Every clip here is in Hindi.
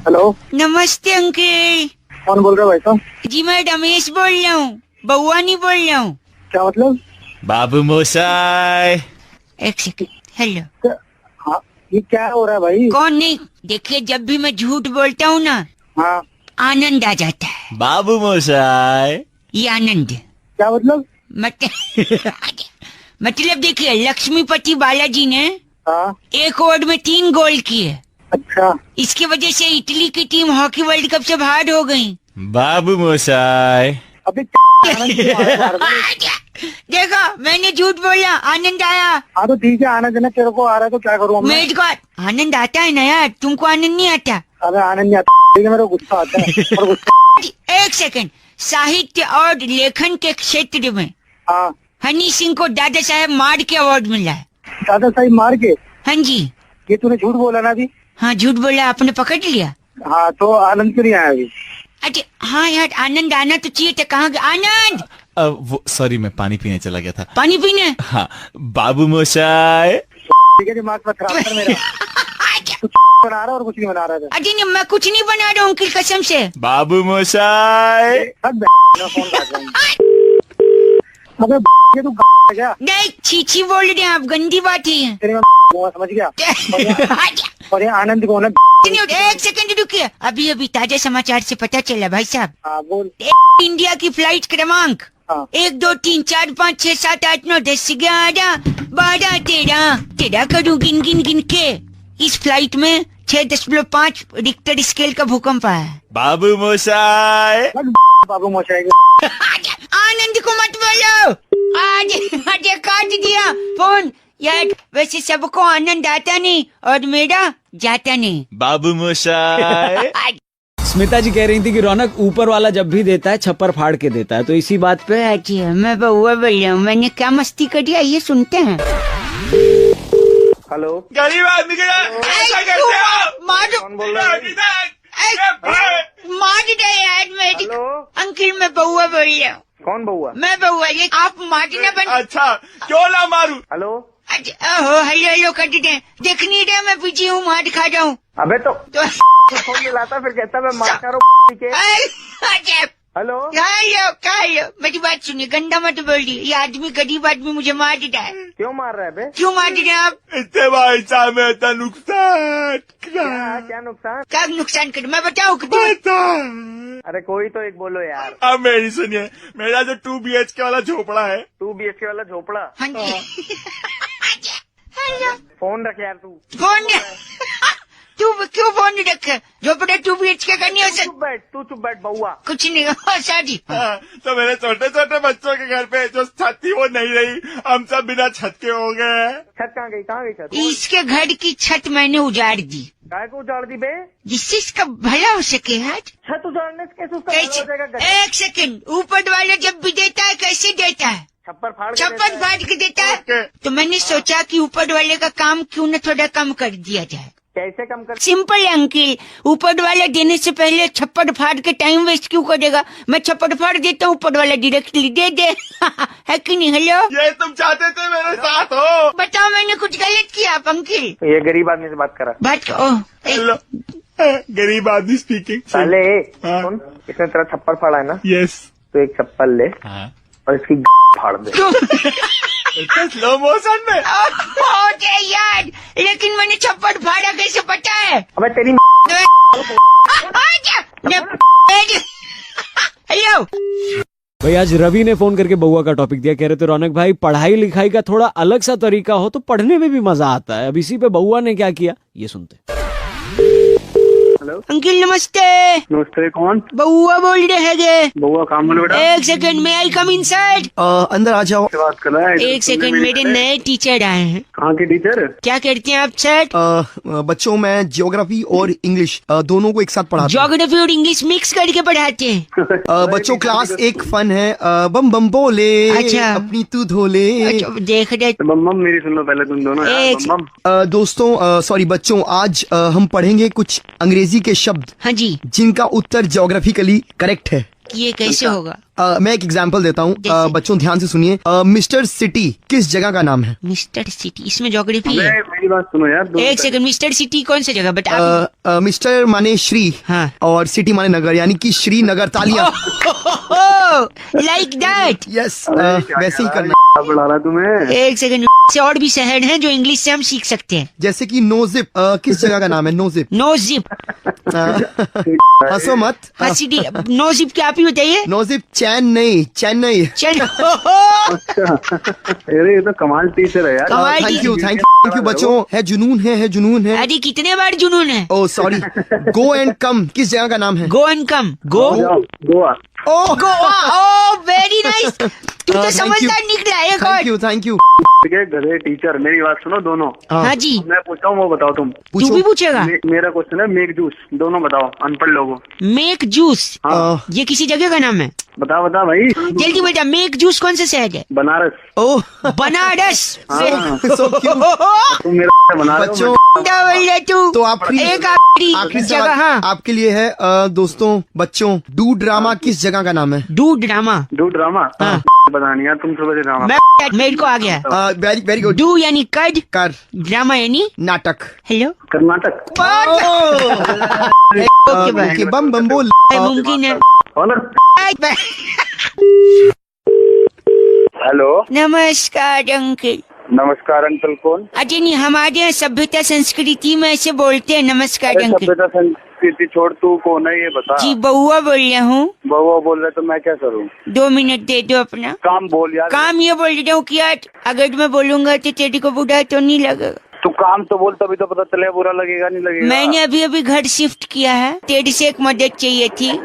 हेलो, नमस्ते अंकल। कौन बोल रहे हो भाई साहब? जी मैं रमेश बोल रहा हूँ, बउआ नहीं बोल रहा हूँ। क्या मतलब? बाबू मोसाई। एक सेकंड। हेलो। हाँ, ये क्या हो रहा है भाई? कौन नहीं? देखिए जब भी मैं झूठ बोलता हूँ ना, हाँ, आनंद आ जाता है। बाबू मोसाई। ये आनंद क्या मतलब? मतलब देखिए लक्ष्मीपति बालाजी ने हाँ, एक ओवर में 3 गोल किए। अच्छा। इसकी वजह से इटली की टीम हॉकी वर्ल्ड कप से बाहर हो गई। बाबू मोसाई। अभी आनंद क्यों आ रहा है बार बार? देखो मैंने झूठ बोला, आनंद आया। हाँ तो ठीक है, आनंद ना तेरे को आ रहा है तो क्या करूँ मैं? मेरे को आनंद आता है ना यार, तुमको आनंद नहीं आता? अबे आनंद नहीं आता, ठीक है, मेरे को गुस्सा आता है और गुस्सा। एक सेकंड। साहित्य और लेखन के क्षेत्र में हाँ, हनी सिंह को दादा साहेब मार के अवार्ड मिला है। दादा साहिब मार के? हाँ जी। ये तूने झूठ बोला ना अभी? हाँ झूठ बोला, आपने पकड़ लिया। हाँ, तो आनंद क्यों नहीं आया अभी? अच्छा हाँ यार, आनंद आना तो चाहिए था। कहाँ गया आनंद? वो सॉरी, मैं पानी पीने चला गया था। पानी पीने? हाँ बाबू मोसाई। ठीक है, दिमाग मत खराब कर मेरा। कुछ बना रहा और कुछ नहीं बना रहा था। अरे नहीं, मैं कुछ नहीं बना रहा हूँ अंकिल, कसम से। बाबू मोसाई। फोन काट रहा हूँ। अबे ये तू क्या? नहीं छीछी बोल रहे हैं आप, गंदी बात है। तेरे में समझ गया। और ये आनंद कौन है? एक सेकंड रुकिए, अभी अभी ताजा समाचार से पता चला भाई साहब। हाँ बोल। इंडिया की फ्लाइट क्रमांक हाँ। 1 2 3 4 5 6 7 8 9 10 11 12 13 करूँ गिन गिन गिन के। इस फ्लाइट में 6.5 रिक्टर स्केल का भूकंप आया है। बाबू मोसाई। बाबू मोशाई। आनंद को मत बोलो। आज काट दिया फोन यार। वैसे सबको आनंद आता नहीं और मेरा जाता नहीं। बाबू मोसाई। स्मिता जी कह रही थी कि रौनक ऊपर वाला जब भी देता है छप्पर फाड़ के देता है, तो इसी बात पे अच्छा मैं बउआ बोल रहा हूँ, मैंने क्या मस्ती कर दिया ये सुनते हैं। हेलो, गरीब आदमी के ऐसा करते हो? कौन बोल रहा है? मार दे यार मेरी। हेलो, अंकिल मैं बउआ बोल रहा हूँ। कौन बउआ? मैं बउआ, ये आप मारना बंद। अच्छा क्यों ना मारू? हेलो, ओहो हेलो हेलो कर देते। देख नहीं रहे मैं पीछे हूँ, मार खा जाऊँ अबे तो तो। फोन मिलाता फिर कहता मैं मार खा रहा हूँ के। अच्छा, हेलो, हेलो मेरी बात सुनिए, गंदा मत बोलिए। ये आदमी गरीब आदमी मुझे मार देता है। क्यों मार रहा है बे? क्यों मार रहे हैं आप? इतने भाई साहब में इतना नुकसान क्या नुकसान? क्या नुकसान कर, मैं बताऊँ? अरे कोई तो एक बोलो यार। अब मेरी सुनिए, मेरा जो 2 BHK वाला झोपड़ा है। 2 BHK वाला झोपड़ा। हाँ जी। हेलो, फोन रख यार तू। फोन तू क्यों फोन रख? झोपड़ा 2 BHK का नहीं हो सकता। तू चुप बैठ बउआ। कुछ नहीं हो शादी। तो मेरे छोटे छोटे बच्चों के घर पे जो छत थी वो नहीं रही, हम सब बिना छत के हो गए। छत कहाँ गई? कहाँ गई छत? इसके घर की छत मैंने उजाड़ दी, काय को उजाड़ दी बे? जिससे इसका भला हो सके। है छत उजाड़ने से कैसे उसका कैसे? भला हो जाएगा? एक सेकंड, ऊपर वाला जब भी देता है कैसे देता है? छप्पर फाड़ के छप्पर देता है। फाड़ के देता है। ओके। तो मैंने सोचा कि ऊपर वाले का काम क्यों न थोड़ा कम कर दिया जाए। कैसे कम कर? सिंपल है अंकिल, ऊपर वाला देने से पहले छप्पर फाड़ के टाइम वेस्ट क्यों करेगा? मैं छप्पर फाड़ देता हूँ, ऊपर वाला डायरेक्टली दे दे। है कि नहीं? हेलो, ये तुम चाहते थे मेरे साथ हो? बताओ मैंने कुछ गलत किया आप अंकिल? ये गरीब आदमी से बात करा। बात ओह हेलो, गरीब आदमी स्पीकिंग। पहले हाँ। सुन, इसने तेरा छप्पर फाड़ा है ना, यस। तो एक चप्पल ले हाँ। और इसकी फाड़ दे। स्लो मोशन में। यार, लेकिन मैंने छप्पर फाड़ा कैसे पता है? अबे तेरी हेलो भाई आज रवि ने फोन करके बउआ का टॉपिक दिया। कह रहे थे रौनक भाई पढ़ाई लिखाई का थोड़ा अलग सा तरीका हो तो पढ़ने में भी मजा आता है। अब इसी पे बउआ ने क्या किया ये सुनते। हेलो, अंकिल नमस्ते। नमस्ते, कौन? बउआ बोल रहे हैं। बउआ काम बोलो बेटा। एक सेकंड में आई कम इनसाइड। अंदर आ जाओ। बात कर रहा है। एक सेकंड, मेरे नए टीचर आए हैं। कहाँ के टीचर? क्या करते हैं आप सर? बच्चों में ज्योग्राफी और इंग्लिश दोनों को एक साथ पढ़ाते हैं। ज्योग्राफी और इंग्लिश मिक्स करके पढ़ाते हैं। बच्चों क्लास एक फन है, बम बम बोले अच्छा। अपनी तू धोले। अच्छा, देख रहे। बम मेरी सुन लो पहले तुम दोनों यार। एक- बम दोस्तों सॉरी बच्चों, आज हम पढ़ेंगे कुछ अंग्रेजी के शब्द हाँ जी। जिनका उत्तर ज्योग्राफिकली करेक्ट है। ये कैसे होगा? मैं एक एग्जांपल देता हूँ, जैसे? बच्चों ध्यान से सुनिए। मिस्टर सिटी किस जगह का नाम है? मिस्टर सिटी, इसमें ज्योग्राफी है? मेरी बात सुनो यार। एक सेकंड, मिस्टर सिटी कौन सी जगह बता? मिस्टर माने श्री, हाँ। और सिटी माने नगर, यानी कि श्रीनगर। तालियां। Like that. यस, वैसे ही करना। बढ़ा रहा तुम्हें। एक सेकंड, से और भी शहर हैं जो इंग्लिश से हम सीख सकते हैं। जैसे कि नोजिप किस जगह का नाम है? नोजिप। No zip. हंसो मत। सिटी नो जिप क्या आप ही बताइए? नोजिप चेन्नई। चेन्नई। चल। अरे ये तो कमाल टीचर है यार। कमाल थैंक teacher। यू बच्चों। है जुनून, है जुनून है। अरे कितने बार जुनून है? ओ सॉरी। गो एंड कम किस जगह का नाम है? Go and come. Go Goa. Oh, Goa. Oh very nice, तू तो thank समझदार you. निकला है। Thank you. ठीक है गधे टीचर, मेरी बात सुनो दोनों। हाँ जी, मैं पूछता हूँ वो बताओ तुम। तू भी पूछेगा? मेरा क्वेश्चन है मेक जूस, दोनों बताओ अनपढ़ लोगों। मेक जूस, हाँ ये किसी जगह का नाम है? बता बता भाई। जल्दी बेटा, मेक जूस कौन से शहर है? बनारस। ओह, बनारस। हाँ। So cute. तुम मेरा बना रहे हो। बच्चों, बोल रहे तू। तो आखिरी एक आखिरी सवाल जगह, हाँ। आपके लिए है। दोस्तों, बच्चों, डू ड्रामा किस जगह का नाम है? Do drama. Do drama. हाँ। बतानी यार, तुम सुबह से ड्रामा। मेरे को आ गया। Very very good. डू यानी कड, कर, ड्रामा यानी नाटक। Hello. Karnataka. Okay bye. Okay, बम बम बोल। मुमकिन है। हेलो नमस्कार अंकल। नमस्कार अंकल। कौन? अजय नहीं, हमारे यहाँ सभ्यता संस्कृति में ऐसे बोलते हैं नमस्कार अंकल। सभ्यता संस्कृति छोड़, तू कौन है ये बता। जी बउआ बोल रहा हूँ। बउआ बोल रहे तो मैं क्या करूँ? 2 मिनट दे दो अपना काम बोल यार। काम। ये बोल रहा हूँ कि यार अगर मैं बोलूंगा तो तेरी को बुरा तो नहीं लगेगा? तू काम तो बोल, तभी तो पता चले बुरा लगेगा नहीं लगेगा। मैंने अभी अभी घर शिफ्ट किया है, तेरी से एक मदद चाहिए थी।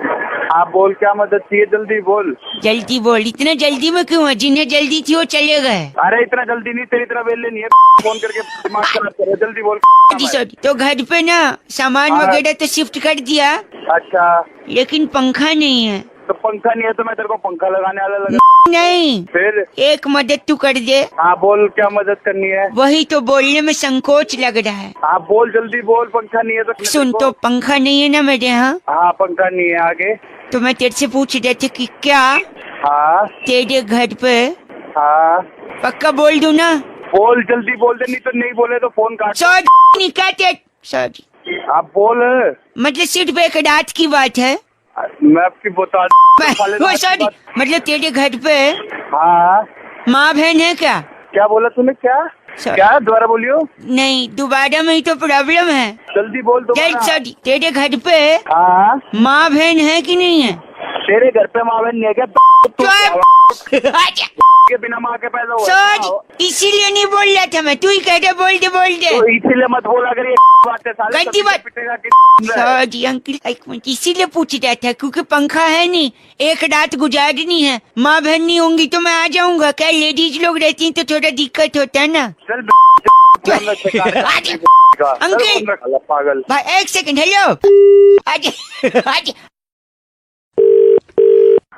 आप बोल, क्या मदद चाहिए? जल्दी बोल। जल्दी बोल। इतना जल्दी में क्यों है? जिन्हें जल्दी थी वो चले गए। अरे इतना जल्दी नहीं, तेरी तरह वेले नहीं है। फोन करके दिमाग खराब कर रहे, जल्दी बोल। जी सॉरी। तो घर पे ना सामान हाँ। वगैरह तो शिफ्ट कर दिया, अच्छा, लेकिन पंखा नहीं है। तो पंखा नहीं है तो मैं तेरे को पंखा लगाने वाला लगा। नहीं, फिर? एक मदद तू कर दे। हाँ बोल, क्या मदद करनी है? वही तो बोलने में संकोच लग रहा है। आप बोल, जल्दी बोल। पंखा नहीं है तो सुन, तो पंखा नहीं है ना मेरे यहाँ, हाँ पंखा नहीं है। आगे? तो मैं तेरे से पूछ रही थी कि क्या हाँ तेरे घर पे, हाँ पक्का बोल दूं ना? बोल, जल्दी बोल दे, नहीं तो नहीं बोले तो फोन काट। सॉरी नहीं कहते, सॉरी। आप बोल। मतलब सिर्फ एक रात की बात है। मैं आपकी बता। वो सॉरी, मतलब तेरे घर पे हाँ माँ बहन है क्या? क्या बोला तूने? क्या Sorry. क्या दोबारा बोलियो। नहीं, दोबारा में ही तो प्रॉब्लम है। जल्दी बोल दो। सॉरी, तेरे घर पे हाँ, माँ बहन है कि नहीं है? तेरे घर पे माँ बहन नहीं है क्या? आजा। के बिना माँ के पैदा हुआ है। सॉरी, इसीलिए नहीं बोल रहा था मैं, तू ही कह दे बोल दे बोल दे। तो इसीलिए मत बोल, अगर ये बात है साले गंदी बात। पिटेगा कि सॉरी अंकल, एक मिनट, इसीलिए पूछ रहा था क्योंकि पंखा है नहीं, एक रात गुजारनी है। माँ बहन नहीं होंगी तो मैं आ जाऊंगा। क्या लेडीज लोग रहती हैं तो थोड़ा दिक्कत होता है ना। चल अंकल। पागल। भाई एक सेकंड, हेलो। आजा आजा।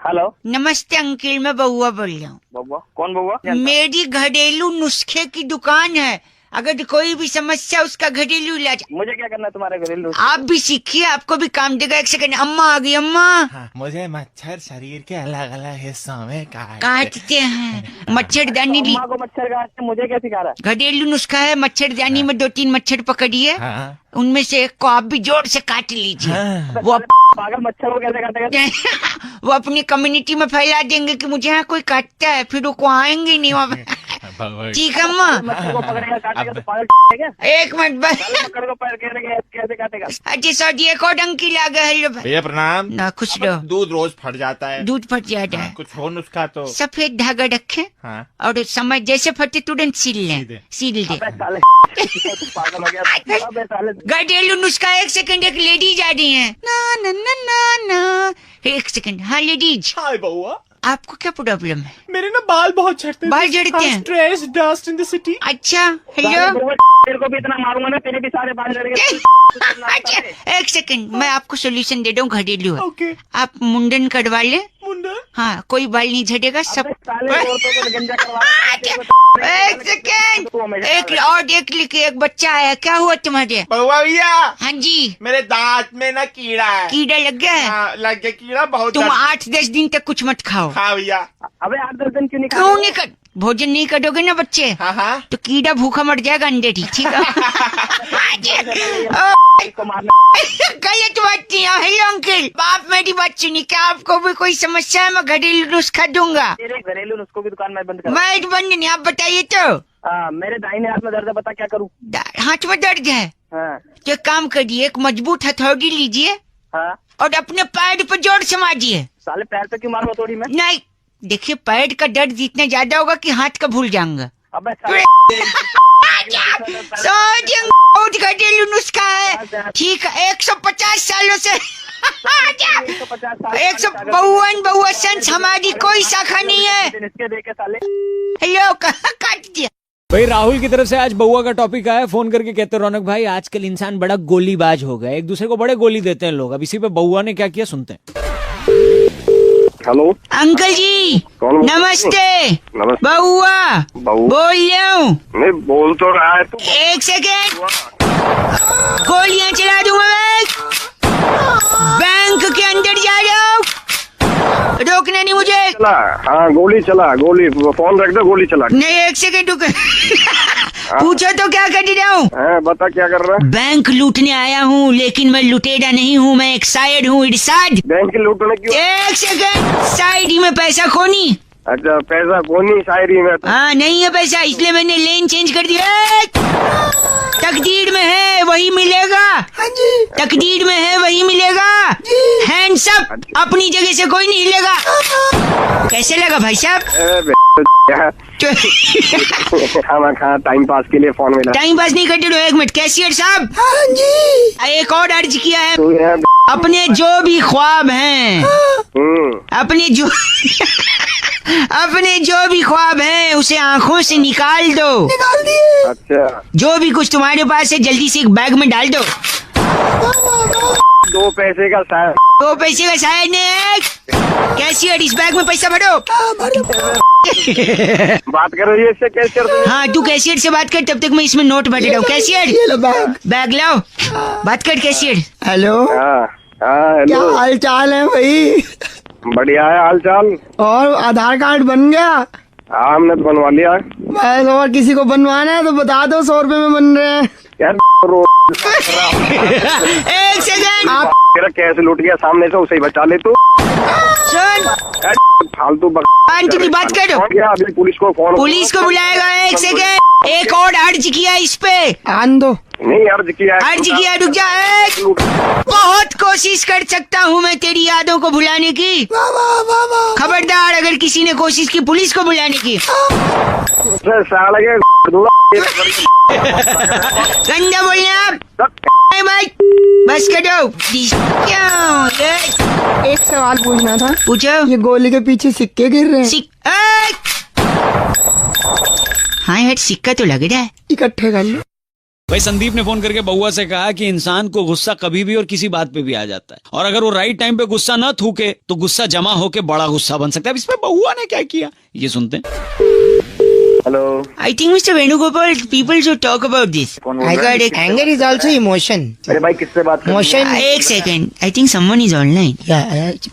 हेलो नमस्ते अंकल, मैं बउआ बोल रहा हूँ। बउआ? कौन बउआ? मेरी घरेलू नुस्खे की दुकान है, अगर कोई भी समस्या उसका घरेलू इलाज। मुझे क्या करना है तुम्हारे घरेलू? आप भी सीखिए, आपको भी काम देगा। एक सेकंड, अम्मा आ गई। अम्मा, हाँ, मुझे मच्छर शरीर के अलग अलग हिस्सों में काटते हैं। मच्छरदानी ली। अम्मा को मच्छर काटते, मुझे क्या सिखा रहा घरेलू नुस्खा है, मच्छरदानी में 2-3 मच्छर पकड़िए, हाँ, उनमें से एक को आप भी जोर से काट लीजिए। हाँ। वो पागल मच्छर को कैसे काटेगा? वो अपनी कम्युनिटी में फैला देंगे कि मुझे यहाँ कोई काटता है, फिर वो को आएंगे नहीं वहाँ पे। ठीक है अम्मा। मच्छर को पकड़ेगा, काटेगा तो पागल है क्या? एक मिनट बस। मच्छर को पैर कैसे काटेगा? अच्छा सर, एक और अंकिल आ गया। हेलो भाई। भैया प्रणाम। ना खुश रहो। दूध रोज फट जाता है। दूध फट जाता है, कुछ हो नुस्खा तो? सफेद धागा रखें हाँ। और समय जैसे फटे तुरंत सील लें, सील दे। साले पागल हो गया। अबे साले घरेलू नुस्खा। एक सेकंड, एक लेडीज आ रही है। ना ना ना ना ना। एक सेकंड। हाँ लेडीज, हाय बउआ, आपको क्या प्रॉब्लम है? मेरे ना बाल बहुत झड़ते हैं। बाल झड़ते हैं? Stress, dust in the city. अच्छा हेलो। तेरे को भी इतना मारूंगा ना, तेरे भी सारे बाल झड़ेंगे। अच्छा, एक सेकंड, मैं आपको सोल्यूशन दे दूं, घरेलू है। ओके। आप मुंडन करवा ले। मुंडन? हाँ, कोई बाल नहीं झड़ेगा सब। साले औरतों को गंजा करवा एक सेकेंड, एक बच्चा आया, क्या हुआ तुम्हारे? बहुआ भैया, हाँ जी, मेरे दांत में ना कीड़ा है। कीड़ा लग गया है? हाँ, लग गया कीड़ा बहुत। तुम दर्द- 8-10 दिन तक कुछ मत खाओ। हाँ भैया। अबे 8-10 दिन क्यों नहीं क्यों नहीं कर, भोजन नहीं करोगे ना बच्चे, हाँ हाँ। तो कीड़ा भूखा मर जाएगा अंडे, ठीक है? इसको मारना। गलत बात नहीं है। हेलो अंकल, आप मेरी बात सुनिए, क्या आपको भी कोई समस्या है? मैं घरेलू नुस्खा दूंगा। तेरे घरेलू नुस्खों की दुकान मैं बंद कर। मैं बंद नहीं, आप बताइए तो। मेरे दाहिने हाथ में दर्द है, बता क्या करूँ? हाथ में दर्द है हाँ तो एक काम करिए, एक मजबूत हथौड़ी लीजिए हाँ। और अपने पैर पे जोर से मारिए। साले पैर पे क्यों मारूं थोड़ी मैं? नहीं, देखिए पैर का दर्द जितना ज्यादा होगा कि हाथ का भूल जाऊंगा। अबे साले बहुत घरेलू नुस्खा है, ठीक है? 150 सालों से 152 संस हमारी कोई शाखा नहीं है। इसके देखे साले। हेलो, काट दिया। भाई राहुल की तरफ से आज बउआ का टॉपिक आया, फोन करके कहते रौनक भाई आजकल इंसान बड़ा गोलीबाज हो गया, एक दूसरे को बड़े गोली देते हैं लोग। अब इसी पे बउआ ने क्या किया सुनते हैं। हेलो अंकल जी कौन बोल- नमस्ते। नमस्ते बउआ बहू बोल रहा हूँ। नहीं बोल तो रहा है तू। एक सेकेंड, गोलियां चला दूंगा मैं। बैंक के अंदर जा रहा हूँ, रोकना नहीं मुझे। चला हाँ गोली चला, गोली फोन रख दो, गोली चला। नहीं, एक सेकेंड रुक। पूछो तो क्या कर रहा हूँ? हाँ बता क्या कर रहा है? बैंक लूटने आया हूँ, लेकिन मैं लुटेरा नहीं हूँ, मैं एक साइड हूँ, इरशाद। बैंक की लूटने क्यों? एक सेकेंड, साइड में पैसा खोनी। अच्छा पैसा कोनी शायरी में तो। हाँ नहीं है पैसा, इसलिए मैंने लेन चेंज कर दिया। तकदीर में है वही मिलेगा, तकदीर में है वही मिलेगा। हैंड्स अप, अपनी जगह से कोई नहीं हिलेगा। कैसे लगा भाई साहब? खाना टाइम पास के लिए फोन मिला। टाइम पास नहीं करते रहो। एक मिनट, कैशियर साहब। हाँ जी। एक और अर्ज किया है, तू यहाँ अपने जो भी ख्वाब हैं, अपने जो अपने जो भी ख्वाब हैं उसे आंखों से निकाल दो। अच्छा जो भी कुछ तुम्हारे पास है जल्दी से एक बैग में डाल दो। 2 पैसे का शायद। 2 पैसे का शायद नहीं। कैशियर, इस बैग में पैसा भरो। बात कर रही है इससे कैशियर से? हाँ तू कैशियर से बात कर, तब तक मैं इसमें नोट भर रहा हूँ। कैशियर बैग लाओ, बात कर कैशियर। हेलो, हाँ हाँ क्या हेलो। हाल चाल है भाई? बढ़िया है हाल चाल। और आधार कार्ड बन गया? हाँ हमने तो बनवा लिया। बस, और किसी को बनवाना है तो बता दो, 100 रुपए में बन रहे हैं। यार एक सेकंड, आप तेरा कैसे लूट गया सामने से, उसे ही बचा ले तू। सुन, यार, फालतू आंटी की बात करो। अभी पुलिस को फोन। पुलिस को बुलाएगा। एक सेकंड, एक और अर्ज किया इस पे। आन दो। नहीं अर्ज किया है। अर्ज किया, रुक जा। बहुत कोशिश कर सकता हूँ मैं तेरी यादों को भुलाने की। खबरदार अगर किसी ने कोशिश की पुलिस को बुलाने की। साला के गंदा बोलने आप। भाई बस करो। क्यों? एक सवाल पूछना था, पूछो। ये गोली के पीछे सिक्के गिर रहे हैं, हाँ यार, सिक्का तो लग रहा है। इकट्ठे कर लो। भाई संदीप ने फोन करके बउआ से कहा कि इंसान को गुस्सा कभी भी और किसी बात पे भी आ जाता है, और अगर वो राइट टाइम पे गुस्सा न थूके तो गुस्सा जमा होके बड़ा गुस्सा बन सकता है। अब इसमें बउआ ने क्या किया ये सुनते हैं। Hello I think Mr. Venugopal, people should talk about this. I got it. Anger is also emotion. अरे भाई किससे बात कर रही Motion. एक second, I think someone is online.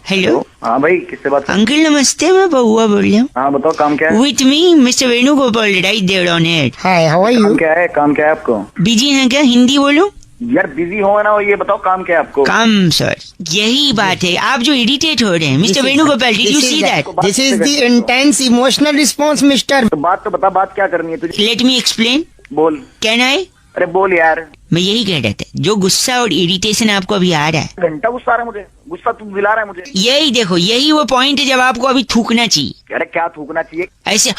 Hello हो? हाँ भाई किससे बात कर? अंकल नमस्ते, मैं बउआ बोल रहा हूँ। हाँ बताओ काम क्या है? With me, Mr. Venugopal, right there on it. Hi, how are काम you? क्या है? काम क्या है आपको? बिजी हैं क्या? हिंदी बोलो। यार बिजी हो ना, ये बताओ काम क्या है आपको? काम सर, यही बात है। आप जो इरिटेट हो रहे हैं, mister Venugopal, did you see that? This is the intense emotional response, mister. तो बात तो बता, बात क्या करनी है तुझे? Let me explain. बोल। कहना है, अरे बोल यार। मैं यही कह रहा था, जो गुस्सा और इरिटेशन आपको अभी आ रहा है, घंटा गुस्सा आ रहा है मुझे, गुस्सा तू दिला रहा है मुझे। यही देखो, यही वो पॉइंट है जब आपको अभी थूकना चाहिए। अरे क्या थूकना चाहिए? ऐसे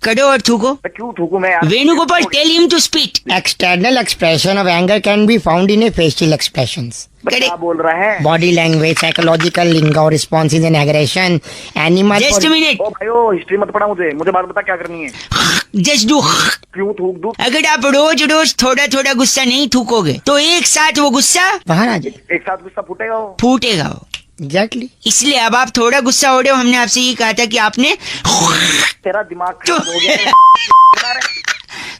करो और थूको। मैं क्यों थूकू मैं यार? Venugopal, tell him to spit. External expression of anger can be found in a facial expressions. क्या बोल रहा है? Body language, psychological lingo, responses in aggression, animal. Just minute, ओ भाई ओ हिस्ट्री मत पढ़ा मुझे बात बता क्या करनी है? Just do. क्यों थूक दूं? अगर आप रोज रोज थोड़ा थोड़ा गुस्सा नहीं थूकोगे तो एक साथ वो गुस्सा बाहर आ जाए। एक साथ गुस्सा फूटेगा वो। फूटेगा। वो Exactly. इसलिए अब आप थोड़ा गुस्सा हो रहे हो। हमने आपसे ये कहा था कि आपने तेरा दिमाग खराब हो गया है।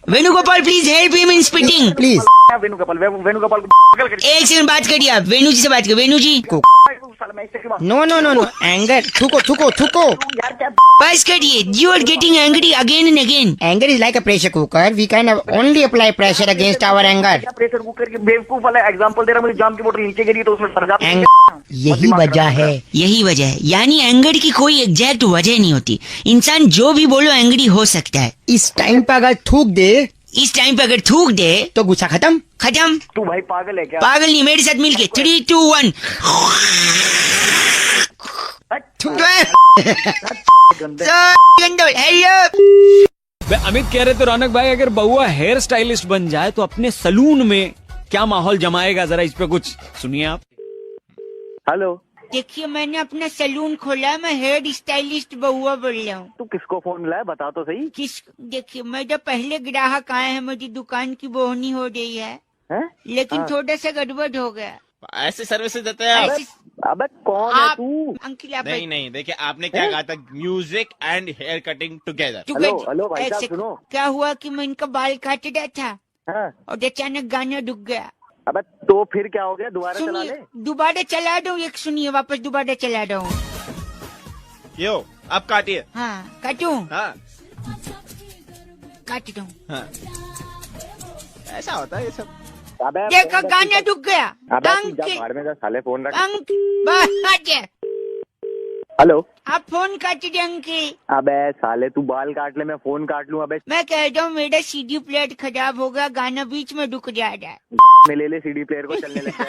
Venugopal please help him in spitting. Please. Venugopal Venugopal को पकड़ कर एक सेकंड बात करिए आप वेणु जी से बात करिए। वेणु जी साला मैं इससे क्यों बात- No, no, no, no. Anger. Thuko. यार क्या बस करिए। You are getting angry again and again. Anger is like a pressure cooker. We can only apply pressure against our anger. क्या प्रेशर कुकर की बेवकूफ वाला एग्जांपल दे रहा, मुझे जाम की बोतल नीचे गिरी तो उसमें सर जाता है। यही वजह है। यही वजह है, यानी एंगर की कोई एग्जैक्ट वजह नहीं होती। इंसान जो भी बोलो एंग्री हो सकता है। इस टाइम पे अगर थूक दे इस टाइम पे अगर थूक दे तो गुस्सा खत्म। खत्म। तू भाई पागल है क्या? पागल नहीं, मेरे साथ मिलके 3, 2, 1। बे, अमित कह रहे थे रौनक भाई अगर बउआ हेयर स्टाइलिस्ट बन जाए तो अपने सलून में क्या माहौल जमाएगा, जरा इस पे कुछ सुनिए आप। हेलो, देखिए मैंने अपना सैलून खोला है, मैं हेयर स्टाइलिस्ट बउआ बोल रहा हूँ। तू किसको फोन मिला है बता तो सही। किस देखिए मेरे पहले ग्राहक आए हैं, मेरी दुकान की बोहनी हो रही है, हैं? लेकिन थोड़ा सा गड़बड़ हो गया। ऐसे सर्विसेज देते हैं आप? ऐसे- अबे कौन है आप तू? अंकिल आप नहीं देखिए आपने क्या कहा था, music and hair cutting together. Hello भाई साहब सुनो। क्या हुआ कि मैं इनका बाल काट रहा था हाँ? और अचानक गाना रुक गया। अबे तो फिर क्या हो गया, दोबारा चला ले। सुनिए दोबारा चला दो, एक सुनिए वापस दोबारा चला दो। यो आप काटिए। हाँ काटूं? हाँ काट दूं। हाँ ऐसा होता है ये सब। अबे देखो गाना रुक गया। अबे तू जा अंकिल बाहर में जा साले, फोन रख। अंकिल हेलो, आप फोन काट दे अंकिल। अबे साले तू बाल काट ले, मैं फोन काट लूं। अबे मैं कह रहा हूँ मेरा सीडी प्लेयर खराब होगा, गाना बीच में रुक जा रहा है। में ले सीडी प्लेयर को, चलने लग।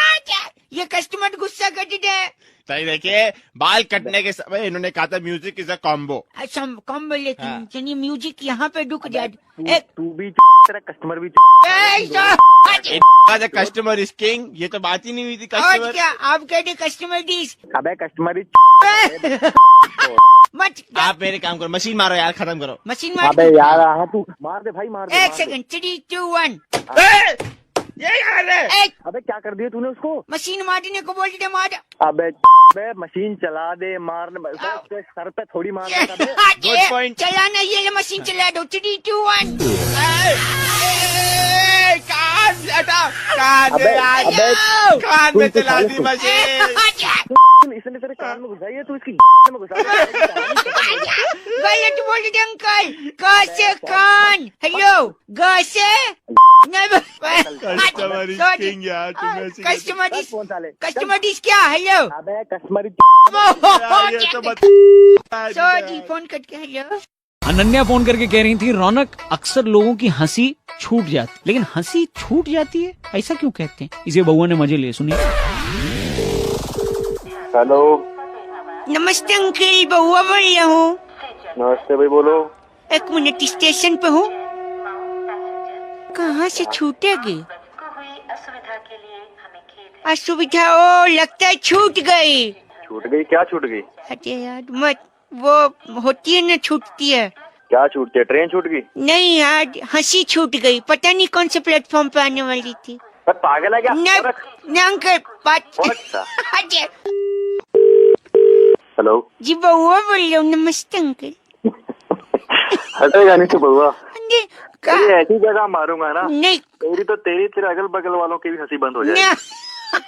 ये कस्टमर गुस्सा कर दे। सही देखिए, बाल कटने के समय इन्होंने कहा था म्यूजिक इज अ कॉम्बो। अच्छा कम बोले हाँ। चलिए म्यूजिक यहाँ पे रुक जा। तू भी तेरा कस्टमर भी। कस्टमर इज किंग, ये तो बात ही नहीं हुई थी। और कस्टमर क्या आप कहते कस्टमर डिश अबे कस्टमर ही। मत आप मेरे काम करो, मशीन मारो यार, खत्म करो। मशीन मार अबे यार हाँ तू मार दे भाई, मार दे। एक सेकंड 3, 2, 1। ये यार है। एक अबे क्या कर दिया तूने उसको? मशीन मारने को बोल दे मार। अबे मशीन चला दे, मारने सर पे थोड़ी मार। Good point. चलाना ये मशीन चला दो। 3, 2, 1। कान से हटा, कान अबे, में आ अबे, जाओ। कान में तू चला दी साले मशीन। इसने तेरे कान में घुसाई है, तू इसकी में घुसा। गलत बोल दे अंकल। ग से कान। हेलो ग से कस्टमर इज किंग यार, तुम ऐसे कैसे- कस्टमर डिश। कौन साले? कस्टमर डिश क्या? हेलो अबे कस्टमर यार, ये तो बता। सॉरी फोन कट के। हेलो अनन्या फोन करके कह रही थी रौनक अक्सर लोगों की हंसी छूट जाती, लेकिन हंसी छूट जाती है ऐसा क्यों कहते हैं? इसे बउआ ने मजे लिए। सुनिए। हेलो, नमस्ते अंकल, बउआ बोल रहा हूँ। नमस्ते भाई, बोलो। एक मिनट स्टेशन पे हूँ। कहाँ से छूटेगी असुविधा? ओ लगता है छूट गई। छूट गई? क्या छूट गई? अरे यार मत, वो होती है ना छूटती है। क्या छूटती है? ट्रेन छूट गई? नहीं यार हंसी छूट गई, पता नहीं कौन से प्लेटफॉर्म पे आने वाली थी। पर पागल है क्या? न अंकल बात। अच्छा। अरे, हेलो, जी बउआ बोल रहा हूँ। नमस्ते अंकल। हटेगा नहीं तो बउआ। अरे, का- ये ऐसी जगह मारूंगा ना, नहीं तेरे अगल बगल वालों की भी हंसी बंद हो जाएगी।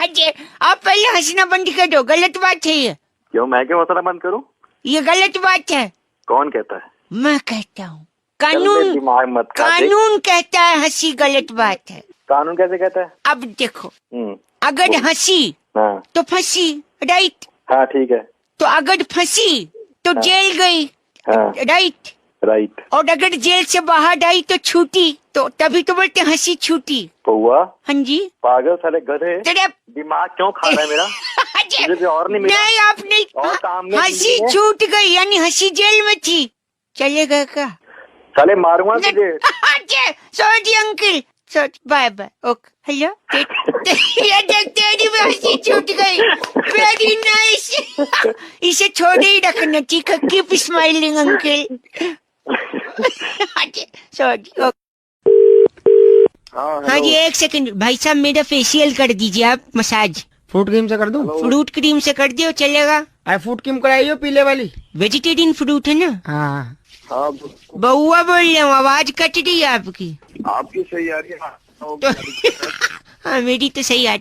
अरे, आप पहले हंसना बंद कर दो, गलत बात है ये। क्यों? मैं क्यों हंसना बंद करूं? ये गलत बात है। कौन कहता है? मैं कहता हूँ। चल बे, कानून दिमाग मत खा। देख, कानून कहता है हंसी गलत बात है। कानून कैसे कहता है? अब देखो, हम्म, अगर हंसी हाँ तो फंसी, राइट? हाँ ठीक है। तो अगर फंसी तो जेल गई, हाँ राइट? राइट। और अगर जेल से बाहर आई तो छूटी, तो तभी तो बोलते हंसी छूटी। बउआ हाँ जी। पागल साले गधे, तेरे दिमाग क्यों खा रहा है मेरा? मुझे भी और नहीं मिला। नहीं आप नहीं, और काम में हंसी नहीं है। छूट गई यानी हंसी जेल में थी। चलेगा क्या? साले मारूंगा तुझे। Sorry uncle, sorry, bye bye, okay. Hello ये देख तेरी भी हंसी छूट गई। Very nice. इसे छोड़े ही रखना, ठीक है? Keep smiling uncle. सॉरी। हाँ जी एक सेकंड भाई साहब, मेरा फेशियल कर दीजिए आप, मसाज। फ्रूट क्रीम से कर दूं? फ्रूट क्रीम से कर दियो चलेगा। अरे फ्रूट क्रीम कराइयो पीले वाली। वेजिटेरियन फ्रूट है ना? हाँ हाँ बउआ बोल रहे हूँ, आवाज कट रही है आपकी। आपकी सही आ रही है। हाँ मेरी तो सही आज।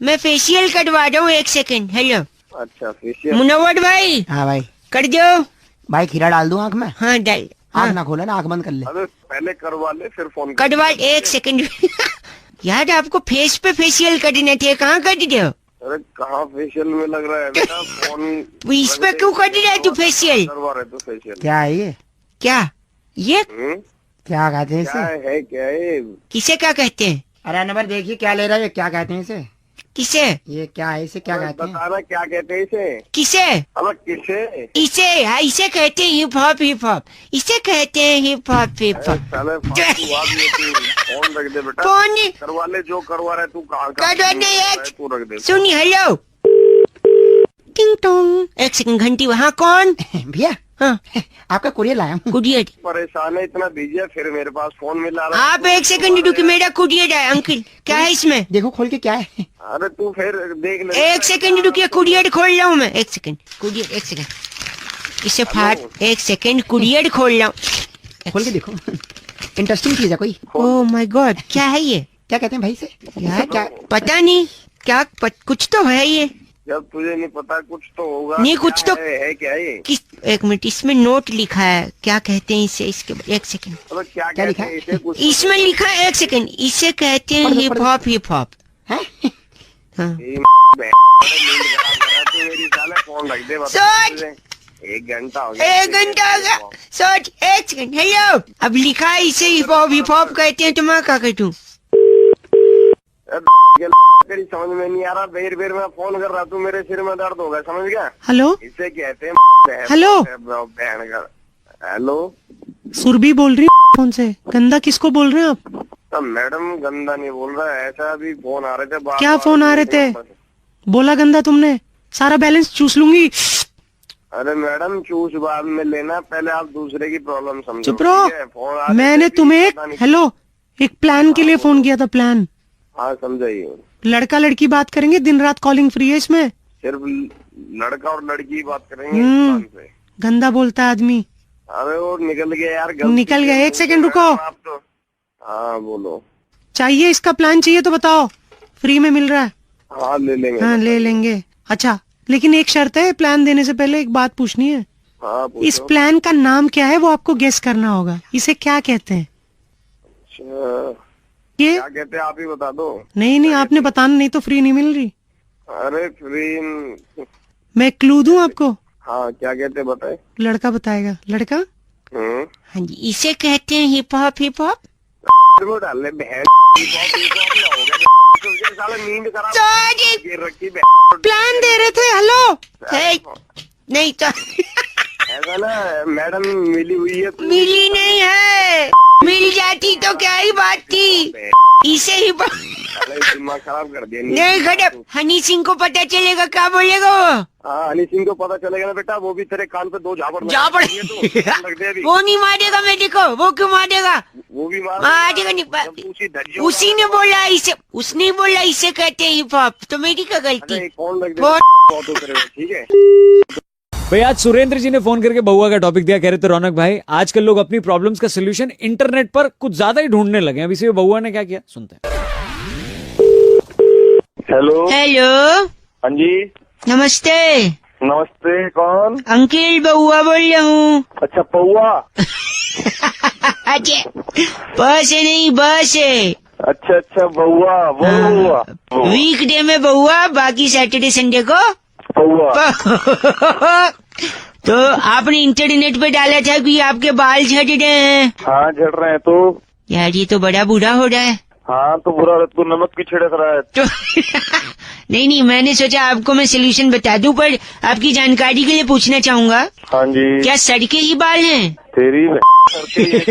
मैं फेशियल करवा रहा हूँ, 1 सेकंड। हेलो अच्छा फेशियल। मुनव्वर भाई हाँ भाई। कर दो। भाई खीरा डाल दूं आँख में? हाँ डाल। आँख ना खोले ना, आँख बंद कर ले। अरे पहले करवा ले फिर फोन कटवा 1 सेकंड। यार आपको फेस पे फेशियल करने थे, कहाँ कर रहे हो? अरे कहाँ फेशियल में लग रहा है बेटा फोन। इस पे क्यों कर रहे तू फेशियल? करवा रहे तो फेशियल। क्या है ये? क्या ये क्या कहते हैं क्या इसे? है क्या है? किसे क्या कहते हैं? अरे नंबर देखिए क्या ले रहा है, क्या कहते हैं इसे? किसे? ये क्या है, इसे क्या कहते हैं? बताना क्या कहते हैं इसे? किसे? अबे किसे? इसे, हाँ इसे कहते हैं हिप हॉप। हिप हॉप इसे कहते हैं हिप हॉप। हिप हॉप साले फालतू आदमी है तू। फोन रख दे बेटा। फोन करवा ले जो करवा रहा है तू। कहाँ करवा दे एक। तू रख दे। सुन हेलो। टिंग टोंग। 1 सेकंड घंटी। वहाँ कौन? भैया हाँ आपका कुरियर लाया हूँ। कुरियर। परेशान है इतना बिजी है फिर मेरे पास फोन मिला रहा है। आप 1 सेकंड रुकिए, मेरा कुरियर है अंकल। क्या है इसमें? देखो खोल के क्या है। अरे तू फिर देख ले। 1 सेकंड रुकिए, कुरियर खोल रहा हूँ मैं। 1 सेकंड कुरियर। 1 सेकंड इसे फाट। 1 सेकंड कुरियर खोल रहा हूँ। खोल के देखो। इंटरेस्टिंग चीज है कोई। ओह माय गॉड, क्या है ये? क्या कहते हैं भाई से? यार क्या पता नहीं क्या कुछ तो है ये। जब तुझे नहीं पता कुछ तो होगा। नहीं, कुछ क्या तो- है क्या ये? किस 1 मिनट, इसमें नोट लिखा है। क्या कहते हैं इसे? इसके 1 सेकंड मतलब क्या क्या कहते लिखा हैं है? इसे? कुछ इसमें लिखा है। 1 सेकंड इसे कहते हैं पढ़ दो, हिप पढ़ दो। हॉप। हिप हॉप हैं? हाँ। तू मेरी साले फोन रख दे। बता सोच। तुझे। 1 घंटा हो गया। 1 घंटा हो गया। सोच। 1 सेकंड। हेलो अब लिखा है इसे हिप हॉप। हिप हॉप कहते हैं, तो मैं क्या कहूँ? तेरी समझ में नहीं आ रहा। बेर बेर में फोन कर रहा तू मेरे सिर में दर्द हो गया। समझ गया? हेलो इसे कहते हैं हेलो। बहन का। हेलो सुरभि बोल रही हूँ फोन से। गंदा किसको बोल रहे हैं आप? तो मैडम गंदा नहीं बोल रहा है। ऐसा अभी फोन आ रहे थे बार-बार। क्या फोन आ रहे थे? बोला गंदा तुमने। सारा बैलेंस चूस लूंगी। अरे मैडम चूस बाद में लेना, पहले आप दूसरे की प्रॉब्लम समझो। चुप रहो। ठीक है? फोन आ रहे मैंने थे, तुम्हें पता नहीं- हेलो एक प्लान के लिए फोन किया था। प्लान हाँ समझाइए। लड़का लड़की बात करेंगे, दिन रात कॉलिंग फ्री है इसमें। सिर्फ लड़का और लड़की की बात करेंगे हम्म। इस पे। गंदा बोलता है आदमी। अरे वो निकल गया यार। गलती निकल गया। से। 1 सेकंड रुको। आप तो हाँ बोलो। चाहिए इसका प्लान चाहिए तो बताओ, फ्री में मिल रहा है। हाँ ले लेंगे। हाँ ले लेंगे। अच्छा लेकिन एक शर्त है, प्लान देने से पहले एक बात पूछनी है। हाँ इस पूछो। प्लान का नाम क्या है वो आपको गेस करना होगा। इसे क्या कहते हैं? अच्छा, ये क्या कहते हैं आप ही बता दो। नहीं आपने बताना, नहीं तो फ्री नहीं मिल रही। अरे फ्री। मैं क्लू दूं आपको? हाँ क्या कहते हैं बताए। लड़का बताएगा। लड़का हाँ जी इसे कहते हैं हिप हॉप। हिप हॉप वो डाल ले बहन। साला नींद खराब सॉरी गिर रखी बहन। प्लान दे रहे थे। हेलो है नहीं तो ऐसा ना मैडम मिली हुई है तू। मिली नहीं है। मिल जाती तो क्या ही बात थी। इसे ही साले दिमाग खराब कर दिया। नहीं खड़प। हनी सिंह को पता चलेगा क्या बोलेगा वो? हाँ हनी सिंह को पता चलेगा ना बेटा, वो भी तेरे कान पे 2 झापड़ झापड़। रख दे अभी। वो नहीं मारेगा मेरे को। वो क्यों मारेगा? वो भी मारेगा नहीं। उसी ने बोला इसे। उसने ही बोला इसे कहते हैं हिप हॉप, तो मेरी क्या गलती? फोन रख दे। फोन- बहुत हो तेरे, ठीक है? भाई आज सुरेंद्र जी ने फोन करके बहुआ का टॉपिक दिया। कह रहे थे रौनक भाई आजकल लोग अपनी प्रॉब्लम्स का सोल्यूशन इंटरनेट पर कुछ ज्यादा ही ढूंढने लगे हैं। अब इसे बहुआ ने क्या किया सुनते हैं। हेलो। हेलो हाँ जी नमस्ते नमस्ते। कौन? अंकिल बउआ बोल रहा हूँ। अच्छा पौआ। अच्छा बस है नहीं बस है। अच्छा अच्छा बउआ। बोलो बउआ। वीकडे में बउआ, बाकी सैटरडे संडे को बउआ। तो आपने इंटरनेट पे डाला था कि आपके बाल झड़ रहे हैं। हाँ झड़ रहे हैं तो। यार ये तो बड़ा बुरा हो रहा है। हाँ तो बुरा तू नमक की छिड़क रहा है। तो नहीं मैंने सोचा आपको मैं सोल्यूशन बता दूं, पर आपकी जानकारी के लिए पूछना चाहूंगा, हाँ जी। क्या सड़के ही बाल हैं? तेरी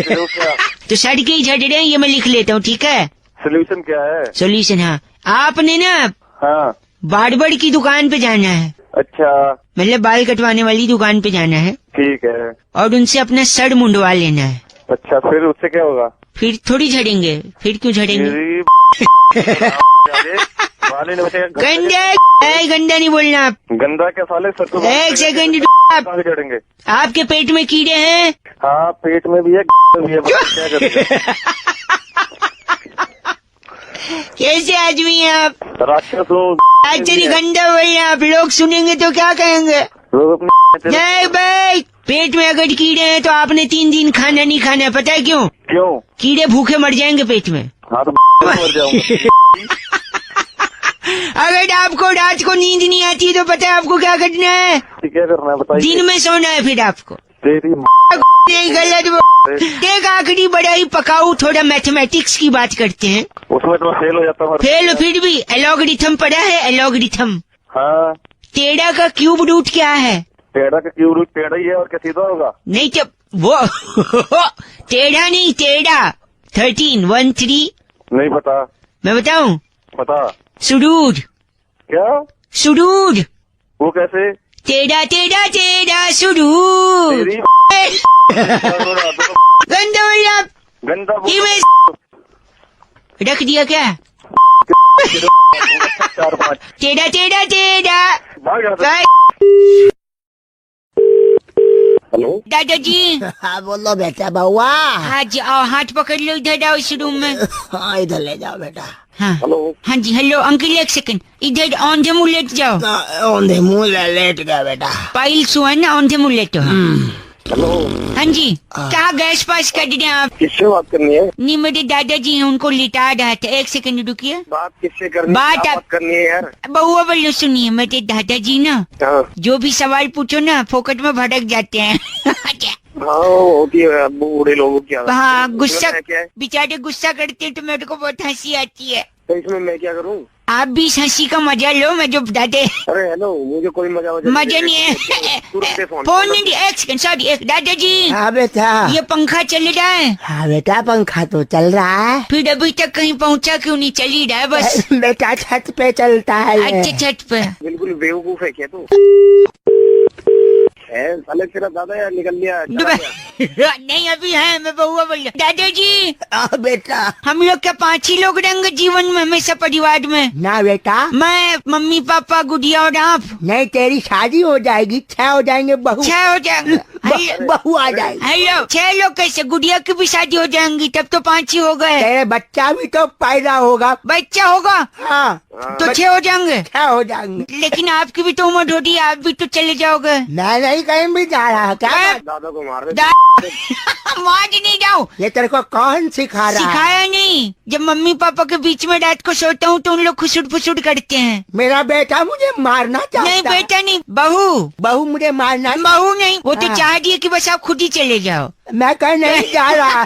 क्या तो सड़के ही झड़ रहे हैं, ये मैं लिख लेता हूँ ठीक है। सोल्यूशन क्या है? सोल्यूशन हाँ आपने ना हाँ बार्बर की दुकान पे जाना है। अच्छा मतलब बाल कटवाने वाली दुकान पे जाना है ठीक है। और उनसे अपना सर मुंडवा लेना है। अच्छा फिर उससे क्या होगा? फिर थोड़ी झड़ेंगे। फिर क्यों झड़ेंगे? तेरी गाली नहीं बचेगा। गंदा गंदा नहीं बोलना आप। गंदा क्या साले सर को एक सेकंड आप। कहाँ से चढ़ेंगे? आपके पेट में कीड़े हैं? हाँ पेट में भी है भी है, क्या करेंगे? कैसे आदमी हैं आप? राक्षस हूँ। एक्चुअली गंदा बोलना आप, लोग सुनेंगे तो क्या कहेंगे? लोग अपने नहीं भाई, पेट में अगर कीड़े हैं तो आपने 3 दिन खाना नहीं खाना है, पता है क्यों? क्यों? कीड़े भूखे मर जाएंगे पेट में। हाँ तो मर जाऊंगा। अगर आपको रात को नींद नहीं आती तो पता है आपको क्या करना है? क्या करना है बताइए? दिन में सोना है फिर आपको। तेरी नहीं गलत। एक आखिरी बड़ा ही पकाऊ थोड़ा मैथमेटिक्स की बात करते हैं। उसमें तो फेल हो जाता हूँ। फेल फिर भी एलॉगरिथम पढ़ा है? एलॉगरिथम। हाँ टेढ़ा का क्यूब रूट क्या है? टेढ़ा का क्यूब रूट टेढ़ा ही है और क्या सीधा होगा? नहीं तो वो टेढ़ा नहीं, टेढ़ा 13 1 3। नहीं पता। मैं बताऊं? पता। सुडूर। क्या? सुडूर। वो कैसे? टेढ़ा टेढ़ा टेढ़ा सुडूर। तेरी गंदा बोलिए आप। गंदा रख दिया क्या? 4-5 टेढ़ा टेढ़ा टेढ़ा। भाग यहाँ से। हेलो दादाजी। हाँ बोलो बेटा बउआ। हाँ जी आओ, हाथ पकड़ लो, इधर आओ इस रूम में। हाँ इधर ले जाओ बेटा। हाँ हेलो हाँ जी हेलो अंकल, एक सेकंड इधर औंधे मुँह लेट जाओ। औंधे मुँह लेट गया बेटा। पाइल्स हुआ ना, औंधे मुँह लेटो। हेलो हाँ जी कहाँ गैस पास कर रहे हैं आप? किससे बात करनी है? नहीं मेरे दादाजी हैं, उनको लिटा रहा था। एक सेकंड रुकिए। बात किससे करनी बात क्या आप- बात करनी है यार? बहुआ बोलो, सुनिए मेरे दादाजी ना हाँ जो भी सवाल पूछो ना फोकट में भड़क जाते हैं। हाँ होती है बूढ़े लोगों की आदत। हाँ इसमें गुस्सा, मैं क्या है? बेचारे गुस्सा करते हैं तो मेरे को बहुत हंसी आती है। तो इसमें मैं क्या करूँ? आप भी इस हंसी का मजा लो, मैं जो दादे अरे हेलो मुझे कोई मजा नहीं है। फोन नहीं, एक सेकंड सॉरी, एक दादाजी हाँ बेटा। ये पंखा चल रहा है? हाँ बेटा पंखा तो चल रहा है। फिर अभी तक कहीं पहुंचा क्यों नहीं? चल ही रहा है बस। बेटा छत पे चलता है ये। अच्छे छत पे। बिल्कुल बेवकूफ है क्या तू? है साले तेरा दादा यार निकल लिया चला गया। नहीं अभी है, मैं बहुआ बोल रहा। दादाजी हाँ बेटा। हम लोग क्या 5 ही लोग रहेंगे जीवन में हमेशा परिवार में? ना बेटा। मैं, मम्मी पापा, गुड़िया और आप। नहीं तेरी शादी हो जाएगी, 6 हो जाएंगे बहू। 6 हो जाएंगे। बहू आ जाएगी। हेलो 6 लोग कैसे? गुड़िया की भी शादी हो जाएंगी, तब तो 5 ही हो गए। तेरे बच्चा भी तो पैदा होगा। बच्चा होगा हाँ तो 6 हो जाएंगे। 6 हो जाएंगे। लेकिन आपकी भी तो उम्र हो रही है, आप भी तो चले जाओगे। मैं नहीं कहीं भी जा रहा। क्या दादा को मार दे। मार नहीं जाओ। ये तेरे को कौन सिखा रहा है? सिखाया नहीं। जब मम्मी पापा के बीच में रात को सोता हूँ तो उन लोग खुसुट फुसुट करते हैं। मेरा बेटा मुझे मारना चाहता नहीं है। बेटा नहीं, बहू। बहू मुझे मारना। बहू नहीं, वो तो हाँ। चाह रही है कि बस आप खुद ही चले जाओ। मैं कहीं नहीं जा रहा।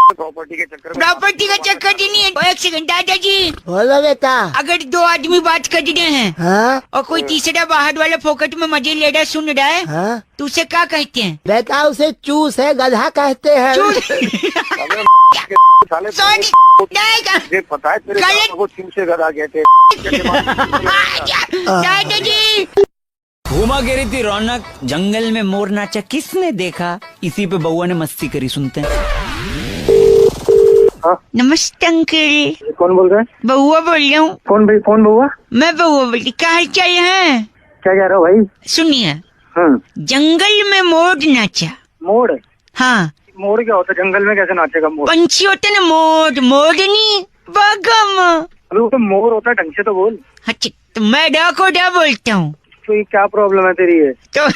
प्रॉपर्टी के चक्कर में प्रॉपर्टी का चक्कर ही नहीं है। एक सेकंड दादाजी, बोलो बेटा। अगर 2 आदमी बात कर रहे हैं हाँ और कोई तीसरा बाहर वाला फोकट में मजे ले रहा सुन रहा है हाँ तो उसे क्या कहते हैं? बेटा उसे चूस है, गधा कहते हैं। साले सॉरी मुझे पता है तेरे गलत- दादा को चूसे गधा कहते दादाजी घूमा गिरी थी रौनक, जंगल में मोर नाचा किसने देखा? इसी पे बउआ ने मस्ती करी, सुनते हैं। नमस्ते अंकल, कौन बोल रहा है? बउआ बोल रहा हूँ। कौन भाई? कौन बउआ? मैं बउआ बोल रही, क्या हाल चाल है? क्या कह रहा हो भाई? सुनिए, जंगल में मोर नाचा। मोड़? हाँ मोड़ क्या होता है? जंगल में कैसे नाचेगा मोड़? पंछी होते ना मोर, मोरनी, बगम। अभी वो तो मोर होता है, ढंग से तो बोल। अच्छा तो मैं डाको डा बोलता हूँ तो ये क्या प्रॉब्लम है तेरी? है तो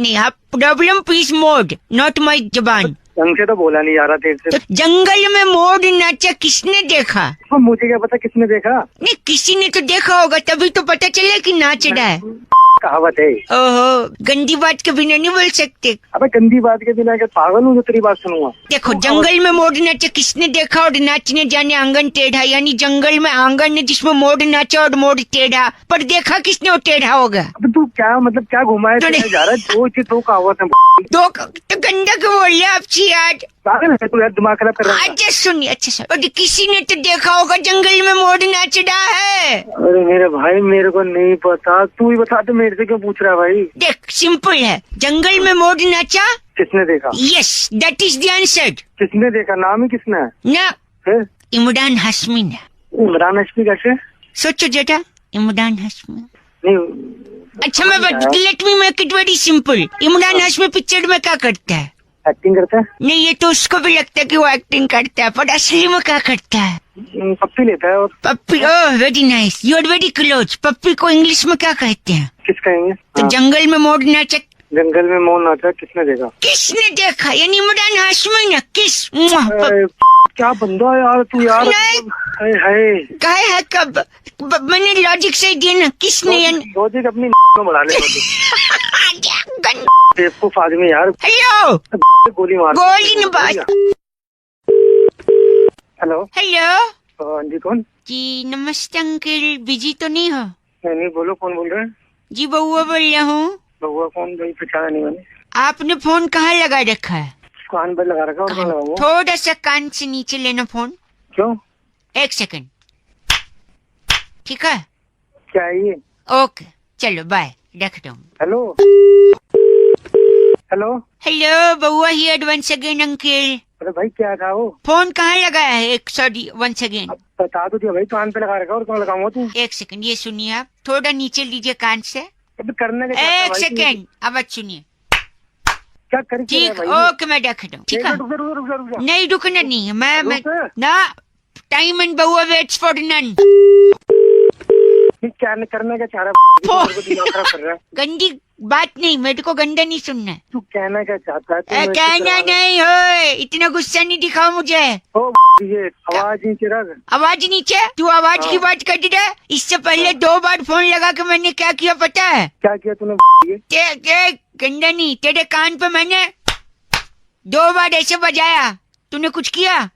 नहीं, आप problem please mode not my जबान। ढंग से तो बोला नहीं जा रहा तेरे से। तो जंगल में मोर नाचा किसने देखा? तो मुझे क्या पता किसने देखा? नहीं किसी ने तो देखा होगा, तभी तो पता चले कि नाच रहा है। कहावत है। ओहो, गंदी बात के बिना नहीं बोल सकते। अबे गंदी बात के बिना क्या पागल हूँ जो तेरी बात सुनूंगा? देखो जंगल में मोर नाचा किसने देखा और नाचने जाने आंगन टेढ़ा, यानी जंगल में आंगन है जिसमें मोर नाचा और मोर टेढ़ा, पर देखा किसने वो टेढ़ा होगा? अबे तू क्या मतलब क्या घुमाए तो नहीं। जा रहा है? दो चीज दो कहावत है। दो तो गंदा क्यों बोल रहे आप छी यार? पागल है तू यार, दिमाग खराब कर रहा है। अच्छा सुनिए, अच्छा सर, और किसी ने तो देखा होगा जंगल में मोर नाच रहा है। अरे मेरे भाई मेरे को नहीं पता, तू ही बता। तो मेरे से क्यों पूछ रहा है भाई? देख सिंपल है, जंगल में मोर नाचा। किसने देखा? Yes that is the answer. किसने देखा? नाम ही किसने है? ना फिर? इमरान हाशमी ने। इमरान हाशमी कैसे? सोचो जरा, इमरान हाशमी। नहीं अच्छा मैं let me make it very simple. Imran Hashmi picture में क्या करता है? एक्टिंग करता है, नहीं ये तो उसको भी लगता है कि वो एक्टिंग करता है, पर असली में क्या करता है? पप्पी लेता है। और पप्पी, oh very nice, you are very close. पप्पी को इंग्लिश में क्या कहते हैं? किस कहेंगे? तो जंगल में मोर नाचत, जंगल में मोर नाचा, किसने देखा? किसने देखा? यानी इमरान हाशमी ना किस? क्या बंदा है यार तू यार। नहीं। हाय कहे है कब? मैंने लॉजिक से दिया ना, किसने? लॉजिक अपनी में बढ़ा ले। बेवकूफ आदमी यार। हेलो, गोली मार, गोली न बात। हेलो हेलो हाँ जी, कौन? जी नमस्ते अंकल, बिजी तो नहीं हो? नहीं, बोलो कौन बोल रहे हैं? जी बउआ बोल रहा हूँ। बउआ कौन? भाई पहचाना नहीं मैंने। आपने फोन कहाँ लगा रखा है? कान पर लगा रखा। और कहाँ लगा हुआ? थोड़ा सा कान से नीचे लेना फोन। क्यों? 1 सेकंड, ठीक है? क्या है ये? ओके चलो बाय, रख दो। Hello hello. हेलो बउआ हियर वंस अगेन अंकल। अरे भाई क्या था वो? फोन कहाँ लगाया है? Sorry once again. बता तो दिया भाई, कान पे लगा रखा। और कहाँ लगाऊंगा तू? 1 सेकंड, ये सुनिए आप, थोड़ा नीचे लीजिए कान से। अबे करने का क्या था 1 भाई? सेकंड, आवाज सुनिए। क्या कर ठीक, ओके मैं रख दूँ, ठीक है? रुक जा। नहीं रुकना नहीं है, मैं रुक। ना, टाइम एंड बउआ वेट्स फॉर नन। क्या करने का चाह रहा है? दिमाग खराब कर रहा है। गंदी बात नहीं, मेरे को गंदा नहीं सुनना है। तू कहना क्या चाहता है? कहना नहीं हो, इतना गुस्सा नहीं दिखाओ मुझे। ओ ये आवाज नीचे रख। आवाज नीचे? तू आवाज की बात कर रहा है? इससे पहले 2 बार फोन लगा के मैंने क्या किया पता है? क्या किया तूने? गंदा नहीं, तेरे कान पे मैंने 2 बार ऐसे बजाया, तूने कुछ किया?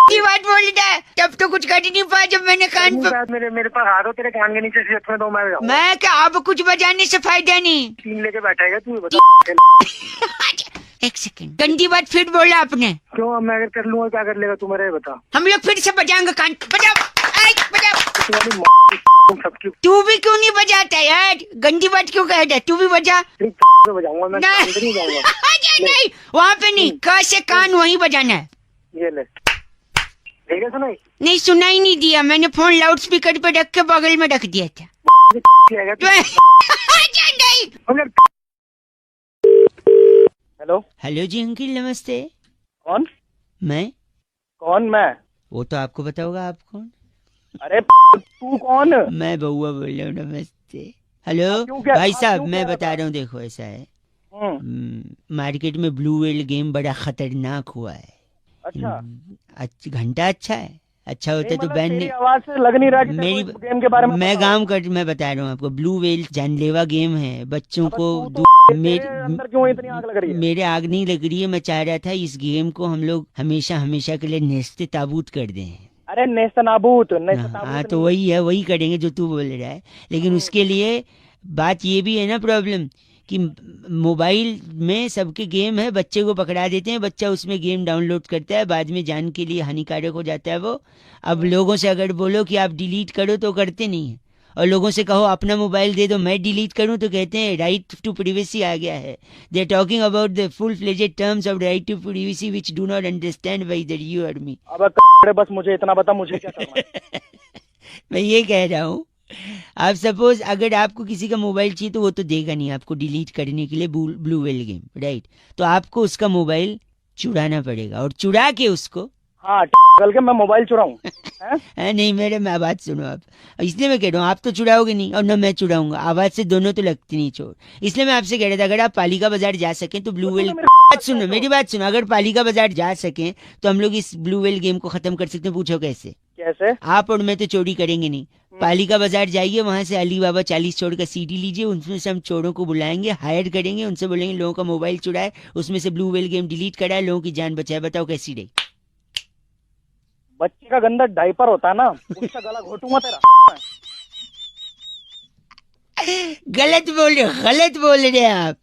की बात बोल रहा है, तब तो कुछ कर ही नहीं पाया जब मैंने कान पे। मेरे पास हाथ हो, तेरे कान के नीचे से दो मैं क्या, अब कुछ बजाने से फायदा नहीं। 3 लेके बैठा है तू, बता। 1 सेकंड, गंदी बात फिर बोला आपने। क्यों? अब मैं अगर कर लूंगा क्या कर लेगा तू? मेरा ये बता। हम लोग फिर से बजाएंगे कान, बजाओ बजाओ। सबकी तू भी क्यों नहीं बजाता यार? गंदी बात क्यों कह रहा? तू भी बजा। बजाऊंगा मैं, नहीं जाऊंगा। नहीं वहाँ पे नहीं, क से कान वहीं बजाना है। ये ले, ठीक है? सुनाई नहीं सुनाई नहीं दिया, मैंने फोन लाउड स्पीकर पे रख के बगल में रख दिया था। हेलो हेलो जी अंकिल नमस्ते। कौन? मैं? कौन मैं? वो तो आपको पता होगा, आप कौन? अरे तू कौन? मैं बउआ बोल रहा हूँ, नमस्ते। हेलो क्यों क्या? भाई साहब, क्यों मैं क्या बता रहा हूँ, देखो ऐसा है, मार्केट में ब्लू व्हेल गेम बड़ा खतरनाक हुआ है। अच्छा घंटा अच्छा है, अच्छा होता तो मतलब बैन तेरी नहीं। आवाज से लग नहीं रहा कि मेरी तेरे को गेम के बारे में मैं पता काम कर, मैं बता रहा हूँ आपको, ब्लू व्हेल जानलेवा गेम है, बच्चों अबे को तू तो तेरे अंदर क्यों इतनी आग लग रही है? मेरे आग नहीं लग रही है, मैं चाह रहा था इस गेम को हम लोग हमेशा हमेशा के लिए नेस्ते ताबूत कर दें। अरे नेस्तनाबूत हाँ तो वही है, वही करेंगे जो तू बोल रहा है, लेकिन उसके लिए बात ये भी है ना प्रॉब्लम कि मोबाइल में सबके गेम है, बच्चे को पकड़ा देते हैं, बच्चा उसमें गेम डाउनलोड करता है, बाद में जान के लिए हानिकारक हो जाता है वो। अब लोगों से अगर बोलो कि आप डिलीट करो तो करते नहीं है, और लोगों से कहो अपना मोबाइल दे दो मैं डिलीट करूं तो कहते हैं राइट टू प्राइवेसी आ गया है। They are talking about the full fledged terms of right to privacy which do not understand whether you or me. अब बस मुझे इतना बता, मुझे क्या करना है? मैं ये कह रहा हूँ, आप सपोज अगर आपको किसी का मोबाइल चाहिए तो वो तो देगा नहीं आपको डिलीट करने के लिए ब्लू व्हेल गेम, राइट? तो आपको उसका मोबाइल चुराना पड़ेगा, और चुरा के उसको, हाँ कल के मैं मोबाइल चुराऊं? नहीं मेरे मैं बात सुनो आप, इसलिए मैं कह रहा हूँ आप तो चुराओगे नहीं और ना मैं चुराऊंगा, आवाज से दोनों तो लगती नहीं चोर। इसलिए मैं आपसे कह रहा था अगर आप पालिका बाजार जा सकें तो ब्लू व्हेल, बात सुनो मेरी बात सुनो, अगर पालिका बाजार जा सकें तो हम लोग इस ब्लू व्हेल गेम को खत्म कर सकते हैं। पूछो कैसे? कैसे? आप और मैं तो चोरी करेंगे नहीं, पालिका बाजार जाइए, वहां से अली बाबा 40 चोर का सीडी लीजिए, उनमें से हम चोरों को बुलाएंगे, हायर करेंगे, उनसे बोलेंगे लोगों का मोबाइल चुराए, उसमें से ब्लू व्हेल गेम डिलीट कराए, लोगों की जान बचाए। बताओ कैसी रही? बच्चे का गंदा डायपर होता है ना, उसका गला घोटूंगा तेरा। गलत बोल रहे हैं आप।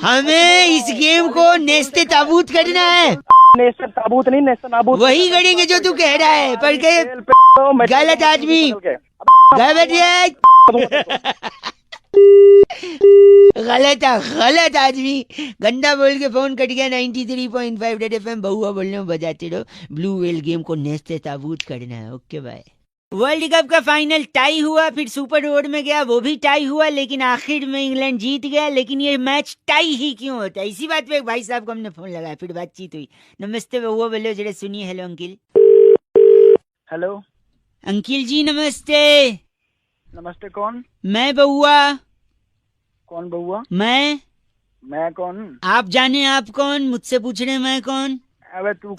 हमें इस गेम को नेस्ते ताबूत करना है। नेस्ते ताबूत नहीं, नेस्ते नाबूत वही करेंगे जो तू कह रहा है, पर के गलत आदमी, गलत गलत आदमी, गंदा बोल के फोन कट गया। 93.5 रेड एफएम, बहुआ बोलने में बजाते रहो। ब्लू व्हेल गेम को नेस्ते ताबूत करना है। Okay bye. वर्ल्ड कप का फाइनल टाई हुआ, फिर सुपर ओवर में गया, वो भी टाई हुआ, लेकिन आखिर में इंग्लैंड जीत गया। लेकिन ये मैच टाई ही क्यों होता है? इसी बात पे एक भाई साहब को हमने फोन लगाया, फिर बातचीत हुई। नमस्ते बहुआ बोलो जरा, सुनिए। Hello uncle. Hello uncle ji नमस्ते। नमस्ते, कौन? मैं बहुआ। कौन बउआ? मैं कौन? आप जाने आप कौन, मुझसे पूछ रहे मैं कौन? अबे तू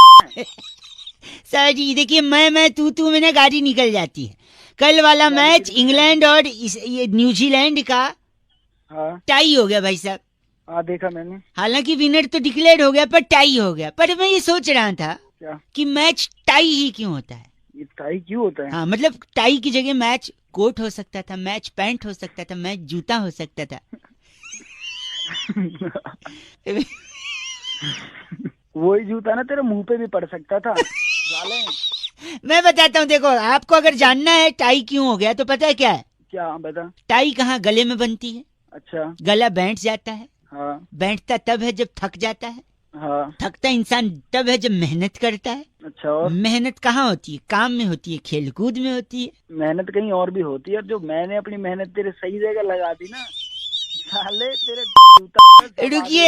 सर जी देखिए, मैं तू में ना गाड़ी निकल जाती है। कल वाला मैच इंग्लैंड और ये न्यूजीलैंड का हाँ टाई हो गया भाई साहब। हाँ देखा मैंने। हालांकि विनर तो डिक्लेयर हो गया, पर टाई हो गया। पर मैं ये सोच रहा था क्या कि मैच टाई ही क्यों होता है? ये टाई क्यों होता है? हाँ मतलब टाई की जगह मैच कोट हो सकता था, मैच पैंट हो सकता था, मैच जूता हो सकता था। वही जूता ना तेरे मुंह पे भी पड़ सकता था। साले मैं बताता हूँ, देखो आपको अगर जानना है टाई क्यों हो गया तो पता है क्या है? क्या बता। टाई कहाँ गले में बनती है? अच्छा गला बैठ जाता है। हाँ बैठता तब है जब थक जाता है। हाँ थकता इंसान तब है जब मेहनत करता है। अच्छा, और मेहनत कहाँ होती है? काम में होती है, खेल कूद में होती है। मेहनत कहीं और भी होती है। जो मैंने अपनी मेहनत तेरे सही जगह लगा दी ना, साले तेरे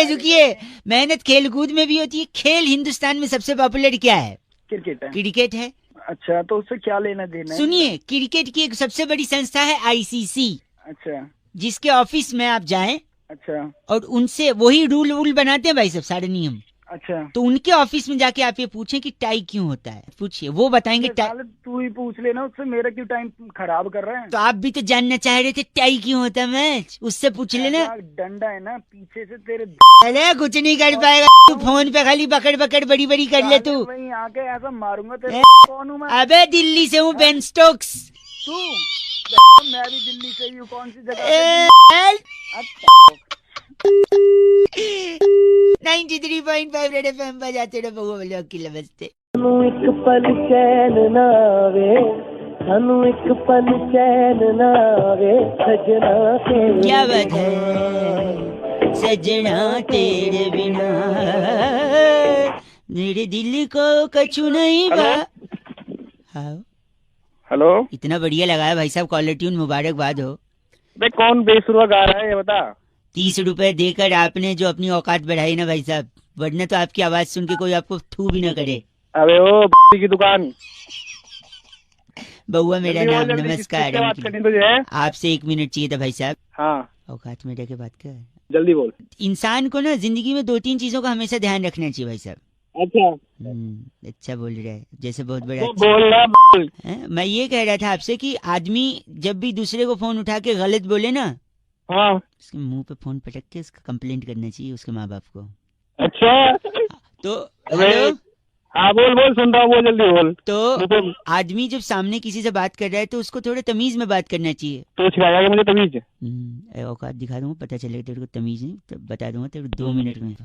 रुकिए, मेहनत खेल कूद में भी होती है। खेल हिंदुस्तान में सबसे पॉपुलर क्या है? क्रिकेट है। क्रिकेट है। अच्छा, तो उससे क्या लेना देना है? सुनिए, क्रिकेट की एक सबसे बड़ी संस्था है आईसीसी, अच्छा जिसके ऑफिस में आप जाएं अच्छा और उनसे वही रूल बनाते हैं भाई सब, सारे नियम। अच्छा, तो उनके ऑफिस में जाके आप ये पूछें कि टाई क्यों होता है, पूछिए, वो बताएंगे टाई। साले तू ही पूछ लेना उससे, मेरा क्यों टाइम खराब कर रहा है? तो आप भी तो जानना चाह रहे थे टाई क्यों होता है मैच, उससे पूछ लेना। डंडा है ना पीछे से तेरे। अरे कुछ नहीं कर पाएगा तू, फोन पे खाली बकड़ बड़ी कर ले तू। वहीं आके ऐसा मारूंगा तेरे। कौन हूँ मैं? अबे दिल्ली से हूँ, बेन स्टोक्स। तू? मैं भी दिल्ली से ही हूँ। कौन सी जगह? 93.5 रेड एफएम बजाते रहो। बहुआ बोलो अकेले नमस्ते। एक पल चैन ना आवे, सानू एक पल चैन ना आवे, सजना तेरे। क्या बात है, सजना तेरे बिना मेरे दिल को कछु नहीं बा। हाँ हेलो, इतना बढ़िया लगाया भाई साहब, कॉलर ट्यून, मुबारकबाद हो। बे कौन बेसुरा गा रहा है ये बता। 30 रुपए देकर आपने जो अपनी औकात बढ़ाई ना भाई साहब, वरना तो आपकी आवाज सुन के कोई आपको थू भी ना करे। अबे ओ की दुकान। बहुआ मेरा जल्दी नाम, बोल, जल्दी, नमस्कार। किससे बात करनी तुझे? आपसे 1 मिनट चाहिए था भाई साहब। हाँ औकात में रह के बात कर। जल्दी बोल। इंसान को ना जिंदगी में 2-3 चीजों का हमेशा ध्यान रखना चाहिए भाई साहब। अच्छा अच्छा बोल रहा है, जैसे बहुत बड़ा। तो बोल रहा बोल। मैं ये कह रहा था आपसे कि आदमी जब भी दूसरे को फोन उठा के गलत बोले ना, हाँ उसके मुंह पे फोन पटक के उसका कंप्लेंट करना चाहिए उसके माँ बाप को। अच्छा, तो अबे, हेलो, हाँ बोल सुन रहा हूँ, बोल जल्दी बोल। तो आदमी जब सामने किसी से बात कर रहा है तो उसको थोड़ा तमीज में बात करना चाहिए। तो सिखाया मुझे तमीज। औकात दिखा दूंगा, पता चलेगा तेरे को तमीज नहीं, तो बता दूंगा तेरे को 2 मिनट में।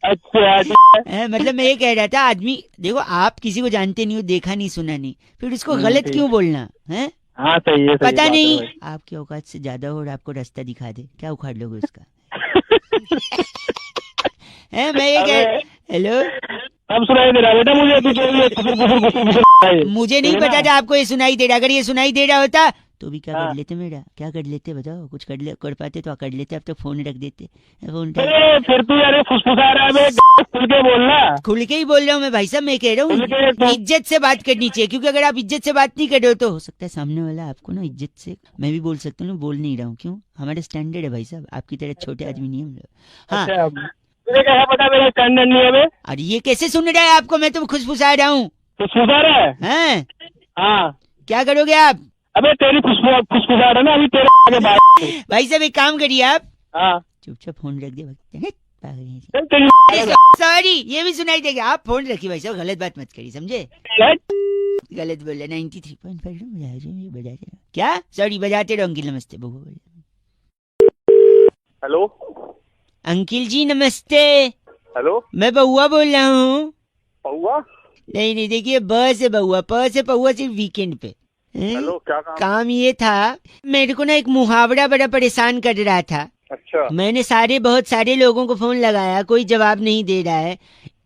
अच्छा मतलब मैं ये कह रहा था, आदमी देखो, आप किसी को जानते नहीं हो, देखा नहीं सुना नहीं, फिर उसको गलत क्यों बोलना है? हाँ सही है, पता नहीं आपकी औकात से ज्यादा हो और आपको रास्ता दिखा दे, क्या उखाड़ लोगे उसका? मैं ये कह, हेलो, अब सुनाई दे रहा बेटा मुझे? मुझे नहीं पता था आपको ये सुनाई दे रहा। अगर ये सुनाई दे रहा होता तो भी क्या कर लेते मेरा, क्या कर लेते बताओ? कुछ कर पाते तो कर लेते, अब तो फोन रख देते। फोन फिर तू यार फुसफुसा रहा है, खुल के बोलना। खुल के ही बोल रहा हूँ मैं भाई साहब, मैं कह रहा हूँ इज्जत से बात करनी चाहिए, क्योंकि अगर आप इज्जत से बात नहीं कर रहे हो तो हो सकता है सामने वाला आपको ना इज्जत से, मैं भी बोल सकता हूँ, बोल नहीं रहा हूँ, क्यों? हमारे स्टैंडर्ड है भाई साहब, आपकी तरह छोटे आदमी नहीं हम लोग। हाँ पता मेरा स्टैंडर्ड नहीं है। अरे ये कैसे सुन रहा है आपको? मैं तो खुशफुसा रहा हूँ। फुसफुसा रहा है? हाँ क्या करोगे आप? अबे तेरी फुसफुसा रहा ना अभी तेरे आगे बात। भाई साहब एक काम करिए आप, हाँ चुपचाप फोन रख दे। सॉरी, ये भी सुनाई देगा। आप फोन रखिए भाई साहब, गलत बात मत करिए, समझे? गलत बोल रहे। 93.5 बजा रहे। क्या? सॉरी, बजाते रहो अंकिल। नमस्ते बहुआ। हेलो अंकिल जी नमस्ते। हेलो, मैं बहुआ बोल रहा हूँ। पौआ? नहीं देखिए, ब से बहुआ, प से पहुआ सिर्फ वीकेंड पे। हेलो, क्या काम? काम ये था, मेरे को ना एक मुहावरा बड़ा परेशान कर रहा था। अच्छा। मैंने बहुत सारे लोगों को फोन लगाया, कोई जवाब नहीं दे रहा है।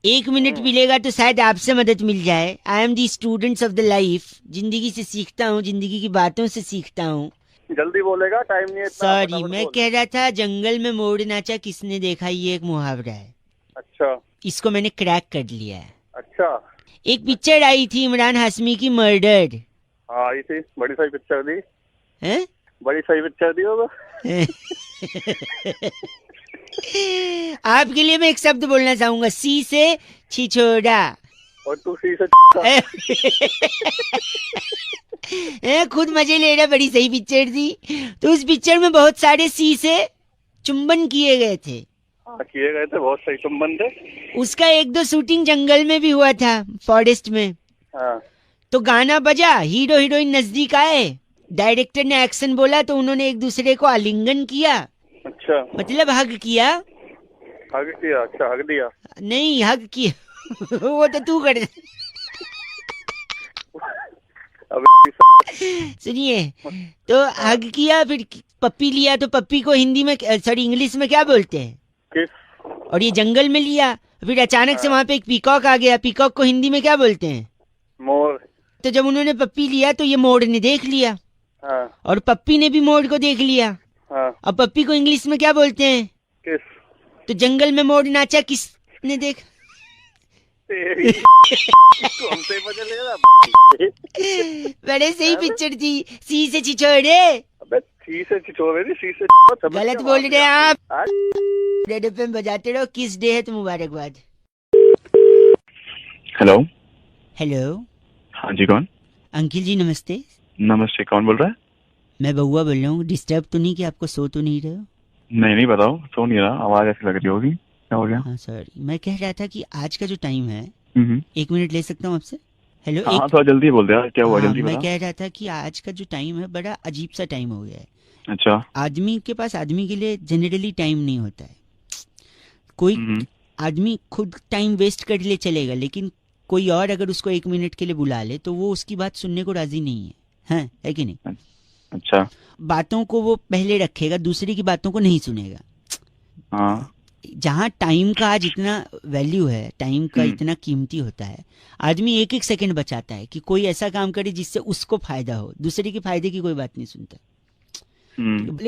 1 मिनट मिलेगा तो शायद आपसे मदद मिल जाए। I am the students of the life. जिंदगी से सीखता हूँ, जिंदगी की बातों से सीखता हूँ। जल्दी बोलेगा, टाइम नहीं है इतना, सॉरी, फटाफट मैं बोल। कह रहा था जंगल में मोर नाचा किसने देखा, ये एक मुहावरा है। अच्छा इसको मैंने क्रैक कर लिया है। अच्छा। एक पिक्चर आई थी इमरान हाशमी की, मर्डर। हाँ आई थी, बड़ी सही पिक्चर दी। हैं? बड़ी सही पिक्चर दी होगा। आपके लिए मैं एक शब्द बोलना चाहूंगा, सी से छिछोड़ा। और तू सी से खुद मजे ले रहा, बड़ी सही पिक्चर थी। तो उस पिक्चर में बहुत सारे सी से चुंबन किए गए थे। किए गए थे, बहुत सही चुम्बन थे। उसका 1-2 शूटिंग जंगल में भी हुआ था, फॉरेस्ट में। हाँ। तो गाना बजा, हीरो हीरोइन नजदीक आए, डायरेक्टर ने एक्शन बोला तो उन्होंने एक दूसरे को आलिंगन किया। अच्छा, मतलब हग किया। हग किया? अच्छा, हग दिया? नहीं, हग किया। वो तो तू कर। सुनिए, तो हग किया, फिर पप्पी लिया, तो पप्पी को हिंदी में, सॉरी इंग्लिश में क्या बोलते हैं? किस? और ये जंगल में लिया, फिर अचानक से वहां पे एक पीकॉक आ गया, पीकॉक को हिंदी में क्या बोलते हैं? मोर। तो जब उन्होंने पप्पी लिया तो ये मोर ने देख लिया। हाँ। और पप्पी ने भी मोर को देख लिया। हाँ। अब पप्पी को इंग्लिश में क्या बोलते हैं? किस? तो जंगल में मोर नाचा किसने देख? तेरी तू हमसे मजा ले रहा। बड़े सही पिक्चर थी, सी से छिछोड़े। अबे सी से छिछोरे नहीं, सी से गलत बोल रहे हैं आप। रेड एफएम बजाते रहो, किस डे है तो मुबारकबाद। हेलो। हेलो। हाँ जी, कौन? अंकिल जी नमस्ते। नमस्ते, कौन बोल रहा है? मैं बउआ बोल रहा हूँ। डिस्टर्ब तो नहीं कि आपको सो तो नहीं रहे हो? नहीं बताओ, सो नहीं रहा, आवाज ऐसी लग रही होगी, क्या हो गया? हाँ सॉरी, मैं कह रहा था कि आज का जो टाइम है, 1 मिनट ले सकता हूँ आपसे? हेलो। हाँ, थोड़ा जल्दी बोल दे यार, क्या हुआ? जल्दी मैं बता। कह रहा था कि आज का जो टाइम है बड़ा अजीब सा टाइम हो गया है। अच्छा। आदमी के पास आदमी के लिए जनरली टाइम नहीं होता है। कोई आदमी खुद टाइम वेस्ट कर ले चलेगा, लेकिन कोई और अगर उसको 1 मिनट के लिए बुला ले तो वो उसकी बात सुनने को राजी नहीं है, है कि नहीं? अच्छा। बातों को वो पहले रखेगा, दूसरे की बातों को नहीं सुनेगा। हाँ। जहाँ टाइम का आज इतना वैल्यू है, टाइम का इतना कीमती होता है, आदमी 1-1 सेकंड बचाता है कि कोई ऐसा काम करे जिससे उसको फायदा हो, दूसरे के फायदे की कोई बात नहीं सुनता।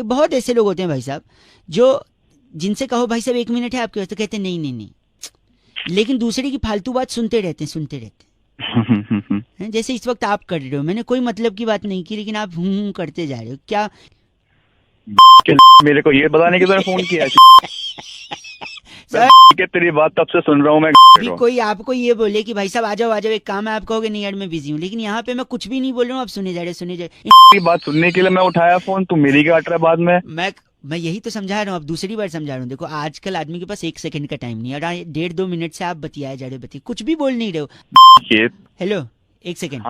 बहुत ऐसे लोग होते हैं भाई साहब, जो जिनसे कहो भाई साहब 1 मिनट है आपके पास, तो कहते हैं नहीं नहीं नहीं, लेकिन दूसरे की फालतू बात सुनते रहते हैं। जैसे इस वक्त आप कर रहे हो, मैंने कोई मतलब की बात नहीं की, लेकिन आप हूं करते जा रहे हो। क्या मेरे को ये बताने के लिए फोन किया? तेरी बात तब से सुन रहा हूँ मैं। कोई आपको ये बोले कि भाई साहब आ जाओ एक काम है, आप कहोगे नहीं यार मैं बिजी हूँ, लेकिन यहाँ पे मैं कुछ भी नहीं बोल रहा हूँ, आप सुने जा रहे। बात सुनने के लिए मैं उठाया फोन, तू मेरी क्या अट रहा है बाद में? मैं यही तो समझा रहा हूँ, अब दूसरी बार समझा रहा हूँ। देखो आजकल आदमी के पास 1 सेकंड का टाइम नहीं है, और 1.5-2 मिनट से आप बतियाए जा रहे हो, कुछ भी बोल नहीं रहे हो। Hello, 1 second.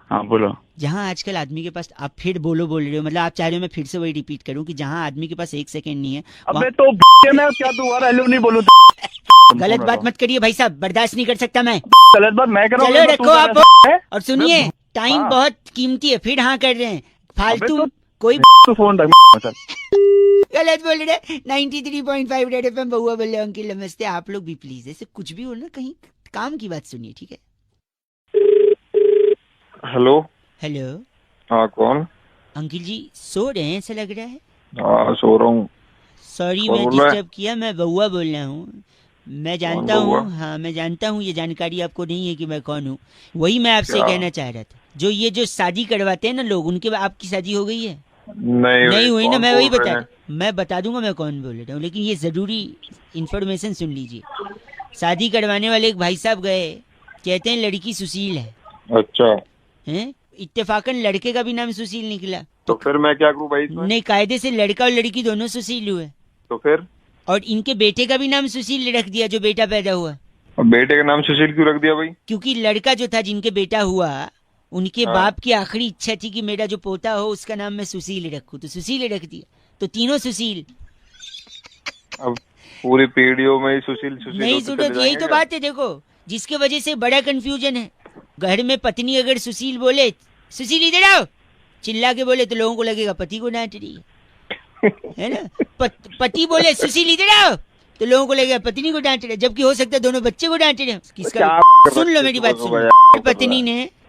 हाँ बोलो। जहाँ आजकल आदमी के पास, आप फिर बोल रहे हो, मतलब आप चाह रहे हो मैं फिर से वही रिपीट करूँ कि जहाँ आदमी के पास 1 सेकंड नहीं है। अबे तो मैं क्या दोबारा हेलो नहीं बोलूं? गलत बात मत करिए भाई साहब, बर्दाश्त नहीं कर सकता मैं। गलत बात मैं कर रहा हूँ। चलो रखो आप, और सुनिए टाइम बहुत कीमती है, फिर हाँ कर रहे हैं फालतू। कोई फोन रख। गलत बोल रहे। 93.5 रेड एफएम बउआ बोल रहे। अंकिल नमस्ते। आप लोग भी प्लीज ऐसे कुछ भी हो ना, कहीं काम की बात सुनिए, ठीक है? हेलो। हेलो। हाँ कौन? अंकिल जी सो रहे हैं ऐसा लग रहा है। हाँ सो रहा हूँ। सॉरी मैं डिस्टर्ब किया, मैं बउआ बोल रहा हूँ। मैं जानता हूँ, हाँ मैं जानता हूँ, ये जानकारी आपको नहीं है कि मैं कौन हूँ। वही मैं आपसे कहना चाह रहा था, जो ये जो शादी करवाते हैं ना लोग, उनके आपकी शादी हो गई है? नहीं हुई ना, मैं वही मैं बता दूंगा मैं कौन बोल रहा हूँ, लेकिन ये जरूरी इंफॉर्मेशन सुन लीजिए। शादी करवाने वाले एक भाई साहब गए, कहते हैं लड़की सुशील है। अच्छा हैं? इत्तेफाकन लड़के का भी नाम सुशील निकला। तो फिर मैं क्या करूँ भाई इसमें? नहीं, कायदे से लड़का और लड़की दोनों सुशील हुए। तो फिर? और इनके बेटे का भी नाम सुशील रख दिया, जो बेटा पैदा हुआ। बेटे का नाम सुशील क्यों रख दिया भाई? क्योंकि लड़का जो था जिनके बेटा हुआ, उनके बाप की आखिरी इच्छा थी कि मेरा जो पोता हो उसका नाम मैं सुशील रखूं, तो सुशील रख दिया, तो तीनों सुशील। अब पूरी पीढ़ियों में सुशील नहीं सुनो, यही तो बात है। देखो जिसके वजह से बड़ा कंफ्यूजन है। घर में पत्नी अगर सुशील बोले, सुशील इधर आओ। चिल्ला के बोले तो लोगों को लगेगा पति को डांट रही है ना। पति बोले सुशील इधर आओ तो लोगों को लगेगा पत्नी को डांट रहे, जबकि हो सकता है दोनों बच्चे को डांट रहे। किसका? सुन लो मेरी बात, सुन।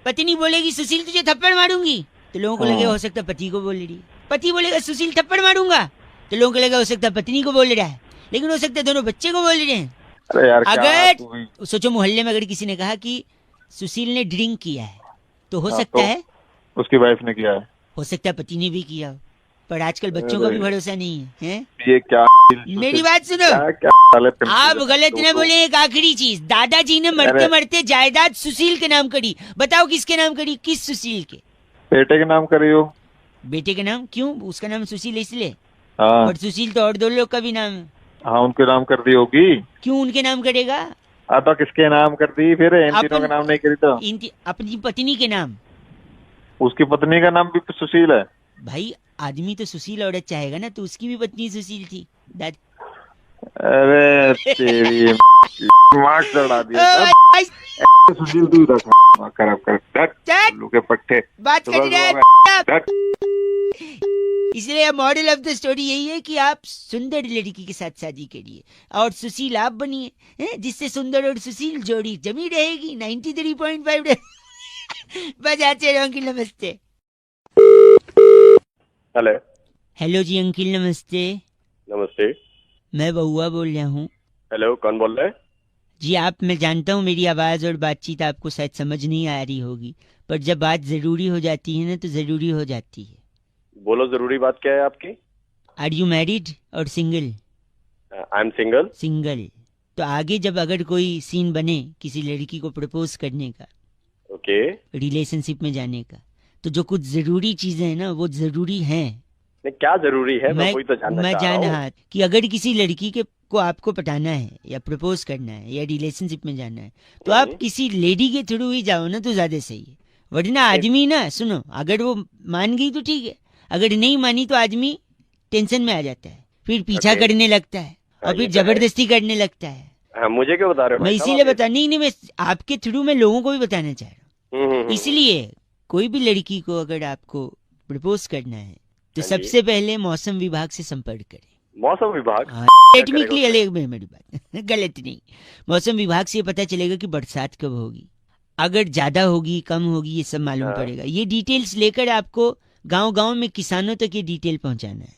पत्नी बोलेगी सुशील तुझे थप्पड़ मारूंगी तो लोगों को लगेगा हो सकता है पति को बोल रही है। पति बोलेगा सुशील थप्पड़ मारूंगा तो लोगों को लगेगा हो सकता है पत्नी को बोल रहा है, लेकिन हो सकता है दोनों बच्चे को बोल रहे हैं। अरे यार अगर सोचो मोहल्ले में अगर किसी ने कहा कि सुशील ने ड्रिंक किया है तो हो सकता है उसकी वाइफ ने किया है, हो सकता है पति ने भी किया हो, पर आजकल बच्चों का भी भरोसा नहीं है, हैं? ये क्या मेरी बात सुनो, आप गलत न बोले। एक आखिरी चीज, दादाजी ने मरते मरते जायदाद सुशील के नाम करी, बताओ किसके नाम करी? किस सुशील के? बेटे के नाम करी हो। बेटे के नाम क्यों? उसका नाम सुशील इसलिए, हाँ। और सुशील तो और दो लोग का भी नाम है। हाँ उनके नाम कर दी होगी। क्यों उनके नाम करेगा? तो किसके नाम कर दी फिर? इन तीनों के नाम नहीं करी तो अपनी पत्नी के नाम। उसकी पत्नी का नाम भी सुशील है। भाई आदमी तो सुशील औरत चाहेगा ना, तो उसकी भी पत्नी सुशील थी। अरे तेरी मार्क्स चढ़ा दिया सुशील, तू कर पट्टे बात कर रहे हैं। इसलिए मॉडल ऑफ द स्टोरी यही है कि आप सुंदर लड़की के साथ शादी करिए और सुशील आप बनिए, जिससे सुंदर और सुशील जोड़ी जमी रहेगी। 93.5 बजाते रहो अंकिल। नमस्ते। हेलो। हेलो जी अंकिल नमस्ते। नमस्ते। मैं बउआ बोल रहा हूँ। हेलो कौन बोल रहा है? जी मैं जानता हूँ मेरी आवाज और बातचीत आपको शायद समझ नहीं आ रही होगी, पर जब बात जरूरी हो जाती है ना तो जरूरी हो जाती है। बोलो जरूरी बात क्या है आपकी? आर यू मैरिड और single? I am single. Single. तो आगे जब अगर कोई सीन बने किसी लड़की को प्रपोज करने का, ओके, रिलेशनशिप में जाने का, तो जो कुछ जरूरी चीजें हैं ना वो जरूरी हैं। क्या जरूरी है? मैं तो जान रहा कि अगर किसी लड़की के को आपको पटाना है या प्रपोज करना है या रिलेशनशिप में जाना है तो आप किसी लेडी के थ्रू ही जाओ ना तो ज्यादा सही है। वरना आदमी ना, सुनो, अगर वो मान गई तो ठीक है, अगर नहीं मानी तो आदमी टेंशन में आ जाता है, फिर पीछा करने लगता है और फिर जबरदस्ती करने लगता है। मुझे क्यों बता रहे हो? मैं इसीलिए बता नहीं मैं आपके थ्रू मैं लोगों को भी बताना चाह रहा हूँ। इसलिए कोई भी लड़की को अगर आपको प्रपोज करना है तो सबसे पहले मौसम विभाग से संपर्क करें। मौसम विभाग? टेक्निकली अलग में मेरी बात गलत नहीं। मौसम विभाग से ये पता चलेगा कि बरसात कब होगी, अगर ज्यादा होगी कम होगी ये सब मालूम पड़ेगा। ये डिटेल्स लेकर आपको गांव-गांव में किसानों तक ये डिटेल पहुंचाना है।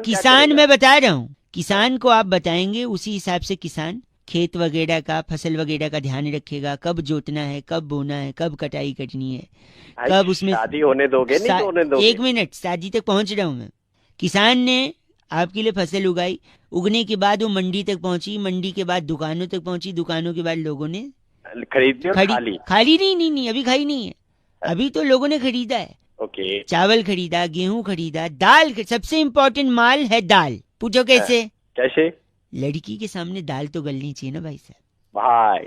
किसान मैं बता रहा हूँ, किसान को आप बताएंगे, उसी हिसाब से किसान खेत वगैरह का, फसल वगैरह का ध्यान रखेगा, कब जोतना है, कब बोना है, कब कटाई करनी है, कब उसमें शादी होने दोगे नहीं होने दोगे? 1 मिनट, शादी तक पहुंच रहा हूँ मैं। किसान ने आपके लिए फसल उगाई, उगने के बाद वो मंडी तक पहुंची, मंडी के बाद दुकानों तक पहुंची, दुकानों के बाद लोगों ने खाली नहीं अभी खाई नहीं है, अभी तो लोगों ने खरीदा है। ओके। चावल खरीदा, गेहूं खरीदा, दाल, सबसे इम्पोर्टेंट माल है दाल। पूछो कैसे? कैसे? लड़की के सामने दाल तो गलनी चाहिए ना भाई साहब। भाई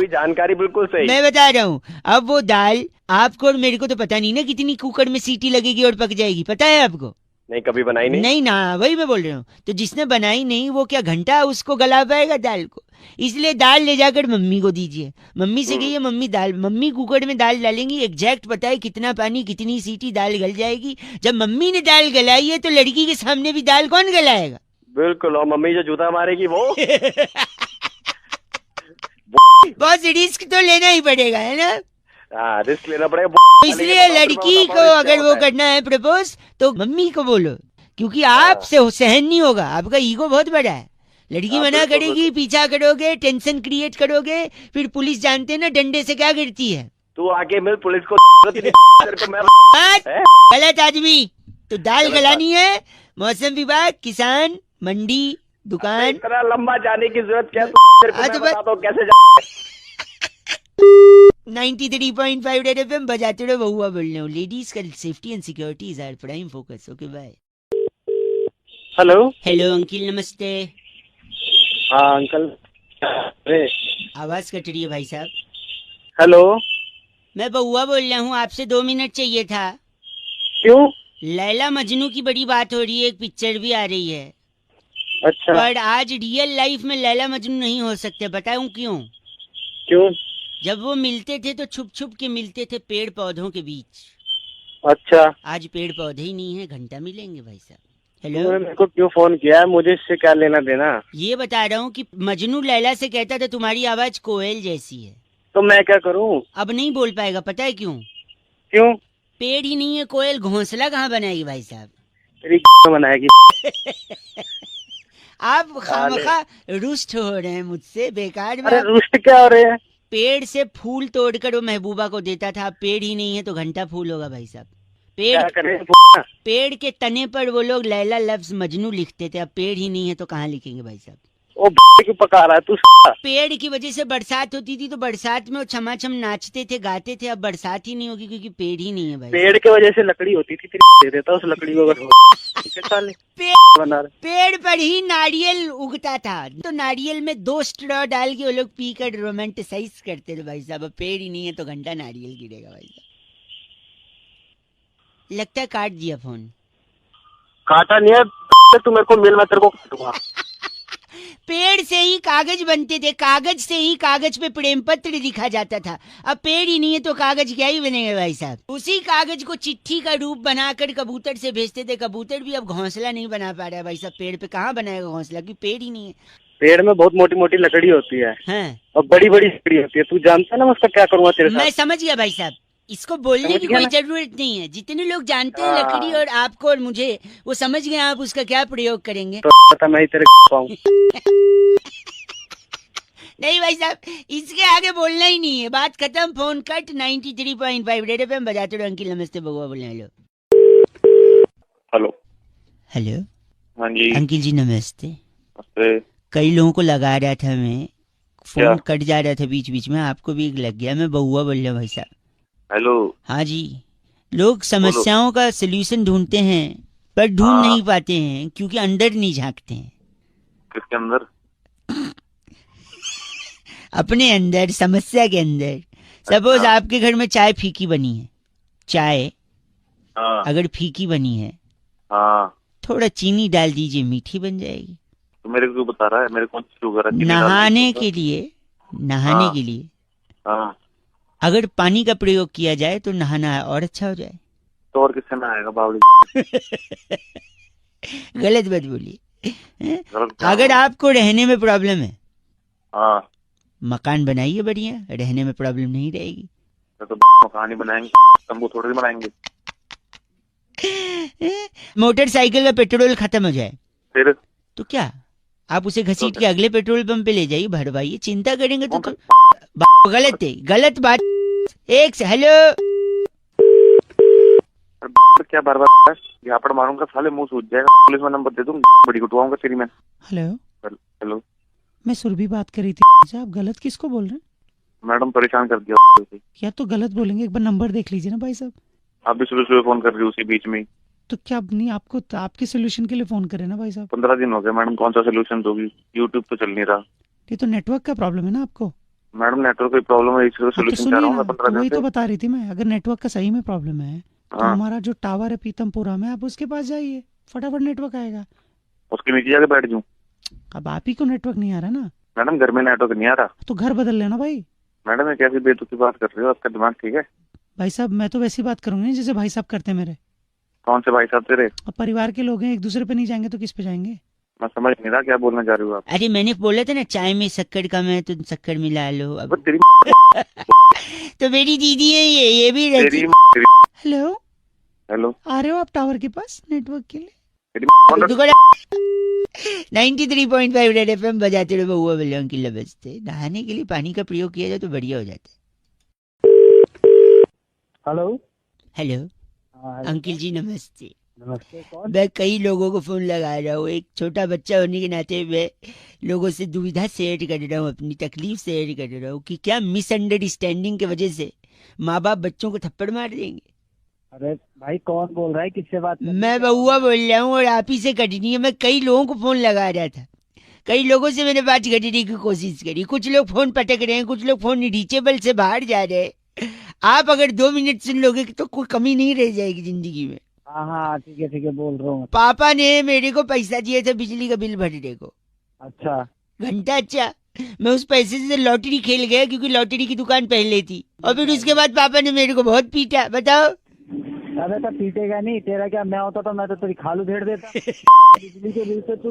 जानकारी बिल्कुल सही। मैं बता रहा हूँ, अब वो दाल आपको और मेरे को तो पता नहीं ना कितनी कुकर में सीटी लगेगी और पक जाएगी, पता है आपको? नहीं, कभी बनाई नहीं ना, वही मैं बोल रहा हूँ। तो जिसने बनाई नहीं वो क्या घंटा उसको गला पाएगा दाल को? इसलिए दाल ले जाकर मम्मी को दीजिए, मम्मी से कहिए मम्मी कुकर में दाल डालेंगी, एग्जैक्ट पता है कितना पानी, कितनी सीटी, दाल गल जाएगी। जब मम्मी ने दाल गलाई है तो लड़की के सामने भी दाल कौन गलाएगा? बिल्कुल, और मम्मी जो जूता मारेगी वो बहुत रिस्क तो लेना ही पड़ेगा, है ना? हाँ, रिस्क लेना पड़ेगा। इसलिए लड़की को अगर वो करना है प्रपोज तो मम्मी को बोलो, क्योंकि आपसे सहन नहीं होगा, आपका ईगो बहुत बड़ा है। लड़की मना करेगी, पीछा करोगे, टेंशन क्रिएट करोगे, फिर पुलिस जानते हैं ना डंडे से क्या करती है। तू आके मिल पुलिस को गलत आदमी। तो दाल गलानी है, मौसम विभाग, किसान, मंडी, दुकान। इतना लंबा जाने की जरूरत क्या? कैसे 93.5 रेड एफएम बजाते रहो, बहुआ बोल रहा हूँ। लेडीज का safety and security is our prime focus. Okay bye. Hello uncle नमस्ते। हाँ अंकल। आवाज कट रही है भाई साहब। हेलो, मैं बहुआ बोल रहा हूँ, आपसे 2 मिनट चाहिए था। क्यों? लैला मजनू की बड़ी बात हो रही है, एक पिक्चर भी आ रही है। अच्छा। पर आज रियल लाइफ में लैला मजनू नहीं हो सकते, बताऊं क्यों? क्यों? जब वो मिलते थे तो छुप छुप के मिलते थे पेड़ पौधों के बीच। अच्छा, आज पेड़ पौधे ही नहीं है, घंटा मिलेंगे भाई साहब। हेलो, तुमने मेरे को क्यों फोन किया है? मुझे इससे क्या लेना देना? ये बता रहा हूँ कि मजनू लैला से कहता था तुम्हारी आवाज कोयल जैसी है। तो मैं क्या करूं? अब नहीं बोल पाएगा, पता है क्यों? क्यों? पेड़ ही नहीं है, कोयल घोंसला कहाँ बनाएगी भाई साहब? तेरी बनाएगी। आप खामखा रुष्ट हो रहे हैं मुझसे बेकार में। अरे रुष्ट क्या हो रहे हैं? पेड़ से फूल तोड़कर वो महबूबा को देता था, अब पेड़ ही नहीं है तो घंटा फूल होगा भाई साहब। क्या पेड़ करें? पेड़ के तने पर वो लोग लैला लफ्ज मजनू लिखते थे, अब पेड़ ही नहीं है तो कहाँ लिखेंगे भाई साहब? ओ क्यों पका रहा है तू? पेड़ की वजह से बरसात होती थी, तो बरसात में वो छमाछम नाचते थे, गाते थे। अब बरसात ही नहीं होगी क्योंकि पेड़ ही नहीं है भाई। पेड़ की वजह से लकड़ी होती थी, दे देता उस लकड़ी को अगर पेड़ पर ही नारियल उगता था, तो नारियल में 2 स्ट्रॉ डाल के वो लोग पी कर रोमांटिसाइज करते थे भाई साहब। अब पेड़ ही नहीं है तो घंटा नारियल गिरेगा भाई साहब। लगता है काट दिया फोन। काटा नहीं है, तू मेरे को मिल, मैं तेरे को काटूंगा। पेड़ से ही कागज बनते थे, कागज से ही कागज पे प्रेम पत्र लिखा जाता था। अब पेड़ ही नहीं है तो कागज क्या ही बनेगा भाई साहब? उसी कागज को चिट्ठी का रूप बनाकर कबूतर से भेजते थे। कबूतर भी अब घोंसला नहीं बना पा रहा है भाई साहब। पेड़ पे कहाँ बनाएगा घोंसला, क्योंकि पेड़ ही नहीं है। पेड़ में बहुत मोटी मोटी लकड़ी होती है और बड़ी बड़ी लकड़ी होती है। तू जानता है ना मैं उसका क्या करूँगा तेरे साथ? मैं समझ गया भाई साहब, इसको बोलने की कोई जरूरत नहीं है। जितने लोग जानते हैं लकड़ी और आपको और मुझे, वो समझ गए आप उसका क्या प्रयोग करेंगे। तो पता मैं ही तेरे पाऊँ। नहीं भाई साहब, इसके आगे बोलना ही नहीं है, बात खत्म, फोन कट। 93.5 रेड एफएम बजाते रहो। अंकिल नमस्ते, बगुआ बोल रहे। हेलो हेलो हेलो, हाँ जी अंकिल जी नमस्ते। नमस्ते। कई लोगों को लगा रहा था मैं, फोन क्या? कट जा रहा था बीच बीच में, आपको भी लग गया। मैं बगुआ बोल रहा हूँ भाई साहब। हेलो। हाँ जी, लोग समस्याओं का सलूशन ढूंढते हैं पर ढूंढ नहीं पाते हैं क्योंकि अंदर नहीं झांकते हैं। किसके अंदर? अपने अंदर, समस्या के अंदर। सपोज आपके घर में चाय फीकी बनी है, चाय अगर फीकी बनी है थोड़ा चीनी डाल दीजिए, मीठी बन जाएगी। तो मेरे को बता रहा है, मेरे को शुगर है? नहाने के लिए, नहाने के लिए अगर पानी का प्रयोग किया जाए तो नहाना और अच्छा हो जाए। तो और किससे नहाएगा बावली? गलत बात बोलिए। अगर आपको रहने में प्रॉब्लम है, मकान बनाइए बढ़िया, रहने में प्रॉब्लम नहीं रहेगी। तो मकान ही बनाएंगे, तंबू थोड़ी बनाएंगे। मोटरसाइकिल का पेट्रोल खत्म हो जाए फिर तो क्या, आप उसे घसीट के अगले पेट्रोल पंप पे ले जाइए, भरवाइए। चिंता करेंगे तो गलत है, गलत बात। एक से हेलो, क्या बार बार यहाँ पर मारूंगा, साले मुंह सूझ जाएगा। पुलिस में नंबर दे दूंगा, बड़ी कुटवाऊंगा तेरी मैं। हेलो हेलो, मैं सुरभि बात कर रही थी। आप गलत किसको बोल रहे हैं? मैडम परेशान कर दिया। या तो गलत बोलेंगे, एक बार नंबर देख लीजिए ना भाई साहब। आप भी सुबह सुबह फोन कर रही हो उसी बीच में। तो क्या नहीं, आपको तो आपके सोल्यूशन के लिए फोन करे ना भाई साहब। 15 दिन हो गए मैडम, कौन सा सोल्यूशन दोगी? यूट्यूब तो चल नहीं रहा। ये तो नेटवर्क का प्रॉब्लम है ना आपको। मैडम नेटवर्क की प्रॉब्लम है, इसका सोल्यूशन चाह रहा हूँ मैं 15 दिन वही से। तो बता रही थी मैं, अगर नेटवर्क का सही में प्रॉब्लम है तो हमारा जो टावर है पीतमपुरा में, आप उसके पास जाइए, फटाफट नेटवर्क आएगा। उसके नीचे जाके बैठ जाऊँ? अब आप ही को नेटवर्क नहीं आ रहा ना। मैडम घर में नेटवर्क नहीं आ रहा। तो घर बदल लेना भाई। मैडम ये कैसी बेतुकी बात कर रही हो? आपका दिमाग ठीक है? भाई साहब मैं तो वैसी बात करूंगी जैसे भाई साहब करते हैं मेरे। कौन से भाई साहब तेरे? अब परिवार के लोग हैं, एक दूसरे पे नहीं जाएंगे तो किस पे जाएंगे? मैं समझ नहीं रहा क्या बोलना चाह रही हो आप। अरे मैंने बोला था ना, चाय में शक्कर कम है तो शक्कर मिला लो। अब तेरी तो मेरी दीदी है ये भी रहती। हेलो हेलो, आ रहे हो आप टावर के पास नेटवर्क के लिए? 93.5 रेड एफएम बजाते रहो। बउआ बोल रहा हूँ कि बजते। नहाने के लिए पानी का प्रयोग किया जाए तो बढ़िया हो जाता है। हेलो हेलो अंकिल जी नमस्ते। नमस्ते। कौन? मैं कई लोगों को फोन लगा रहा हूँ, एक छोटा बच्चा होने के नाते मैं लोगों से दुविधा शेयर कर रहा हूँ, अपनी तकलीफ शेयर कर रहा हूँ कि क्या मिसअंडरस्टैंडिंग की वजह से माँ बाप बच्चों को थप्पड़ मार देंगे। अरे भाई कौन बोल रहा है, किससे बात? मैं बउआ बोल रहा हूँ और आप ही से कटनी है। मैं कई लोगों को फोन लगा रहा था, कई लोगों से मैंने बात करने की कोशिश करी। कुछ लोग फोन पटक रहे हैं, कुछ लोग फोन रीचेबल से बाहर जा रहे हैं। आप अगर 2 मिनट सुन लोगे तो कोई कमी नहीं रह जाएगी जिंदगी में। हाँ ठीक है बोल रहा हूँ। पापा ने मेरे को पैसा दिए थे बिजली का बिल भरने को। अच्छा घंटा अच्छा मैं उस पैसे से लॉटरी खेल गया क्योंकि लॉटरी की दुकान पहले थी, और फिर उसके बाद पापा ने मेरे को बहुत पीटा। बताओ। अबे तो पीटेगा नहीं, तेरा क्या, मैं होता तो मैं तो तेरी खालू धेड़ देता। बिजली के बिल से तू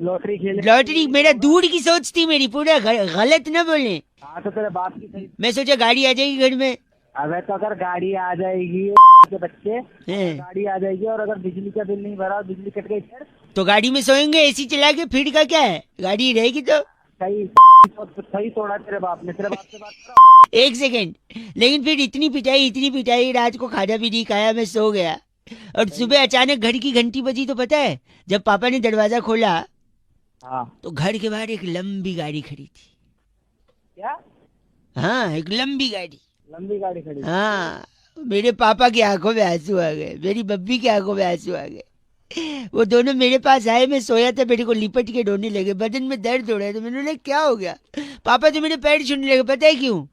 लॉटरी खेले। लॉटरी मेरा दूर की सोच थी मेरी, पूरा गलत न बोले। हाँ तो तेरे बाप की सही। मैं सोचा गाड़ी आ जाएगी घर में। अबे तो अगर गाड़ी आ जाएगी के बच्चे, हैं। गाड़ी आ जाएगी और अगर बिजली का बिल नहीं भरा, बिजली कट गई फिर तो गाड़ी में सोएंगे, एसी चला के, फिर का क्या है, गाड़ी रहेगी तो। सही तोड़ा तेरे बाप ने, तेरे बाप से बात करो। एक सेकेंड, लेकिन फिर इतनी पिटाई, रात को खाना भी नहीं खाया, मैं सो गया। और सुबह अचानक घर की घंटी बजी तो पता है, जब पापा ने दरवाजा खोला हाँ तो घर के बाहर एक लंबी गाड़ी खड़ी थी। क्या? हाँ, एक लंबी गाड़ी खड़ी। हाँ, मेरे पापा की आंखों में आंसू आ गए, मेरी बब्बी की आंखों में आंसू आ गए। वो दोनों मेरे पास आए, मैं सोया था, मेरे को लिपट के रोने लगे, बदन में दर्द हो रहा है। तो मैंने बोला क्या हो गया? पापा तो मेरे पैर छूने लगे। पता है क्यों?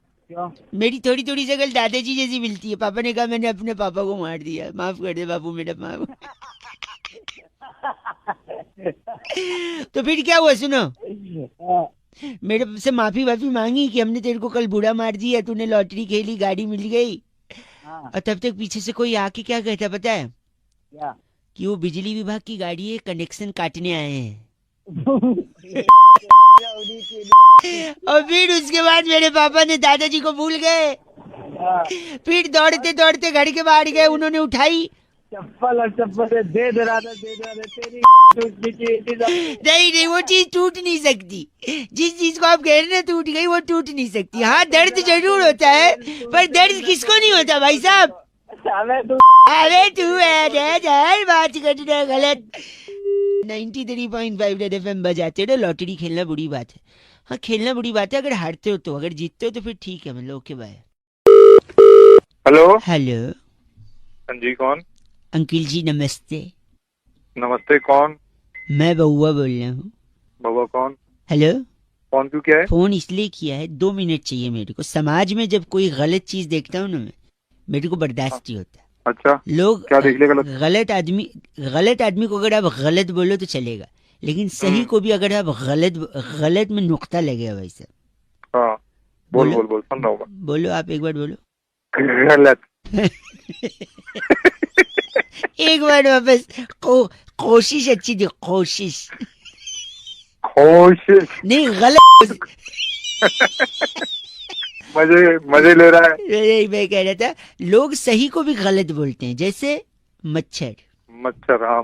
मेरी थोड़ी थोड़ी शक्ल दादाजी जैसी मिलती है। पापा ने कहा मैंने अपने पापा को मार दिया, माफ कर दे बापू, मेरा माफ। तो फिर क्या हुआ सुनो, मेरे से माफी मांगी कि हमने तेरे को कल बुरा मार दिया, तूने लॉटरी खेली, गाड़ी मिल गई। और तब तक पीछे से कोई आके क्या कहता पता है? क्या? कि वो बिजली विभाग की गाड़ी है, कनेक्शन काटने आए हैं। और फिर उसके बाद मेरे पापा ने दादाजी को भूल गए, फिर दौड़ते दौड़ते घर के बाहर गए, उन्होंने उठाई चप्पल दे दे रहा था तेरी नहीं, वो चीज टूट नहीं सकती। जिस चीज को आप कह रहे हैं टूट गई, वो टूट नहीं सकती। हाँ, दर्द जरूर होता है, पर दर्द किसको नहीं होता भाई साहब? अरे तू है बात करना गलत। 93.5 FM बजाते हो। लॉटरी खेलना बुरी बात है। हाँ, खेलना बुरी बात है अगर हारते हो तो, अगर जीतते हो तो फिर ठीक है। मतलब ओके बाय। हेलो। हेलो जी, कौन? अंकिल जी नमस्ते। नमस्ते, कौन? मैं बउआ बोल रहा हूँ। बाबा कौन? हेलो। फोन क्यों किया है? फोन इसलिए किया है, 2 मिनट चाहिए मेरे को। समाज में जब कोई गलत चीज देखता हूँ ना मैं, मेरे को बर्दाश्त नहीं होता। अच्छा, लोग क्या देख लिया गलत? गलत आदमी को अगर आप गलत बोलो तो चलेगा, लेकिन सही को भी अगर आप गलत में नुक्ता लगेगा भाई साहब। हाँ, बोल सुन रहा हूँ। बोलो, आप एक बार बोलो। गलत। एक बार वापस कोशिश अच्छी थी, कोशिश नहीं, गलत। मजे ले रहा है। यही मैं कह रहा था, लोग सही को भी गलत बोलते हैं, जैसे मच्छर। हाँ,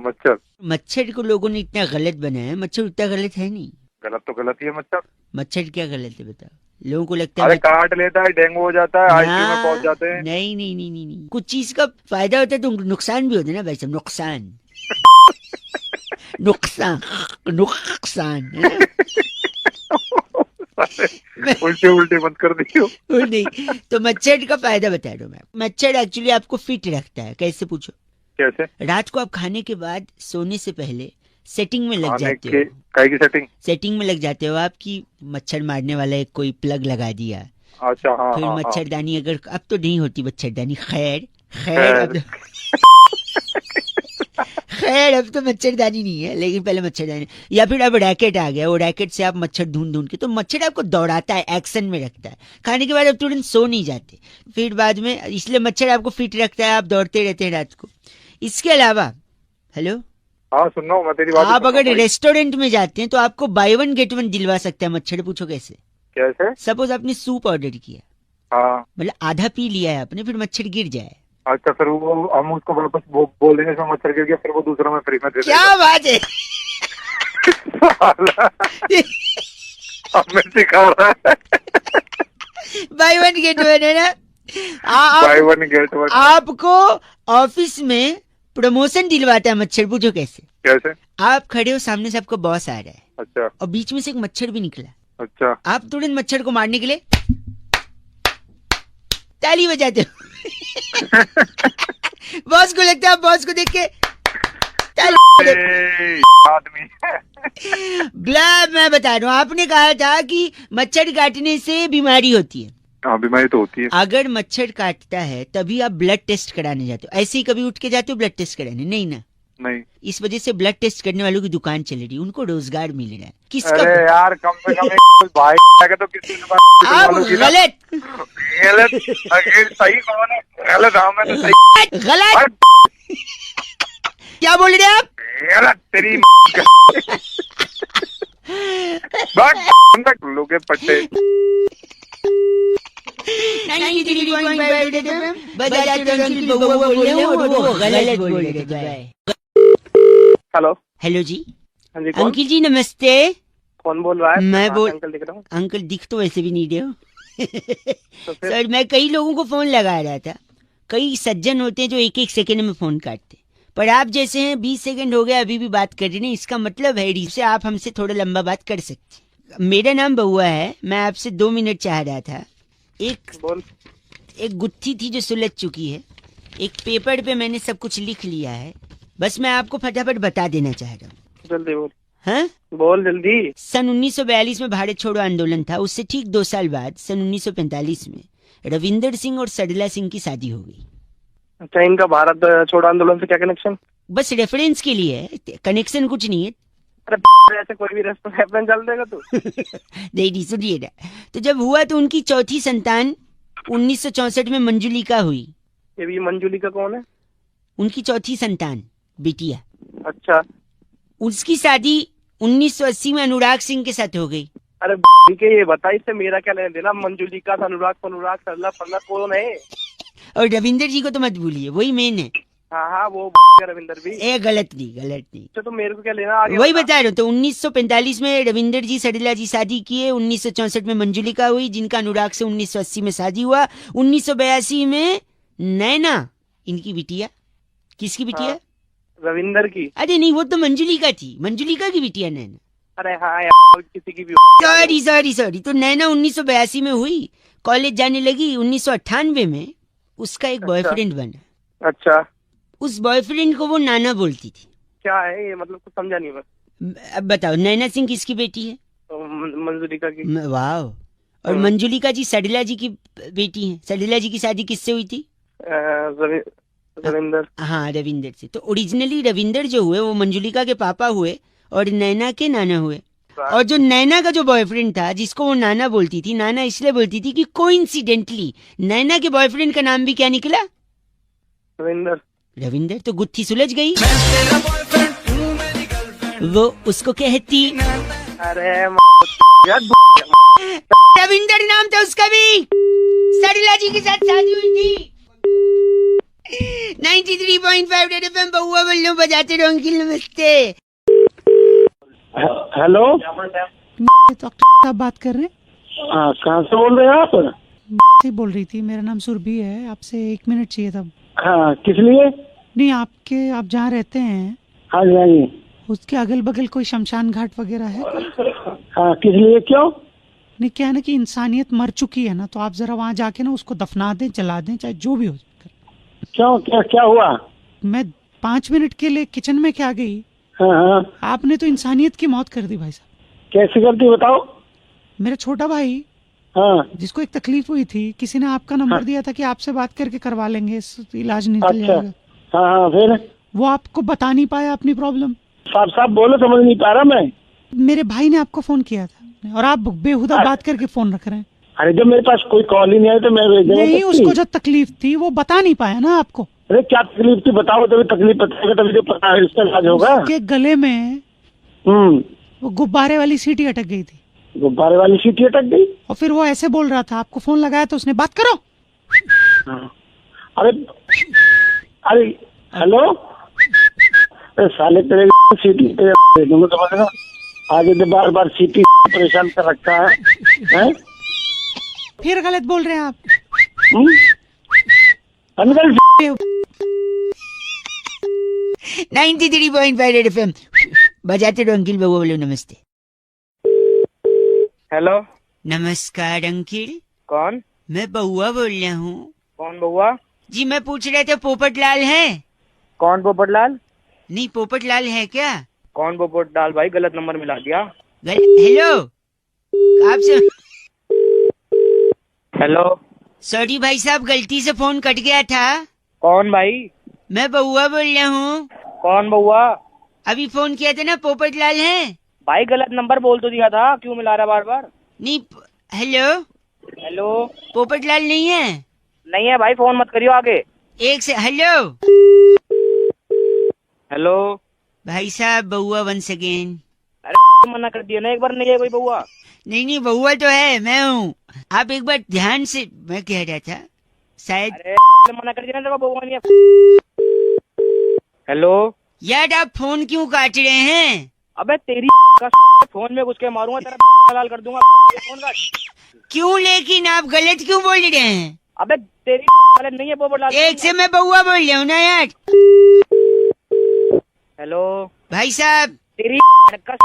मच्छर को लोगों ने इतना गलत बनाया है, मच्छर उतना गलत है नहीं। गलत तो गलत ही है मच्छर। मच्छर क्या गलत है बताओ? लोगों को लगता है अरे काट लेता है, डेंगू हो जाता है, आईसीयू में पहुंच जाते हैं। नहीं, कुछ चीज का फायदा होता है तो नुकसान भी होता है ना भाई साहब। नुकसान उल्टे मत कर दियो। नहीं, तो मच्छर का फायदा बता रहा हूँ मैं। मच्छर एक्चुअली आपको फिट रखता है। कैसे पूछो? कैसे? रात को आप खाने के बाद सोने से पहले सेटिंग में लग जाते हो। काय की सेटिंग? सेटिंग में लग जाते हो आपकी, मच्छर मारने वाला एक कोई प्लग लगा दिया। अच्छा, हाँ, फिर हाँ, मच्छरदानी, अगर अब तो नहीं होती मच्छरदानी, खैर अब तो मच्छरदानी नहीं है, लेकिन पहले मच्छरदानी। या फिर अब रैकेट आ गया, वो रैकेट से आप मच्छर ढूंढ के, तो मच्छर आपको दौड़ाता है, एक्शन में रखता है। खाने के बाद आप तुरंत सो नहीं जाते फिर बाद में, इसलिए मच्छर आपको फिट रखता है, आप दौड़ते रहते हैं रात को। इसके अलावा, हेलो, हाँ सुन रहा हूँ मैं तेरी बात। आप अगर रेस्टोरेंट में जाते हैं तो आपको बाय 1 गेट 1 दिलवा सकता है मच्छर। पूछो कैसे? सपोज आपने सूप ऑर्डर किया, हाँ, मतलब आधा पी लिया है आपने, फिर मच्छर गिर जाए। अच्छा, फिर वो हम उसको वापस बोल देंगे इसमें मच्छर गिर गया, फिर वो दूसरा में फ्री में दे देगा। क्या बात है? हमें सिखा रहा है। बाय 1 गेट 1 है ना? बाय 1 गेट 1 आपको ऑफिस में प्रमोशन दिलवाता है मच्छर। पूछो कैसे? आप खड़े हो, सामने से आपका बॉस आ रहा है, अच्छा, और बीच में से एक मच्छर भी निकला, अच्छा, आप तुरंत मच्छर को मारने के लिए ताली बजाते हो। बॉस को लगता है, बॉस को देख के आदमी। मैं बता रहा हूँ, आपने कहा था कि मच्छर काटने से बीमारी होती है। हाँ, बीमारी तो होती है। अगर मच्छर काटता है तभी आप ब्लड टेस्ट कराने जाते हो। ऐसे ही कभी उठ के जाते हो ब्लड टेस्ट कराने? नहीं ना, नहीं। इस वजह से ब्लड टेस्ट करने वालों की दुकान चल रही है, उनको रोजगार मिल रहा है। किसका? अरे यार कम से कम एक भाई आगे तो किसी के पास आप गलत गलत सही कौन है? गलत हाँ मैं तो सही गलत क्या बोल रहे आप? गलत तेरी लोगे पट्टे। 93.5 FM बजाते अंकिल बबुआ बोल रहे हैं और वो गलत बोल रहे हैं। हेलो हेलो जी। हाँ जी कौन? अंकिल जी नमस्ते। कौन बोल रहा है? मैं बोल अंकल दिख रहा हूँ। अंकल दिख तो वैसे भी नहीं रहे हो। तो फिर? सर मैं कई लोगों को फोन लगा रहा था। कई सज्जन होते हैं जो एक एक सेकंड में फोन काटते, पर आप जैसे हैं 20 सेकंड हो गए अभी भी बात कर रहे हैं। इसका मतलब है से आप हमसे थोड़ा लंबा बात कर सकते। मेरा नाम बउआ है, मैं आपसे 2 मिनट चाह रहा था। एक गुत्थी थी जो सुलझ चुकी है, एक पेपर पे मैंने सब कुछ लिख लिया है, बस मैं आपको फटाफट बता देना चाह रहा हूँ। जल्दी बोल। हाँ बोल जल्दी। सन 1942 में भारत छोड़ो आंदोलन था, उससे ठीक 2 साल बाद सन 1945 में रविंदर सिंह और सरला सिंह की शादी हो गई। अच्छा इनका भारत छोड़ो आंदोलन से क्या कनेक्शन? बस रेफरेंस के लिए है, कनेक्शन कुछ नहीं है। अरे ऐसे कोई भी रेफरेंस चल देगा तू? नहीं सुनिए ना, तो जब हुआ तो उनकी चौथी संतान 1964 में मंजुलिका हुई। ये भी मंजुलिका कौन है? उनकी चौथी संतान बिटिया। अच्छा उसकी शादी 1980 में अनुराग सिंह के साथ हो गई। अरे के ये बता इससे मेरा क्या लेना देना? मंजुलिका अनुराग सरला फल्ला कौन है? और रविंदर जी को तो मत भूलिए, वही मेन है। हाँ वो रविंदर भी। गलत नहीं। तो मेरे को क्या लेना आगे? वही बता रहा हूँ। तो 1945 में रविंदर जी सरला जी शादी किए, 1964 में मंजुलिका हुई जिनका अनुराग से 1980 में शादी हुआ, 1982 में नैना इनकी बिटिया। किसकी बिटिया? हाँ, रविंदर की। अरे नहीं वो तो मंजुलिका थी, मंजुलिका की बिटिया नैना। अरे हाँ यार किसी की भी। सॉरी तो नैना 1982 में हुई, कॉलेज जाने लगी। 1998 में उसका एक बॉयफ्रेंड बना। अच्छा उस बॉयफ्रेंड को वो नाना बोलती थी। क्या है ये मतलब? कुछ समझा नहीं बस। अब बताओ नैना सिंह किसकी बेटी है? मंजुलिका की। वाह। और मंजुलिका जी सडला जी की बेटी हैं। सडला जी की शादी किससे हुई थी? रविंदर। हाँ रविंदर से। तो ओरिजिनली रविंदर जो हुए वो मंजुलिका के पापा हुए और नैना के नाना हुए। और जो नैना का जो बॉयफ्रेंड था जिसको वो नाना बोलती थी, नाना इसलिए बोलती थी कि कोइंसिडेंटली नैना के बॉयफ्रेंड का नाम भी क्या निकला? रविंदर। तो गुत्थी सुलझ गई। वो उसको कहती अरे रविंदर नाम था उसका भी, सरला जी के साथ शादी हुई थी। 93.5 रेड एफएम बउआ बल्लो बजाते रहो अंकिल नमस्ते। हेलो तो आप बात कर रहे हैं? हाँ कहाँ से बोल रहे हैं आप? से बोल रही थी, मेरा नाम सुरभि है, आपसे 1 मिनट चाहिए था। हाँ किस लिए? नहीं आप जहाँ रहते हैं हाँ जी उसके अगल बगल कोई शमशान घाट वगैरह है? हाँ किस लिए? क्यों? नहीं क्या है ना कि इंसानियत मर चुकी है ना, तो आप जरा वहाँ जाके ना उसको दफना दें, जला दें, चाहे जो भी हो। क्यों क्या हुआ? मैं 5 मिनट के लिए किचन में क्या गई? हाँ आपने तो इंसानियत की मौत कर दी भाई साहब। कैसे कर दी बताओ? मेरा छोटा भाई हाँ जिसको एक तकलीफ हुई थी, किसी ने आपका नंबर दिया था कि आपसे बात करके करवा लेंगे, इलाज निकल जाएगा। हाँ फिर? वो आपको बता नहीं पाया अपनी प्रॉब्लम। साफ बोलो, समझ नहीं पा रहा मैं। मेरे भाई ने आपको फोन किया था और आप बेहुदा बात करके फोन रख रहे हैं। अरे जब मेरे पास कोई कॉल ही नहीं आया तो मैं नहीं, उसको जो तकलीफ थी वो बता नहीं पाया ना आपको। अरे क्या तकलीफ थी बताओ, तभी तकलीफ बताएगा तभी तो पता है इसका इलाज होगा। उसके गले में वो गुब्बारे वाली सीटी अटक गई थी। गुब्बारे वाली सीटी अटक गई? और फिर वो ऐसे बोल रहा था, आपको फोन लगाया तो उसने बात करो। अरे हेलो, साले तेरे सीटी समझ आगे तो बार सीटी परेशान कर रखा है। फिर गलत बोल रहे हैं आप। अंकल 93.5 रेड एफएम बजाते रहो अंकिल बउआ बोलो नमस्ते। हेलो नमस्कार अंकिल। कौन? मैं बउआ बोल रहा हूँ। कौन बउआ? जी मैं पूछ रहा था पोपट लाल है? कौन पोपट लाल? नहीं पोपट लाल है क्या? कौन पोपट लाल? भाई गलत नंबर मिला दिया। हेलो आपसे। हेलो सॉरी भाई साहब गलती से फोन कट गया था। कौन भाई? मैं बउआ बोल रहा हूँ। कौन बउआ? अभी फोन किया था ना, पोपट लाल है? भाई गलत नंबर बोल तो दिया था, क्यों मिला रहा बार बार? नहीं, हेलो, हेलो, पोपट लाल नहीं है? नहीं है भाई, फोन मत करियो आगे। एक से, हेलो हेलो, भाई साहब, बउआ वंस अगेन। अरे मना कर दिया ना एक बार, नहीं है कोई बउआ। नहीं नहीं, बउआ तो है, मैं हूँ। आप एक बार ध्यान से, मैं कह रहा था शायद। अरे मना कर दिया ना, बउआ नहीं है। हेलो यार, आप फोन क्यों काट रहे हैं? अबे तेरी का फोन में घुस के मारूंगा, तेरा लाल कर दूंगा फोन का। क्यों, लेकिन आप गलत क्यों बोल रहे हैं? अबे तेरी वाले नहीं है पोपट लाल। एक से मैं बउआ बोल रहा हूँ ना यार। हेलो भाई साहब, तेरी का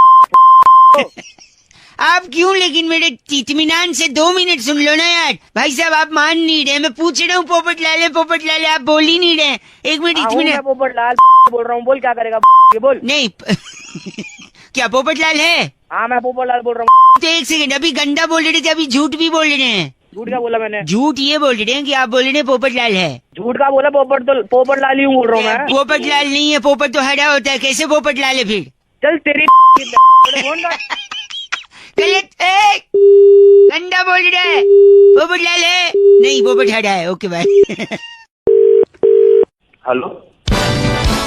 आप क्यों, लेकिन मेरे इत्मीनान से 2 मिनट सुन लो ना यार। भाई साहब, आप मान नहीं रहे, मैं पूछ रहा हूँ पोपट लाल है, पोपट लाल है, आप बोल ही नहीं रहे। 1 मिनट इत्मीनान। पोपट लाल बोल रहा हूँ, बोल क्या करेगा ये बोल। नहीं क्या पोपट लाल है? हाँ मैं पोपट लाल बोल रहा हूँ। तो 1 सेकंड, अभी गंदा बोल रहे थे, अभी झूठ भी बोल रहे हैं। झूठ क्या बोला मैंने? झूठ ये बोल रहे हैं कि आप बोल रहे हैं पोपट लाल है। झूठ का बोला? पोपट लाल ही हूँ बोल रहा हूँ मैं। पोपट लाल नहीं है, पोपट तो हरा होता है, कैसे पोपट लाल है फिर? चल तेरी फोन का गलत, गंदा बोल रहा है, पोपट लाल है नहीं, पोपट हरा है। ओके भाई। हेलो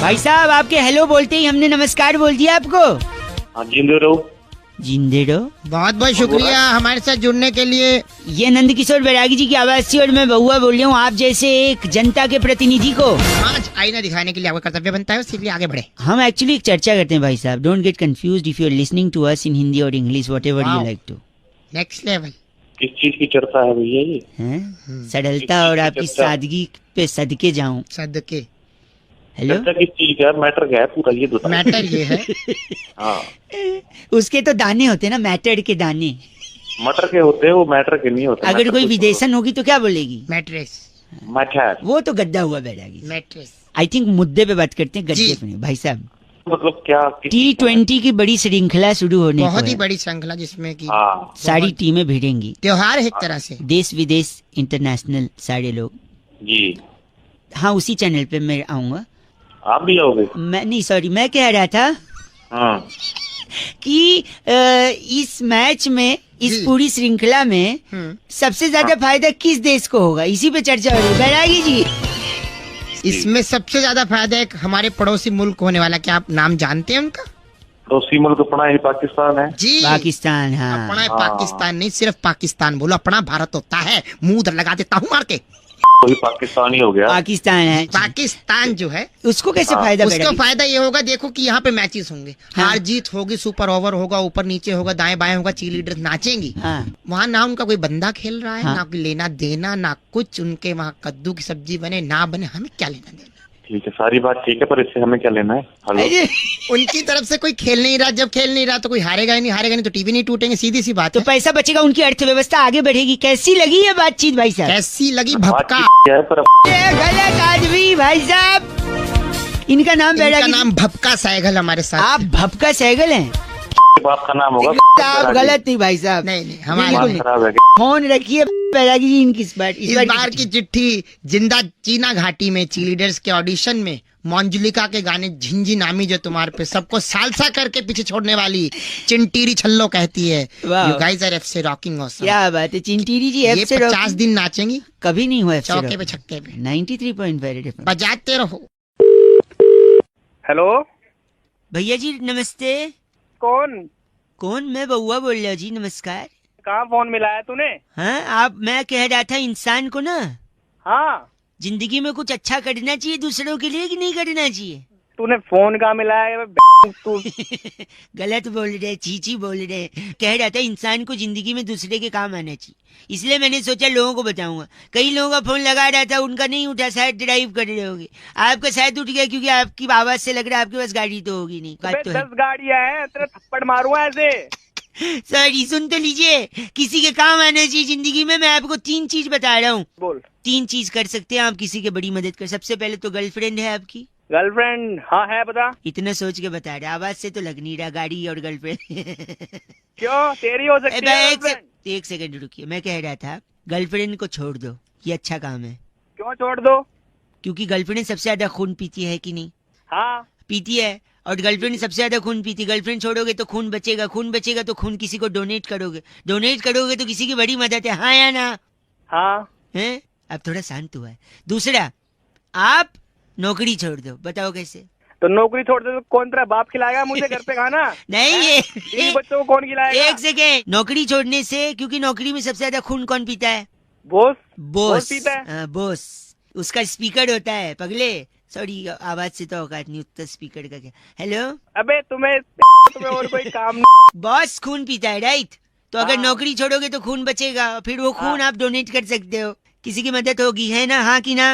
भाई साहब, आपके हेलो बोलते ही हमने नमस्कार बोल दिया आपको। हाँ जिंदे रहो। जिंदे रहो। बहुत बहुत शुक्रिया हमारे साथ जुड़ने के लिए। ये नंद किशोर बैरागी जी की आवाज थी और मैं बउआ बोल रहा हूँ, आप जैसे एक जनता के प्रतिनिधि को आज आईना दिखाने के लिए आपका कर्तव्य बनता है, इसलिए आगे बढ़े। हम एक्चुअली एक चर्चा करते हैं भाई साहब। Don't get confused if you are listening to us in Hindi और English, whatever you like to. Next level. किस चीज की चर्चा है भैया ये? सरलता और आपकी सादगी पे सदके जाऊं। सदके। हेलो, चर्चा किस चीज का है? मैटर क्या है पूरा ये बताओ। मैटर ये है हाँ, उसके तो दाने होते हैं ना, मैटर के दाने। मटर के होते हैं वो, मैटर के नहीं होते। अगर कोई विदेशन होगी तो क्या बोलेगी? मैट्रेस। मैटर वो तो गद्दा हुआ बैरागी। मैट्रेस। आई थिंक मुद्दे पे बात करते हैं, गद्दे पे नहीं। भाई साहब, मतलब क्या? T20 की बड़ी श्रृंखला शुरू होने बहुत ही को है। बड़ी श्रृंखला जिसमें की सारी टीमें भिड़ेंगी। त्योहार है एक तरह से, देश विदेश इंटरनेशनल सारे लोग। जी हाँ, उसी चैनल पे मैं आऊंगा। आप भी आओगे? मैं नहीं, सॉरी, मैं कह रहा था हाँ कि इस मैच में, इस पूरी श्रृंखला में सबसे ज्यादा फायदा किस देश को होगा, इसी पे चर्चा हो रही है बैरागी जी। इसमें सबसे ज्यादा फायदा एक हमारे पड़ोसी मुल्क होने वाला, क्या आप नाम जानते हैं उनका? पड़ोसी मुल्क अपना ही पाकिस्तान है जी। पाकिस्तान। हाँ, अपना पाकिस्तान नहीं, सिर्फ पाकिस्तान बोलो, अपना भारत होता है। मुंह लगा देता हूँ मार के। वही पाकिस्तान ही हो गया। पाकिस्तान है। पाकिस्तान जो है उसको कैसे फायदा? उसको फायदा ये होगा, देखो कि यहाँ पे मैचेस होंगे, हार जीत होगी, सुपर ओवर होगा, ऊपर नीचे होगा, दाएं बाएं होगा, चीयर लीडर्स नाचेंगी। वहाँ ना उनका कोई बंदा खेल रहा है, ना कोई लेना देना, ना कुछ। उनके वहाँ कद्दू की सब्जी बने ना बने, हमें क्या लेना देना। ठीक है, सारी बात ठीक है, पर इससे हमें क्या लेना है? हेलो, उनकी तरफ से कोई खेल नहीं रहा, जब खेल नहीं रहा तो कोई हारेगा ही नहीं, हारेगा नहीं तो टीवी नहीं टूटेंगे, सीधी सी बात। तो पैसा बचेगा, उनकी अर्थव्यवस्था आगे बढ़ेगी। कैसी लगी ये बातचीत भाई साहब? कैसी लगी? भपका। गलत आदमी भाई साहब। इनका नाम इनका नाम भपका सहगल हमारे साथ। आप भपका सहगल हैं? बाप का नाम होगा। आप गलत नहीं भाई साहब। नहीं, हमारे खराब है। फोन रखिए बैरागी जी इनकी। इस बार की चिट्ठी जिंदा चीना घाटी में चीलीडर्स के ऑडिशन में मंजुलिका के गाने झिंझी नामी जो तुम्हारे पे सबको सालसा करके पीछे छोड़ने वाली चिंटीरी छल्लो कहती है, you guys are FC rocking awesome. क्या बात है चिंटीरी जी, ये 50 दिन नाचेंगी, कभी नहीं हुआ चौके पे छक्के पे। 93.5 बजाते रहो। हेलो भैया जी नमस्ते। कौन? मैं बउआ बोल रहा हूँ जी, नमस्कार। कहाँ फोन मिलाया तूने? हाँ, आप, मैं कह रहा था इंसान को ना, हाँ, जिंदगी में कुछ अच्छा करना चाहिए दूसरों के लिए कि नहीं करना चाहिए? तूने फोन कहाँ मिलाया? तू गलत बोल रहे, चीची बोल रहे। कह रहा था इंसान को जिंदगी में दूसरे के काम आना चाहिए, इसलिए मैंने सोचा लोगों को बताऊंगा। कई लोगों का फोन लगा रहा था, उनका नहीं उठा, शायद ड्राइव कर रहे होंगे। आपका शायद उठ गया क्योंकि आपकी आवाज से लग रहा है आपके पास गाड़ी तो होगी नहीं। 10 गाड़ियाँ हैं, तेरे थप्पड़ मारूंगा ऐसे। सॉरी, सुन तो लीजिए, किसी के काम आना चाहिए जिंदगी में। मैं आपको 3 चीज बता रहा हूँ। बोल। 3 चीज कर सकते हैं आप किसी की बड़ी मदद कर। सबसे पहले तो गर्लफ्रेंड है आपकी? गर्लफ्रेंड? हाँ है, बता। इतना सोच के बता रहे, आवाज से तो लग नहीं रहा। गाड़ी और गर्लफ्रेंड क्यों तेरी हो सकती है? एक सेकंड रुकिए, मैं कह रहा था गर्लफ्रेंड को छोड़ दो, ये अच्छा काम है। क्यों छोड़ दो? क्योंकि गर्लफ्रेंड सबसे ज्यादा खून पीती है कि नहीं? हाँ। पीती है और गर्लफ्रेंड सबसे ज्यादा खून पीती। गर्लफ्रेंड छोड़ोगे तो खून बचेगा तो खून किसी को डोनेट करोगे तो किसी की बड़ी मदद है। हाँ या ना? हाँ। हैं? अब थोड़ा शांत हुआ है। दूसरा, आप नौकरी छोड़ दो, बताओ कैसे? तो नौकरी छोड़ दे तो कौन तेरा बाप खिलाएगा मुझे घर पे खाना? नहीं, इन बच्चों को कौन खिलाएगा? एक सेकेंड। नौकरी छोड़ने से, क्योंकि नौकरी में सबसे ज्यादा खून कौन पीता है? बॉस पीता है। हाँ, बॉस। उसका स्पीकर होता है पगले। सॉरी, आवाज से तो औकात नहीं उतना स्पीकर का। क्या? हेलो, अबे तुम्हें और कोई काम नहीं। बॉस खून पीता है, राइट? तो अगर हाँ। नौकरी छोड़ोगे तो खून बचेगा, फिर वो खून आप डोनेट कर सकते हो, किसी की मदद होगी, है ना? हाँ कि ना?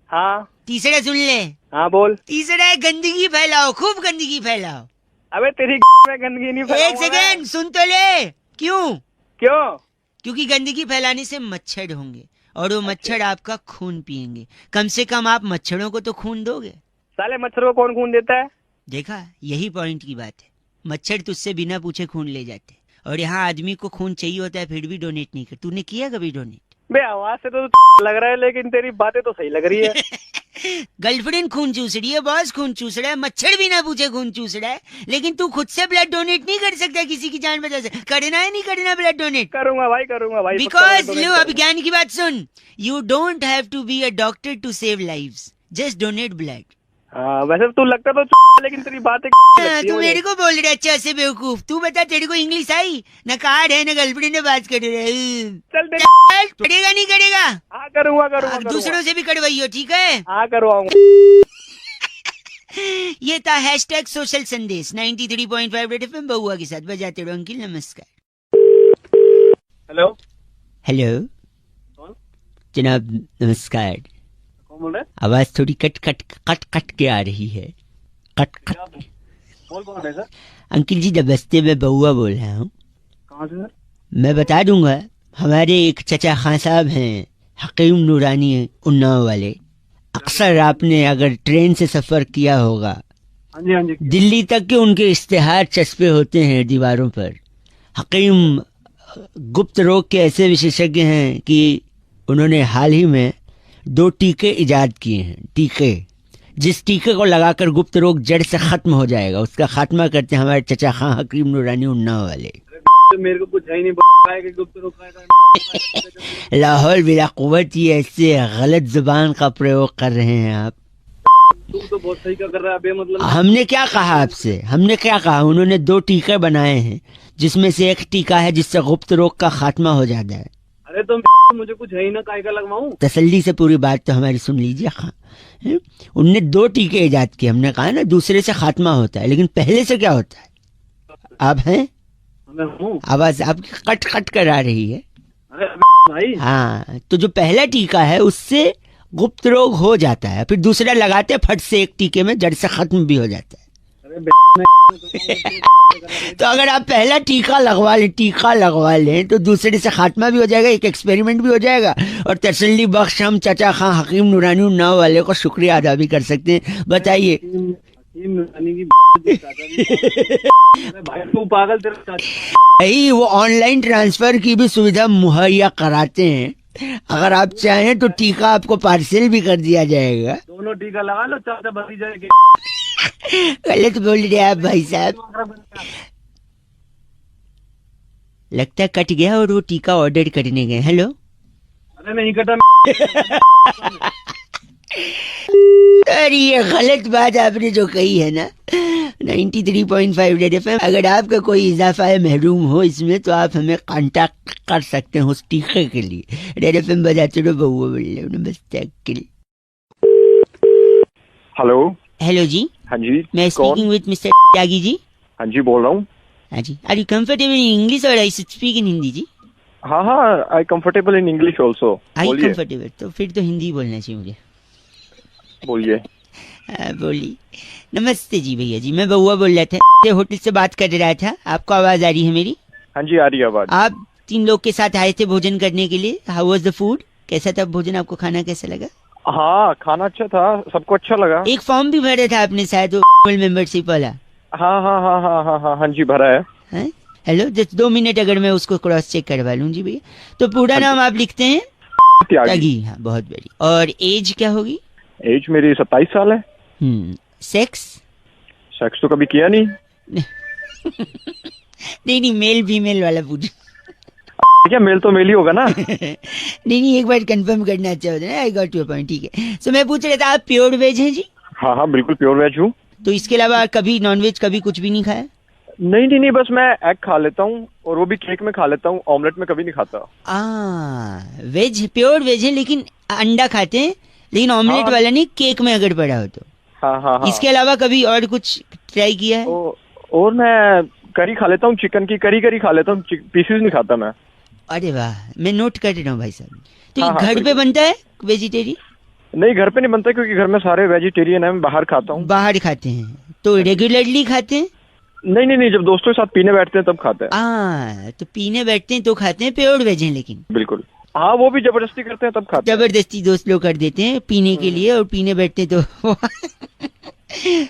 हाँ। तीसरा सुन ले। हाँ बोल। तीसरा है गंदगी फैलाओ, खूब गंदगी फैलाओ। अबे तेरी में गंदगी नहीं एक फैलाऊंगा सेकेंड, सुन तो ले। क्यों? क्यों? क्योंकि गंदगी फैलाने से मच्छर होंगे और वो मच्छर आपका खून पिएंगे। कम से कम आप मच्छरों को तो खून दोगे। साले मच्छरों को कौन खून देता है? देखा, यही पॉइंट की बात है। मच्छर तुझसे बिना पूछे खून ले जाते, और यहाँ आदमी को खून चाहिए होता है फिर भी डोनेट नहीं कर। तूने किया कभी डोनेट? बे आवाज से तो लग रहा है, लेकिन तेरी बातें तो सही लग रही है। गर्लफ्रेंड खून चूस रही है, बॉस खून चूस रहा है, मच्छर बिना पूछे खून चूस रहा है, लेकिन तू खुद से ब्लड डोनेट नहीं कर सकता किसी की जान बचा से। करना है नहीं करना ब्लड डोनेट? करूंगा भाई। बिकॉज लो, अब ज्ञान की बात सुन। You don't have to be a doctor to save lives, just donate blood. हाँ, वैसे तू लगता तो लेकिन तेरी बातें तू मेरे को बोल रहा है अच्छा से बेवकूफ। तू बता, तेरे को इंग्लिश आई? न कार्ड है न गर्लफ्रेंड ने बात कर रहे। चल करेगा नहीं करेगा? हाँ करूंगा। अब दूसरों से भी करवाइयो, ठीक है? हाँ करवाऊंगा। ये था हैशटैग सोशल संदेश 93.5 रेड एफएम बउआ के साथ। बजाते रहो अंकिल। नमस्कार। हेलो। हेलो जनाब, नमस्कार। कौन बोल रहा है? आवाज थोड़ी कट के आ रही है। कट। बोल कौन है सर? अंकिल जी, नमस्ते, मैं बउआ बोल रहा हूँ। कहाँ से सर? मैं बता दूंगा। हमारे एक चचा खां साहब हैं, हकीम नूरानी उन्नाव वाले। अक्सर आपने अगर ट्रेन से सफर किया होगा, हाँ जी। दिल्ली तक के उनके इश्तेहार चस्पे होते हैं दीवारों पर। हकीम गुप्त रोग के ऐसे विशेषज्ञ हैं कि उन्होंने हाल ही में 2 टीके इजाद किए हैं। टीके, जिस टीके को लगाकर गुप्त रोग जड़ से खत्म हो जाएगा, उसका खात्मा करते हैं हमारे चचा खां हकीम नूरानी उन्नाव वाले। मेरे को कुछ है ही नहीं कि गुप्त रोग का। लाहौल बिला कुव्वत, ये ऐसे गलत जुबान का प्रयोग कर रहे हैं आप। तू तो बहुत सही कर रहा है अबे, मतलब हमने क्या कहा आपसे? हमने क्या कहा? उन्होंने 2 टीके बनाए हैं, जिसमें से एक टीका है जिससे गुप्त रोग का खात्मा हो जाता है। अरे तो मुझे कुछ है ही ना, काय का लगवाऊं? तसल्ली से पूरी बात तो हमारी सुन लीजिए खां। उनने 2 टीके इजाद किए। हमने कहा ना, दूसरे से खात्मा होता है, लेकिन पहले से क्या होता है? आप हैं? मैं हूँ। आवाज आपकी कट कर आ रही है। अरे भाई। हाँ, तो जो पहला टीका है उससे गुप्त रोग हो जाता है, फिर दूसरा लगाते फट से एक टीके में जड़ से खत्म भी हो जाता है। तो अगर आप पहला टीका लगवा लें तो दूसरे से खात्मा भी हो जाएगा, एक एक्सपेरिमेंट भी हो जाएगा, और तसल्ली बख्श हम चचा खां हकीम नूरानी उन्नाव वाले को शुक्रिया अदा भी कर सकते हैं। बताइए। भाई तू पागल, भाई वो ऑनलाइन ट्रांसफर की भी सुविधा मुहैया कराते हैं। अगर आप चाहें तो टीका आपको पार्सल भी कर दिया जाएगा। दोनों टीका लगा लो, चाचा भतीजा के। गलत बोल रहे आप भाई साहब। लगता है कट गया और वो टीका ऑर्डर करने गए। हेलो। अरे नहीं कटा। अरे ये गलत बात आपने जो कही है ना। 93.5 रेड एफएम, अगर आपका कोई इजाफा है महरूम हो इसमें, तो आप हमें कांटेक्ट कर सकते हैं उस टीके के लिए। रेड एफएम बजाते रहो बउआ बोल रहे हो। नमस्ते अंकिल। हेलो जी। हाँ जी। मैं speaking with mister Tyagi ji. हाँ जी बोल रहा हूँ। हाँ जी। Are you comfortable in English और I should speak in Hindi ji? हाँ, I comfortable in English also. I comfortable, तो फिर तो हिंदी बोलना चाहिए मुझे। बोलिए। बोलिए। नमस्ते जी भैया जी, मैं बउआ बोल रहा था, होटल से बात कर रहा था। आपको आवाज आ रही है मेरी? हाँ जी आ रही है आवाज। आप 3 लोग के साथ आए थे भोजन करने के लिए। How was the food? कैसा था भोजन? आपको खाना कैसा लगा? हाँ खाना अच्छा था, सबको अच्छा लगा। एक फॉर्म भी भरा था आपने शायद, मेंबरशिप वाला। हाँ जी भरा है। हेलो, जस्ट 2 मिनट अगर मैं उसको क्रॉस चेक करवा लूँ जी भैया। तो पूरा नाम आप लिखते हैं? त्यागी। हाँ, बहुत बढ़िया। और एज क्या होगी? एज मेरी 27 साल है। सेक्स? सेक्स तो कभी किया नहीं। नहीं मेल फीमेल वाला पूछ। क्या मेल तो मेल ही होगा ना। नहीं एक बार कंफर्म करना अच्छा होता है ना। आई गॉट योर पॉइंट, ठीक है। सो मैं पूछ रहा था आप प्योर वेज हैं जी? हाँ हाँ बिल्कुल प्योर वेज हूँ। तो इसके अलावा कभी नॉन वेज कभी कुछ भी नहीं खाया? नहीं बस मैं एग खा लेता हूँ और वो भी केक में खा लेता हूँ, ऑमलेट में कभी नहीं खाता। वेज प्योर वेज है लेकिन अंडा खाते हैं, लेकिन ऑमलेट हाँ। वाला नहीं, केक में अगर पड़ा हो तो। हाँ। इसके अलावा कभी और कुछ ट्राई किया है? और मैं करी खा लेता हूँ, चिकन की करी खा लेता हूँ, पीसेस नहीं खाता मैं। अरे वाह, मैं नोट कर रहा हूँ भाई साहब। तो हाँ, घर पे बनता है वेजिटेरियन? नहीं घर पे नहीं बनता क्योंकि घर में सारे वेजिटेरियन है, मैं बाहर खाता हूँ। बाहर खाते हैं तो रेगुलरली खाते हैं? नहीं जब दोस्तों के साथ पीने बैठते हैं तब खाते हैं। तो पीने बैठते हैं तो खाते हैं, प्योर वेज हैं लेकिन। बिल्कुल हाँ, वो भी जबरदस्ती करते हैं तब खाते हैं। जबरदस्ती दोस्त लोग कर देते हैं पीने के लिए और पीने बैठते हैं तो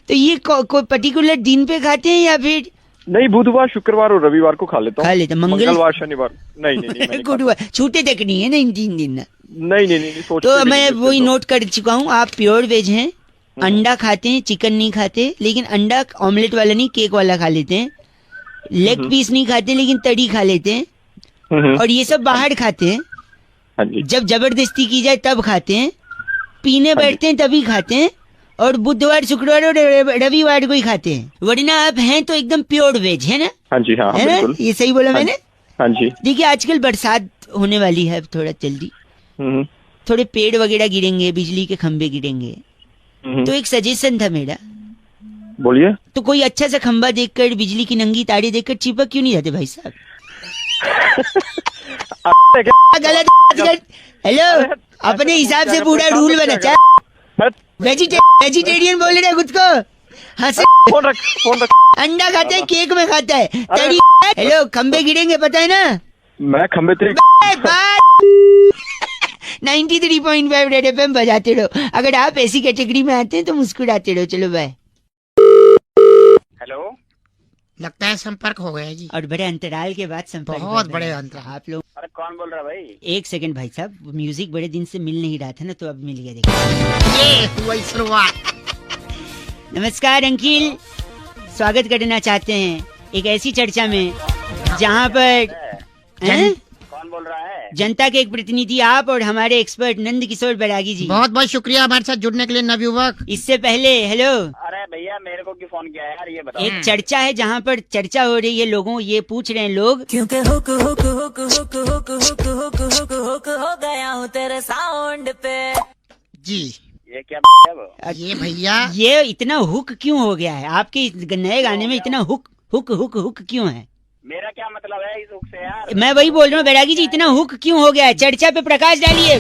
तो ये कोई पर्टिकुलर दिन पे खाते हैं या फिर? नहीं बुधवार शुक्रवार और रविवार को खा लेता हूँ। खा लेते हैं। मंगलवार शनिवार नहीं गुरुवार छूटे तक नहीं है ना इन 3 दिन ना। नहीं तो मैं वही नोट कर चुका हूँ, आप प्योर वेज हैं, अंडा खाते हैं, चिकन नहीं खाते, लेकिन अंडा ऑमलेट वाला नहीं केक वाला खा लेते हैं, लेग पीस नहीं खाते लेकिन तड़ी खा लेते हैं, और ये सब बाहर खाते हैं। हाँ जी। जब जबरदस्ती की जाए तब खाते हैं, पीने बैठते हैं तभी खाते हैं, और बुधवार शुक्रवार और रविवार को ही खाते हैं। वरना आप हैं तो एकदम प्योर वेज है ना? हाँ जी हाँ है ना? बिल्कुल। ये सही बोला मैंने? हाँ जी। देखिए आजकल बरसात होने वाली है थोड़ा जल्दी, थोड़े पेड़ वगैरह गिरेंगे, बिजली के खंभे गिरेंगे, तो एक सजेशन था मेरा। बोलिए। तो कोई अच्छा सा खंभा देखकर, बिजली की नंगी तारे देखकर चिपक क्यों नहीं जाते भाई साहब? गलत। हेलो, अपने हिसाब से पूरा रूल बना। वेजिटेरियन बोल रहे खुद को, हंसे। फोन रख। अंडा खाता है, केक में खाता है, तड़ी। हेलो, खंबे गिरेंगे पता है ना? मैं खंबे 93.5 रेड एफएम बजाते रहो। अगर आप ऐसी कैटेगरी में आते हैं तो मुस्कुराते रहो। चलो बाय। हेलो, लगता है संपर्क हो गया जी। और बड़े अंतराल के बाद संपर्क। बहुत बड़े अंतराल। आप लोग। अरे कौन बोल रहा है भाई? एक सेकंड भाई साहब, म्यूजिक बड़े दिन से मिल नहीं रहा था ना, तो अब मिल गया। देखिए ये हुई शुरुआत। नमस्कार अंकिल, स्वागत करना चाहते हैं एक ऐसी चर्चा में जहां पर कौन बोल रहा है? जनता के एक प्रतिनिधि आप और हमारे एक्सपर्ट नंद किशोर बैरागी जी। बहुत बहुत शुक्रिया हमारे साथ जुड़ने के लिए नवयुवक। इससे पहले हेलो। अरे भैया मेरे को क्यों फोन किया है यार, ये बताओ। एक चर्चा है जहाँ पर चर्चा हो रही है, लोगों ये पूछ रहे हैं लोग, क्योंकि hook hook hook hook hook hook hook hook hook हो गया हूँ तेरे साउंड पे। जी ये क्या है वो? ये भैया ये इतना हुक क्यों हो गया है? आपके नए गाने में इतना हुक हुक हुक हुक क्यों है? मेरा क्या मतलब है इस हुक से यार? मैं वही बोल रहा हूँ बैरागी जी, इतना हुक क्यों हो गया है? चर्चा पे प्रकाश डालिए।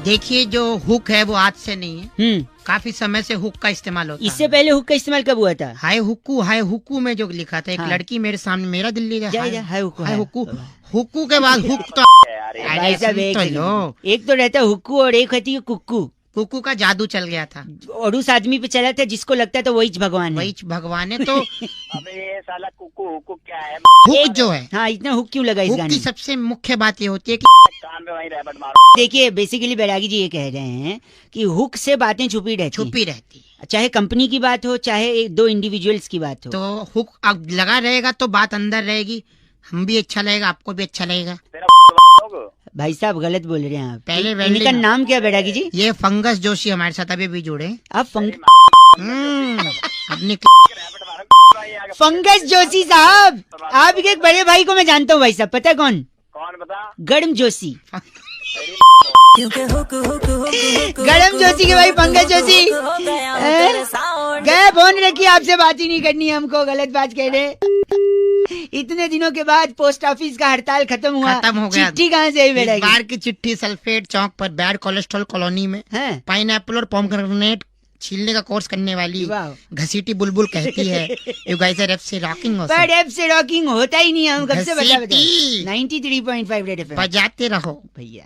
देखिए, जो हुक है वो आज से नहीं है, काफी समय से हुक का इस्तेमाल होता है। इससे पहले हुक का इस्तेमाल कब हुआ था? हाय हुक्कू में जो लिखा था, एक लड़की मेरे सामने, मेरा दिल्ली का हाय हुक्कू, हुक्कू के बाद हुक तो भाई साहब एक तो रहता है हुक्कू और एक होती है कुक्कू। कुक्कू का जादू चल गया था और उस आदमी पे चला था जिसको लगता था वही भगवान है। वही भगवान है। तो अबे ये साला कुक्कू हुक्कू क्या है? हुक जो है, हाँ, इतना हुक क्यों लगा इस हुक गाने की में? सबसे मुख्य बात ये होती है कि कान में वही रैबट मारो। देखिए बेसिकली बैरागी जी ये कह रहे हैं कि हुक से बातें छुपी रहती है, चाहे कंपनी की बात हो चाहे एक दो इंडिविजुअल्स की बात हो। तो हुक अब लगा रहेगा तो बात अंदर रहेगी, हम भी अच्छा लगेगा, आपको भी अच्छा लगेगा। भाई साहब गलत बोल रहे हैं आप। पहले इनका नाम क्या बैरागी जी? ये फंगस जोशी हमारे साथ अभी भी जुड़े। आप अपने फंगस जोशी साहब, आपके एक बड़े भाई को मैं जानता हूँ भाई साहब, पता है कौन? कौन बता? गर्म जोशी। गरम जोशी के भाई पंकज जोशी गए फोन रखिए, आपसे बात ही नहीं करनी है हमको, गलत बात कह रहे। इतने दिनों के बाद पोस्ट ऑफिस का हड़ताल खत्म हो गया। चिट्ठी कहाँ से आई? इस बार की चिट्ठी सल्फेट चौक पर बैड कोलेस्ट्रॉल कॉलोनी में पाइनएप्पल और पोमग्रेनेट छीलने का कोर्स करने वाली घसीटी बुलबुल कहती है यू गाइस आर एफ से रॉकिंग हो। पर एफ से रॉकिंग होता ही नहीं है, हम कब से बता 93.5 रेड एफएम बजाते रहो भैया।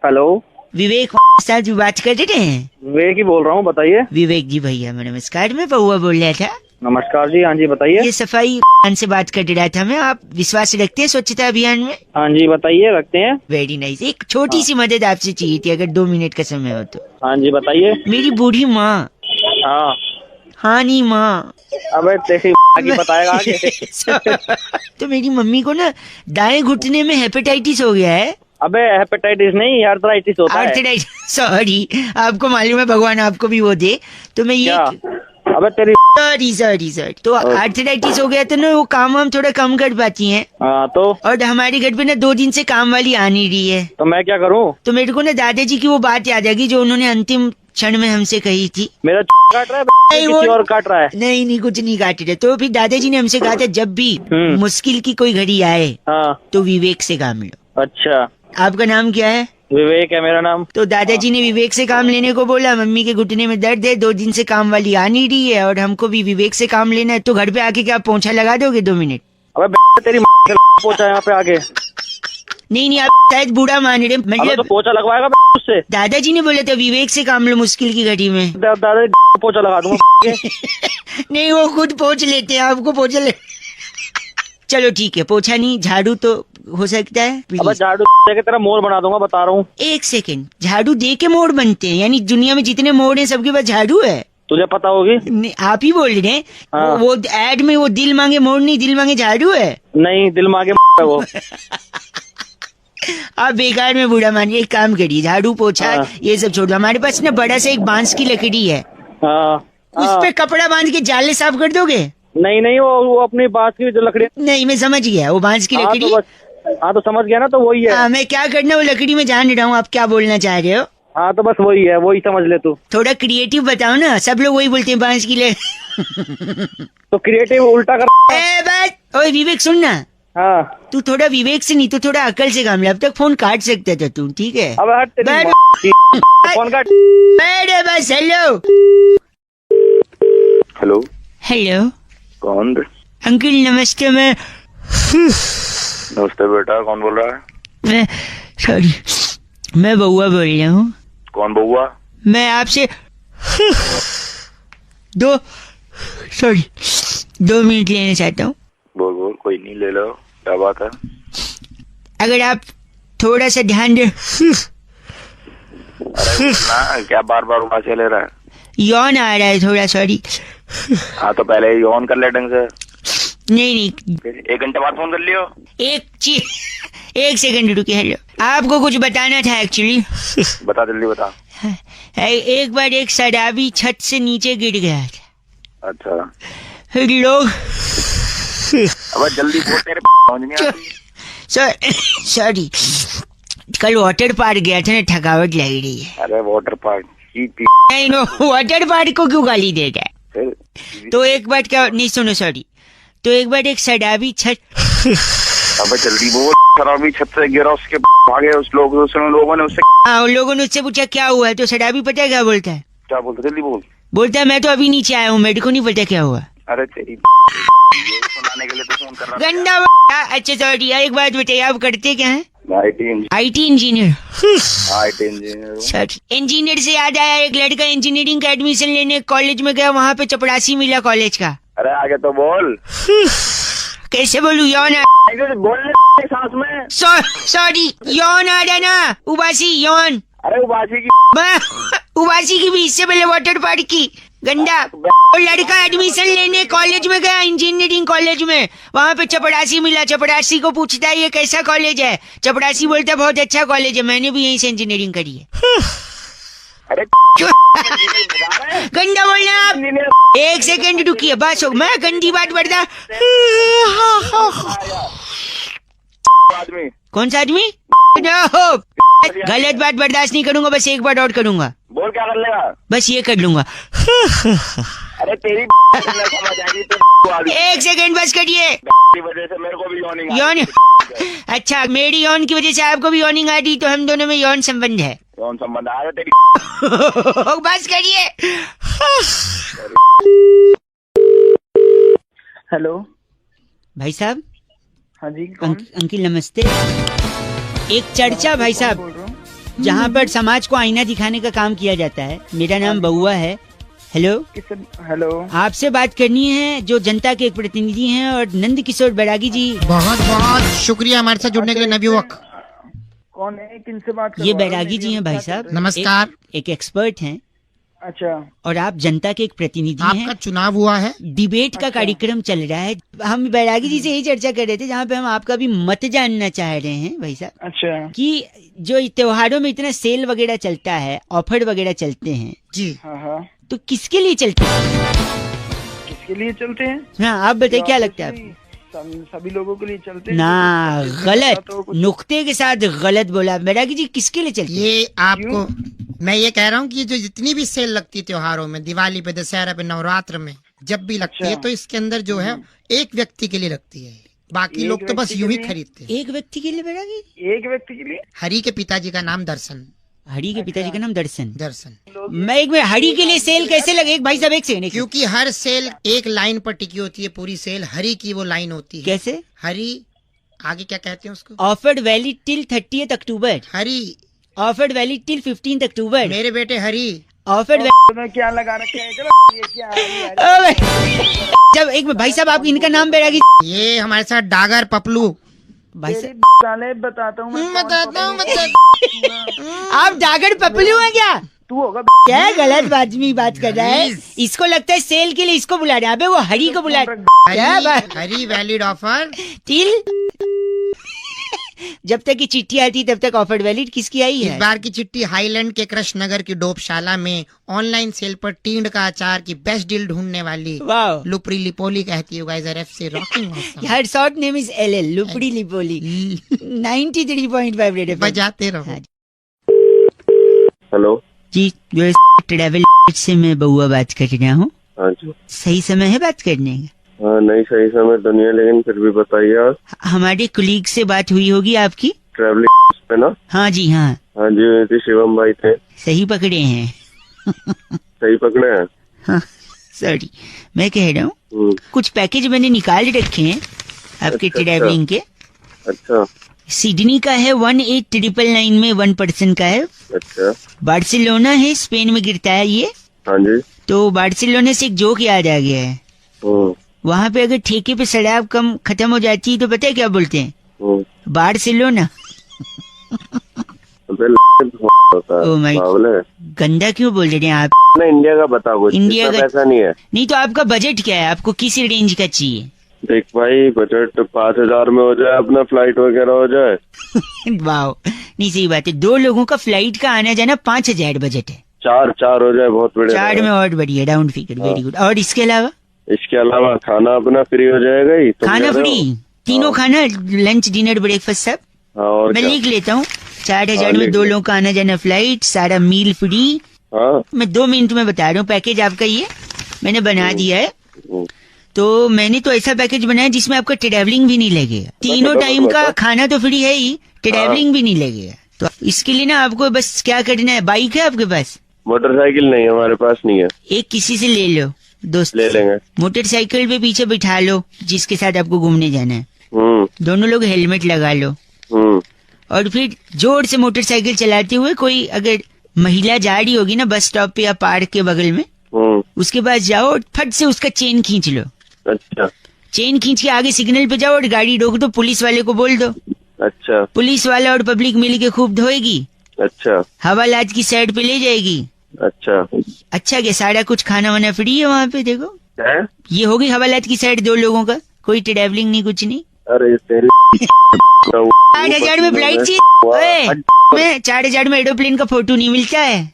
हेलो, विवेक साहब जी बात कर रहे हैं? विवेक ही बोल रहा हूँ, बताइए। विवेक जी भैया नमस्कार, मैं पहुआ बोल रहा था। नमस्कार जी, हाँ जी बताइए। ये सफाई से बात कर रहा था मैं, आप विश्वास रखते हैं स्वच्छता अभियान में? हाँ जी बताइए, रखते हैं। Very nice. एक छोटी सी मदद आपसे चाहिए थी, अगर 2 मिनट का समय हो तो। हाँ जी बताइए। मेरी बूढ़ी माँ हाँ हानी माँ। अबे तेरी की बताएगा आगे। तो मेरी मम्मी को ना दाएं घुटने में हेपेटाइटिस हो गया है। अबे हेपेटाइटिस नहीं, आर्थराइटिस होता है। आर्थराइटिस, सॉरी, आपको मालूम है, भगवान आपको भी वो दे। तो मैं ये, अबे तेरी सॉरी तो आर्थराइटिस हो गया तो ना वो काम वाम थोड़ा कम कर पाती हैं। तो और हमारे घर पे ना 2 दिन से काम वाली आ नहीं रही है। तो मैं क्या करूं? तो मेरे को ना दादाजी की वो बात याद आ गई जो उन्होंने अंतिम क्षण में हमसे कही थी। मेरा काट रहा है किसी और काट रहा है? नहीं कुछ नहीं काट रहे। तो फिर दादाजी ने हमसे कहा था जब भी मुश्किल की कोई घड़ी आए तो विवेक से काम लो। अच्छा, आपका नाम क्या है? विवेक है मेरा नाम। तो दादाजी ने विवेक से काम लेने को बोला। मम्मी के घुटने में दर्द है, 2 दिन से काम वाली आ नहीं रही है और हमको भी विवेक से काम लेना है। तो घर पे आके क्या पोंछा लगा दोगे 2 मिनट? अबे तेरी पोछा यहाँ पे आके। नहीं आप शायद बूढ़ा मान रहे, मतलब तो पोछा लगवाएगा उससे। दादाजी ने बोला था विवेक से काम लो मुश्किल की घड़ी में। दादाजी पोछा लगा दूंगा। नहीं वो खुद पोंछ लेते हैं, आपको पोछा ले। चलो ठीक है, पोछा नहीं झाड़ू तो हो सकता है। अब झाड़ू देके तेरा मोर बना दूंगा, बता रहा हूँ। 1 सेकंड, झाड़ू दे के मोड़ बनते हैं? यानी दुनिया में जितने मोड़ हैं सबके पास झाड़ू है? तुझे पता होगी। आप ही बोल रहे हैं। हाँ। वो एड में वो दिल मांगे मोड़ नहीं, दिल मांगे झाड़ू है। नहीं, दिल मांगे वो। आप बेकार में बूढ़ा मानिए, एक काम करिए, झाड़ू पोछा ये सब छोड़ दो। हमारे पास ना बड़ा सा एक बांस की लकड़ी है, उस पे कपड़ा बांध के जाले साफ कर दोगे? नहीं वो अपनी बांस की जो लकड़ी। नहीं मैं समझ गया, वो बांस की लकड़ी। हाँ तो समझ गया ना, तो वही है। मैं क्या करना वो लकड़ी में जान रहा हूँ, आप क्या बोलना चाह रहे हो? हाँ तो बस वही है, वही समझ ले तू। थोड़ा क्रिएटिव बताओ ना, सब लोग वही बोलते हैं बांस की लकड़ी। तो क्रिएटिव उल्टा कर। बस ओए विवेक सुन ना। हाँ तू थोड़ा विवेक से नहीं तो थोड़ा अकल से काम ले। अब तक फोन काट सकता था तू, ठीक है? अब हट तेरी फोन काट। बस हेलो हेलो हेलो। कौन? अंकल नमस्ते। मैं नमस्ते बेटा, कौन बोल रहा है? मैं सॉरी, मैं बउआ बोल रहा हूँ। कौन बउआ? मैं आपसे 2 मिनट लेना चाहता हूँ। बोल कोई नहीं, ले लो, क्या बात है? अगर आप थोड़ा सा ध्यान दे। अरे ना, क्या बार बार उबासे ले रहा है? यौन आ रहा है थोड़ा, सॉरी। हाँ तो पहले ही ऑन कर ले ढंग से। नहीं 1 घंटे बाद फोन कर लियो। 1 सेकंड रुकिए। हेलो, आपको कुछ बताना था एक्चुअली। बता, जल्दी बता। एक बार एक शराबी छत से नीचे गिर गया था। अच्छा, फिर लोग अब जल्दी बोल, तेरे समझ नहीं आती। सॉरी, कल वाटर पार्क गया था ना, थकावट लग रही है। अरे वाटर पार्क नहीं वाटर पार्क को क्यों गाली देगा? तो एक बार क्या, नहीं सुनो सॉरी, तो एक बार एक शराबी छत। अबे जल्दी बोल। शराबी छत से गिरा, उसके भागे उन लोगों ने उससे। हाँ, उन लोगों ने उससे पूछा क्या हुआ है, तो शराबी पता है क्या बोलता है? क्या बोलता? जल्दी बोल। बोलता है मैं तो अभी नीचे आया हूँ, मेरे को नहीं पता क्या हुआ। अरे तेरी ये सुनाने के लिए तो फोन कर रहा गंदा। अच्छा सॉरी, एक बात बताइए, आप करते क्या है? IT engineer. इंजीनियर। इंजीनियर से याद आया, एक लड़का इंजीनियरिंग का एडमिशन लेने कॉलेज में गया, वहाँ पे चपरासी मिला कॉलेज का। अरे आगे तो बोल। कैसे बोलूं? यौन बोलने सांस में। सॉरी, यौन आ रहा ना, उबासी यौन। अरे उबासी की उबासी की भी, इससे पहले वाटर पार्क की। गंदा। और लड़का एडमिशन लेने कॉलेज में गया, इंजीनियरिंग कॉलेज में, वहाँ पे चपरासी मिला। चपरासी को पूछता है ये कैसा कॉलेज है? चपरासी बोलता है बहुत अच्छा कॉलेज है, मैंने भी यहीं से इंजीनियरिंग करी है। अरे गंदा बोलना आप। 1 सेकंड रुकिए, बस हो, मैं गंदी बात बता। आदमी। कौन सा आदमी? गलत बात बर्दाश्त नहीं करूंगा, बस एक बार और करूंगा। बोल, क्या कर लेगा? बस ये कर लूंगा। अरे तेरी समझ आएगी तो। 1 सेकंड बस करिए। वजह से मेरे को भी यौन। अच्छा, मेरी यौन की वजह से आपको भी यौनिंग आ रही, तो हम दोनों में यौन संबंध है। यौन संबंध आ रहा तेरी। बस करिए। हेलो भाई साहब। हाँ जी, कौन? अंकिल नमस्ते। एक चर्चा भाई साहब, जहाँ पर समाज को आईना दिखाने का काम किया जाता है। मेरा नाम बउआ है। हेलो। हेलो, आपसे बात करनी है, जो जनता के एक प्रतिनिधि हैं, और नंद किशोर बैरागी जी। बहुत बहुत शुक्रिया हमारे साथ जुड़ने के लिए नवयुवक। कौन है? किन से बात कर? ये बैरागी जी हैं भाई साहब। नमस्कार। एक एक्सपर्ट हैं। अच्छा। और आप जनता के एक प्रतिनिधि हैं। आपका चुनाव हुआ है, डिबेट का कार्यक्रम चल रहा है। हम बैरागी जी से यही चर्चा कर रहे थे, जहाँ पे हम आपका भी मत जानना चाह रहे हैं भाई साहब। अच्छा। कि जो त्योहारों में इतना सेल वगैरह चलता है, ऑफर वगैरह चलते हैं जी, हाँ, तो किसके लिए चलते हैं? किसके लिए चलते हैं? हाँ, आप बताइए, क्या लगता है आपको? सभी लोगों के लिए चलते हैं ना, गलत, तो कुछ- नुक्ते के साथ गलत बोला। बैरागी जी किसके लिए चलते हैं? ये आपको मैं ये कह रहा हूँ कि जो जितनी भी सेल लगती है त्योहारों में, दिवाली पे, दशहरा पे, नवरात्र में, जब भी लगती है तो इसके अंदर जो है एक व्यक्ति के लिए लगती है, बाकी एक लोग तो बस व्यक्ति यूं के ही लिए? खरीदते हैं। एक व्यक्ति के लिए बैरागी? एक व्यक्ति के लिए? हरि के पिताजी का नाम दर्शन। हरि के पिताजी का नाम दर्शन। दर्शन। मैं एक मिनट, हरि के लिए सेल कैसे लगे? एक भाई साहब, एक सेकंड। क्योंकि हर सेल एक लाइन पर टिकी होती है, पूरी सेल हरि की वो लाइन होती है। कैसे? हरि, आगे क्या कहते हैं उसको? ऑफर्ड वैलिड टिल 30 अक्टूबर। हरि, ऑफर्ड वैलिड टिल 15 अक्टूबर। मेरे बेटे हरि। ऑफर्ड में क्या लगा रखे हैं? चलो, ये क्या है? जब एक मिनट भाई साहब, आप इनका नाम बैरागी? ये हमारे साथ डागर पपलू। भाई साहब, साले बताता हूँ मैं। बताता हूँ आप डागर पपलू हैं क्या? तू होगा। क्या गलत आदमी बात कर रहा है? इसको लगता है सेल के लिए इसको बुला रहे हैं। अबे वो हरि को बुला रहे हैं। क्या बात? हरि वैलिड ऑफर टिल जब तक की चिट्ठी आती तब तक ऑफर वैलिड। किसकी आई इस है? बार की चिट्ठी हाईलैंड के कृष्ण नगर की डोपशाला में ऑनलाइन सेल पर टींड का अचार की बेस्ट डील ढूंढने वाली वाह, लुपरी लिपोली कहती है गाइस, आर से rocking her short name is LL, लुपड़ी लिपोली। 93.5 red FM बजाते रहो। हेलो जी, जो ट्रेवल से मैं बउआ बात कर रहा हूँ। हाँ जी। सही समय है बात करने का? हाँ, नहीं सही समय तो नहीं है, लेकिन फिर भी बताइए आप। हमारे कुलीग से बात हुई होगी आपकी? ट्रैवलिंग पे ना? हाँ जी, हाँ हाँ जी, शिवम भाई थे। सही पकड़े हैं। सही पकड़े हैं? हाँ, सॉरी, मैं कह रहा हूँ कुछ पैकेज मैंने निकाल रखे हैं आपके अच्छा, ट्रैवलिंग के। अच्छा। सिडनी का है 18,999 में 1 पर्सन का है। अच्छा। बार्सिलोना है, स्पेन में गिरता है ये। हाँ जी। तो बार्सिलोना से एक जोक याद आ गया है। वहाँ पे अगर ठेके पे शराब कम खत्म हो जाती है तो पता है क्या बोलते हैं? बार्सिलोना। ओ माय, गंदा क्यों बोल रहे हैं आप? इंडिया का बताओ कुछ। इंडिया का पैसा नहीं है। नहीं तो आपका बजट क्या है? आपको किस रेंज का चाहिए? देख भाई, बजट 5,000 में हो जाए, अपना फ्लाइट वगैरह हो जाए। वाह, नहीं सही बात है। 2 लोगों का फ्लाइट का आना जाना 5,000 बजट है। 4 हो जाए, बहुत बढ़िया। 4 में और बढ़िया, राउंड फिगर, वेरी गुड। और इसके अलावा? इसके अलावा खाना अपना फ्री हो जाएगा ही। खाना फ्री, तीनों खाना, लंच डिनर ब्रेकफास्ट सब। और मैं लिख लेता हूँ। 4,000 में 2 लोगों का आना जाना, फ्लाइट, सारा मील फ्री। हाँ, मैं 2 मिनट में बता रहा हूँ। पैकेज आपका ये मैंने बना दिया है। तो मैंने तो ऐसा पैकेज बनाया जिसमें आपका ट्रैवलिंग भी नहीं लगेगा। तीनों टाइम का खाना तो फ्री है ही, ट्रैवलिंग भी नहीं लगेगा। तो इसके लिए ना आपको बस क्या करना है, बाइक है आपके पास? मोटरसाइकिल नहीं, हमारे पास नहीं है। एक किसी से ले लो, दोस्त ले लेंगे। मोटरसाइकिल पे पीछे बिठा लो जिसके साथ आपको घूमने जाना है। दोनों लोग हेलमेट लगा लो। और फिर जोर से मोटरसाइकिल चलाते हुए, कोई अगर महिला जा रही होगी ना बस स्टॉप पे या पार्क के बगल में, उसके पास जाओ और फट से उसका चेन खींच लो। अच्छा। चेन खींच के आगे सिग्नल पे जाओ और गाड़ी रोक दो, पुलिस वाले को बोल दो। अच्छा। पुलिस वाला और पब्लिक मिल के खूब धोएगी। अच्छा। हवालात की साइड पे ले जाएगी। अच्छा। अच्छा, क्या सारा कुछ खाना वाना फ्री है वहाँ पे? देखो है? ये होगी हवालात की साइड 2 लोगों का, कोई ट्रैवलिंग नहीं, कुछ नहीं। अरे 4,000 में फ्लाइट चाहिए? 4,000 में एरोप्लेन का फोटो नहीं मिलता है।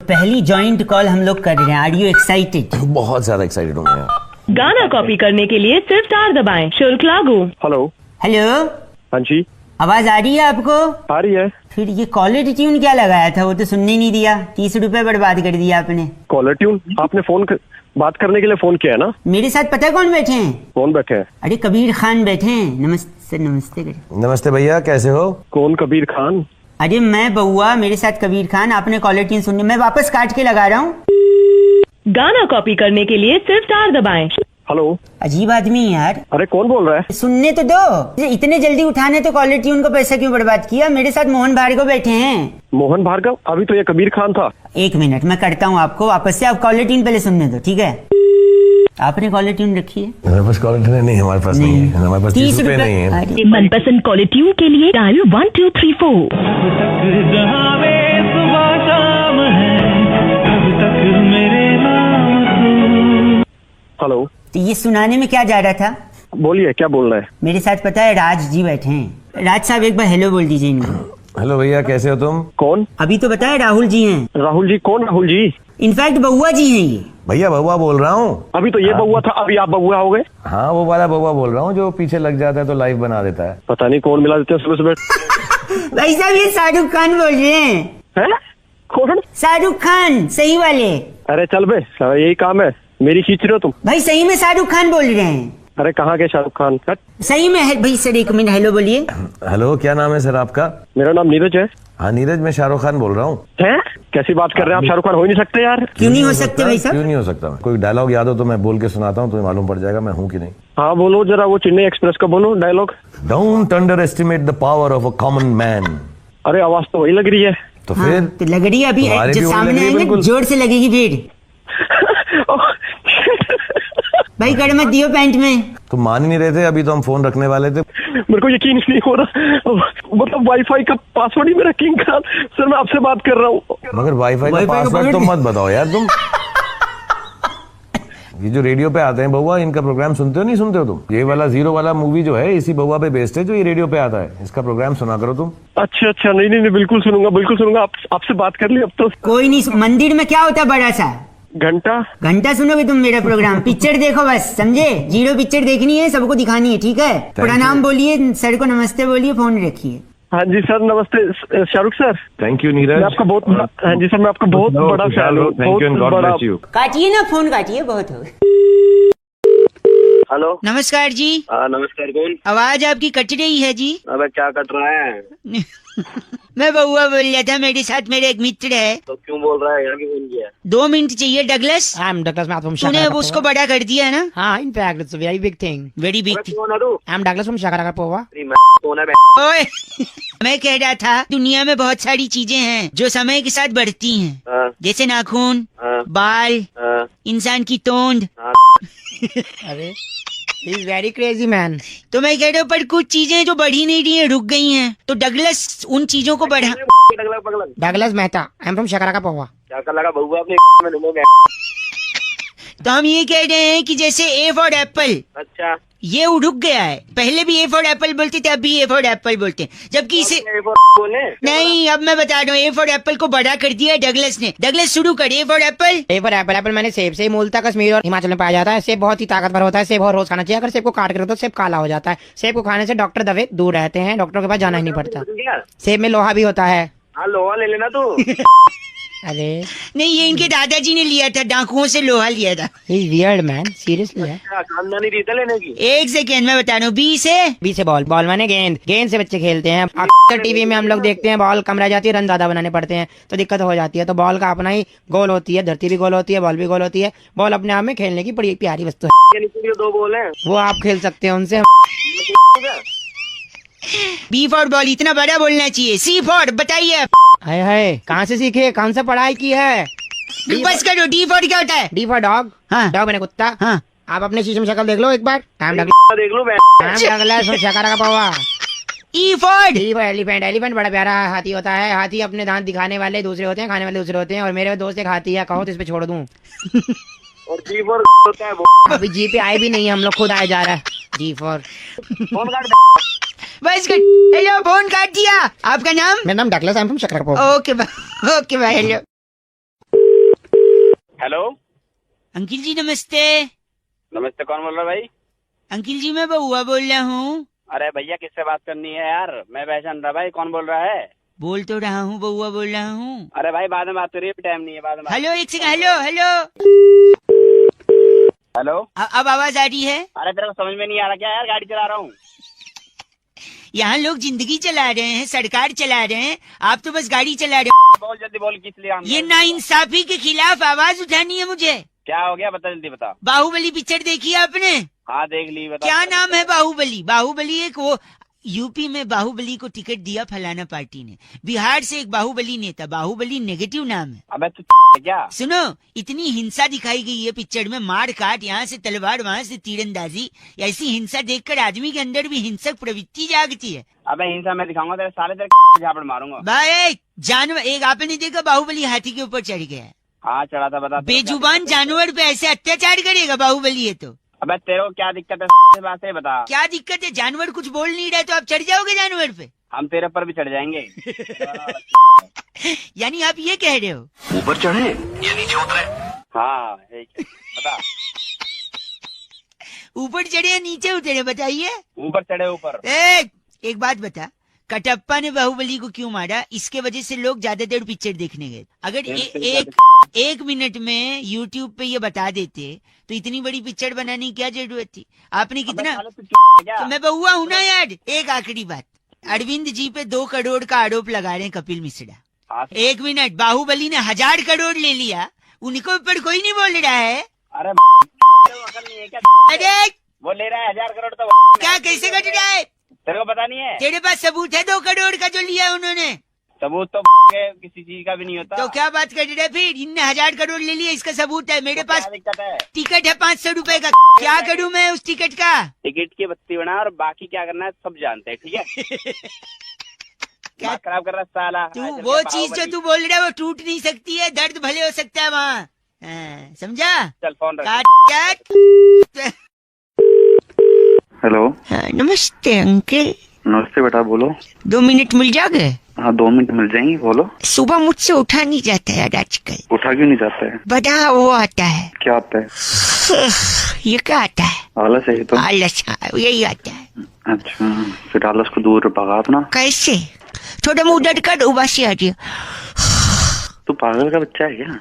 पहली जॉइंट कॉल हम लोग कर रहे हैं। Are you excited? बहुत ज्यादा एक्साइटेड हूँ मैं। गाना कॉपी करने के लिए सिर्फ 4 दबाएं। शुल्क लागू। हेलो। हेलो। हाँ जी। आवाज आ रही है आपको? आ रही है। फिर ये कॉलर ट्यून क्या लगाया था? वो तो सुनने नहीं दिया। 30 रुपए बर्बाद कर दिया आपने। Caller tune? आपने बात करने के लिए फोन किया है ना? मेरे साथ पता है कौन बैठे हैं? कौन बैठे हैं? अरे कबीर खान बैठे हैं। नमस्ते। नमस्ते करें। नमस्ते भैया, कैसे हो? कौन कबीर खान? अरे मैं बउआ, मेरे साथ कबीर खान। आपने कॉलर ट्यून सुननी, मैं वापस काट के लगा रहा हूँ। गाना कॉपी करने के लिए सिर्फ 4 दबाएं। हेलो। अजीब आदमी है यार। अरे कौन बोल रहा है? सुनने तो दो। इतने जल्दी उठाने तो कॉलर ट्यून का पैसा क्यों बर्बाद किया? मेरे साथ मोहन भार्गव बैठे हैं। मोहन भार्गव? अभी तो ये कबीर खान था। 1 मिनट, मैं करता हूँ आपको वापस से। आप कॉलर ट्यून पहले सुनने दो, ठीक है? आपने कॉलर ट्यून रखी है? हमारे पास कॉलर ट्यून नहीं, हमारे पास नहीं है। हमारे पास 30 रुपए नहीं है। मनपसंद कॉलर ट्यून के लिए डायल 1 2 3 4। तो ये सुनाने में क्या जा रहा था? बोलिए, क्या बोल रहे हैं? मेरे साथ पता है राज जी बैठे हैं। राज साहब एक बार हेलो बोल दीजिए इनको। हेलो भैया, कैसे हो तुम? कौन? अभी तो बताया राहुल जी हैं। राहुल जी? कौन राहुल जी? इनफैक्ट बउआ जी हैं ये। भैया बउआ बोल रहा हूँ। अभी तो ये बउआ था, अभी आप बउआ हो गए? हाँ, वो वाला बउआ बोल रहा हूँ जो पीछे लग जाता है तो लाइव बना देता है। पता नहीं कौन मिला देते हैं सुबह सुबह। भाई साहब ये शाहरुख खान बोल रहे हैं। है? कौन? शाहरुख खान, सही वाले। अरे चल बे, यही काम है, मेरी खींच रहे हो तुम। भाई सही में शाहरुख खान बोल रहे हैं। अरे कहाँ के शाहरुख खान? सही में है भाई। सर एक मिनट, हेलो बोलिए। हेलो, क्या नाम है सर आपका? मेरा नाम नीरज है। हाँ नीरज, मैं शाहरुख खान बोल रहा हूँ। हैं? कैसी बात कर रहे हैं आप? शाहरुख खान हो ही नहीं सकते यार। क्यों नहीं हो सकते भाई साहब? क्यों नहीं हो सकता? कोई डायलॉग याद हो तो मैं बोल के सुनाता हूँ, तुम्हें मालूम पड़ जाएगा मैं हूँ कि नहीं। हाँ बोलो जरा, वो चेन्नई एक्सप्रेस का बोलो dialogue. Don't underestimate the power of a common man. अरे आवाज तो वही लग रही है। तो फिर तो लग रही है अभी जो सामने आएंगे जोर से लगेगी फिर। भाई कर मत दियो पैंट में। तुम मान ही नहीं रहे थे, अभी तो हम फोन रखने वाले थे। मेरे को यकीन नहीं हो रहा, मतलब वाईफाई का पासवर्ड ही मेरा किंग खान। सर मैं आपसे बात कर रहा हूँ। मगर वाईफाई का पासवर्ड तो मत बताओ यार तुम। ये जो रेडियो पे आते हैं बउआ, इनका प्रोग्राम सुनते हो नहीं सुनते हो तुम? ये वाला जीरो वाला मूवी जो है इसी बउआ पे बेस्ड है जो ये रेडियो पे आता है। इसका प्रोग्राम सुना करो तुम। अच्छा अच्छा, नहीं नहीं बिल्कुल सुनूंगा, बिल्कुल सुनूंगा। आपसे बात कर ली अब तो। कोई नहीं, मंदिर में क्या होता है बड़ा सा घंटा? घंटा सुनोगे तुम मेरा प्रोग्राम। पिक्चर देखो बस, समझे? जीरो पिक्चर देखनी है, सबको दिखानी है, ठीक है? प्रणाम बोलिए, सर को नमस्ते बोलिए, फोन रखिए। हाँ जी सर, नमस्ते Shahrukh sir. Thank you Neeraj, मैं आपका बहुत बड़ा, हाँ जी सर मैं आपका बहुत बड़ा फैन हूँ। Thank you and God bless you. काटिए ना फोन, काटिए, बहुत हो। हेलो, नमस्कार जी। नमस्कार, कौन? आवाज आपकी कट रही है जी। अबे क्या कट रहा है? मैं बउआ बोल रहा था, मेरे साथ मेरा एक मित्र है। तो क्यों बोल रहा है? यहाँ क्यों फोन किया? 2 मिनट चाहिए Douglas. I am Douglas from तूने शाकाराका उसको बड़ा कर दिया है ना? हाँ, in fact it's a very big thing. Very big thing. कौन है तू? आई एम डगलस फ्रॉम शाकाराका पोवा। कौन है? ओए मैं कह रहा था दुनिया में बहुत सारी चीजें हैं जो समय के साथ बढ़ती हैं, जैसे नाखून, बाल, इंसान की तोंद। अरे he is very crazy man. तो मैं कह रहा हूँ पर कुछ चीजें जो बढ़ी नहीं रही हैं, रुक गई हैं, तो डगलस उन चीजों को बढ़ा। Douglas Mehta, I am from शाकाराका पोवा। क्या कर लगा बउआ अपने? तो हम ये कह रहे हैं कि जैसे ए फॉर एप्पल, अच्छा, ये रुक गया है। पहले भी ए फॉर एप्पल बोलते थे, अब भी ए फॉर एप्पल बोलते हैं, जबकि इसे बोले नहीं। अब मैं बता रहा हूँ, ए फॉर एप्पल को बड़ा कर दिया डगलस ने। डगलस शुरू कर, A for Apple. A for Apple. Apple मैंने सेब से मूलतः कश्मीर और हिमाचल में पाया जाता है। सेब बहुत ही ताकतवर होता है, सेब और रोज खाना चाहिए। अगर सेब को काट कर तो सेब काला हो जाता है। सेब को खाने से डॉक्टर दवे दूर रहते हैं, डॉक्टरों के पास जाना ही नहीं पड़ता। सेब में लोहा भी होता है। हाँ लोहा ले लेना तू। अरे नहीं, ये इनके दादाजी ने लिया था, डाकुओं से लोहा लिया था। वियर्ड मैन, सीरियसली है। खानदानी रीत है लेने की। एक सेकेंड मैं बता रहा हूँ। बी से बॉल, बॉल माने गेंद। गेंद से बच्चे खेलते हैं। अक्सर टीवी में हम लोग देखते हैं बॉल कम रह जाती है, रन ज्यादा बनाने पड़ते हैं तो दिक्कत हो जाती है। तो बॉल का अपना ही गोल होती है, धरती भी गोल होती है, बॉल भी गोल होती है। बॉल अपने आप में खेलने की बड़ी प्यारी वस्तु है। 2 बॉल है, वो आप खेल सकते हैं उनसे। बी फॉर बॉल इतना बड़ा बोलना चाहिए। सी फॉर बताइए। हाय हाय, कहाँ से सीखे, कौन सा पढ़ाई की है? बस करो। डी फॉर क्या होता है? D for dog. हाँ। डॉग मैंने कुत्ता। हाँ। आप अपने शीशे में शक्ल देख लो एक बार। देख लो शाकाराका पोवा। E for elephant. एलिफेंट बड़ा प्यारा हाथी होता है। हाथी अपने दांत दिखाने वाले दूसरे होते हैं, खाने वाले दूसरे होते हैं। और मेरे दोस्त एक हाथी है, कहो तो इस पे छोड़ दूं। और जी फॉर होता है वो। अभी जी पे आए भी नहीं, हम लोग खुद आए जा रहा है। जी फॉर फोन काट। बस कर। हेलो, फोन काट दिया। आपका नाम? मेरा नाम डगलस, आई एम फ्रॉम शाकाराका पोवा। ओके भाई। हेलो हेलो अंकिल जी, नमस्ते। नमस्ते, कौन बोल रहा है भाई? अंकिल जी मैं बउआ बोल रहा हूँ। अरे भैया किससे बात करनी है यार? मैं पहचान रहा भाई, कौन बोल रहा है? बोल तो रहा हूँ, बउआ बोल रहा हूँ। अरे भाई बाद में बात करिए, टाइम नहीं है, बाद में। हेलो एक सेकंड। Hello hello hello. अब आवाज आ रही है? अरे तेरे को समझ में नहीं आ रहा क्या यार? गाड़ी चला रहा हूँ। यहाँ लोग जिंदगी चला रहे हैं, सरकार चला रहे हैं, आप तो बस गाड़ी चला रहे हो। बोल जल्दी बोल, किस लिए? ये नाइंसाफी के खिलाफ आवाज उठानी है मुझे। क्या हो गया, बता जल्दी बता। बाहुबली पिक्चर देखी है आपने? हाँ देख ली, बता। क्या नाम है बाहुबली? बाहुबली एक वो यूपी में बाहुबली को टिकट दिया फलाना पार्टी ने। बिहार से एक बाहुबली नेता, बाहुबली नेगेटिव नाम है। अबे तू क्या? सुनो, इतनी हिंसा दिखाई गई है पिक्चर में, मार काट, यहाँ से तलवार वहाँ से तीरंदाजी। ऐसी हिंसा देखकर आदमी के अंदर भी हिंसक प्रवृत्ति जागती है। अबे हिंसा मैं दिखाऊंगा तेरे साले, तेरे झापड़ मारूंगा भाई। जानवर एक आपने देखा, बाहुबली हाथी के ऊपर चढ़ गया है। हाँ चढ़ा था, बता। बेजुबान जानवर पे ऐसे अत्याचार करेगा बाहुबली है तो? अबे तेरे को क्या दिक्कत है बात है बता। क्या दिक्कत है? जानवर कुछ बोल नहीं रहा है तो आप चढ़ जाओगे जानवर पे? हम तेरे पर भी चढ़ जाएंगे। यानी आप ये कह रहे हो ऊपर चढ़े या नीचे उतरे? हाँ बता। ऊपर चढ़े या नीचे उतरे बताइए। ऊपर चढ़े ऊपर। एक बात बता, कटप्पा ने बाहुबली को क्यों मारा? इसके वजह से लोग ज्यादा देर पिक्चर देखने गए। अगर एक मिनट में यूट्यूब पे ये बता देते तो इतनी बड़ी पिक्चर बनाने की क्या जरूरत थी? आपने कितना तो मैं बहुआ हूँ ना यार। एक आखिरी बात, अरविंद जी पे 2 करोड़ का आरोप लगा रहे हैं कपिल मिश्रा। 1 मिनट, बाहुबली ने 1000 करोड़ ले लिया, उनको ऊपर कोई नहीं बोल रहा है। अरे अरे वो ले रहा है 1000 करोड़ तो क्या कैसे कट रहा है? तेरे को पता नहीं है? तेरे पास सबूत है 2 करोड़ का जो लिया उन्होंने? सबूत तो किसी चीज का भी नहीं होता। तो क्या बात कर रहे? फिर इनने 1000 करोड़ ले लिया, इसका सबूत है मेरे पास। दिक्कत है? टिकट है 500 रुपए का। क्या करूं मैं उस टिकट का? टिकट की बत्ती बना और बाकी क्या करना है सब जानते हैं, ठीक है? क्या खराब कर रहा साला? तू वो चीज जो तू बोल रहा है वो टूट नहीं सकती है, दर्द भले हो सकता है वहाँ, समझा? चल फोन रख। काट। हेलो। नमस्ते अंकल। नमस्ते बेटा, बोलो। 2 मिनट मिल जाओगे? हाँ 2 मिनट मिल जाएंगी, बोलो। सुबह मुझसे उठा नहीं जाता यार आजकल। उठा क्यों नहीं जाता है? बड़ा वो आता है। क्या आता है? ये क्या आता है? आलस है तो। आलस, यही आता है। अच्छा, फिर आलस को दूर भगा अपना। कैसे? थोड़ा मुंह डर कर उबासी आ रही है। तू पागल का बच्चा है क्या?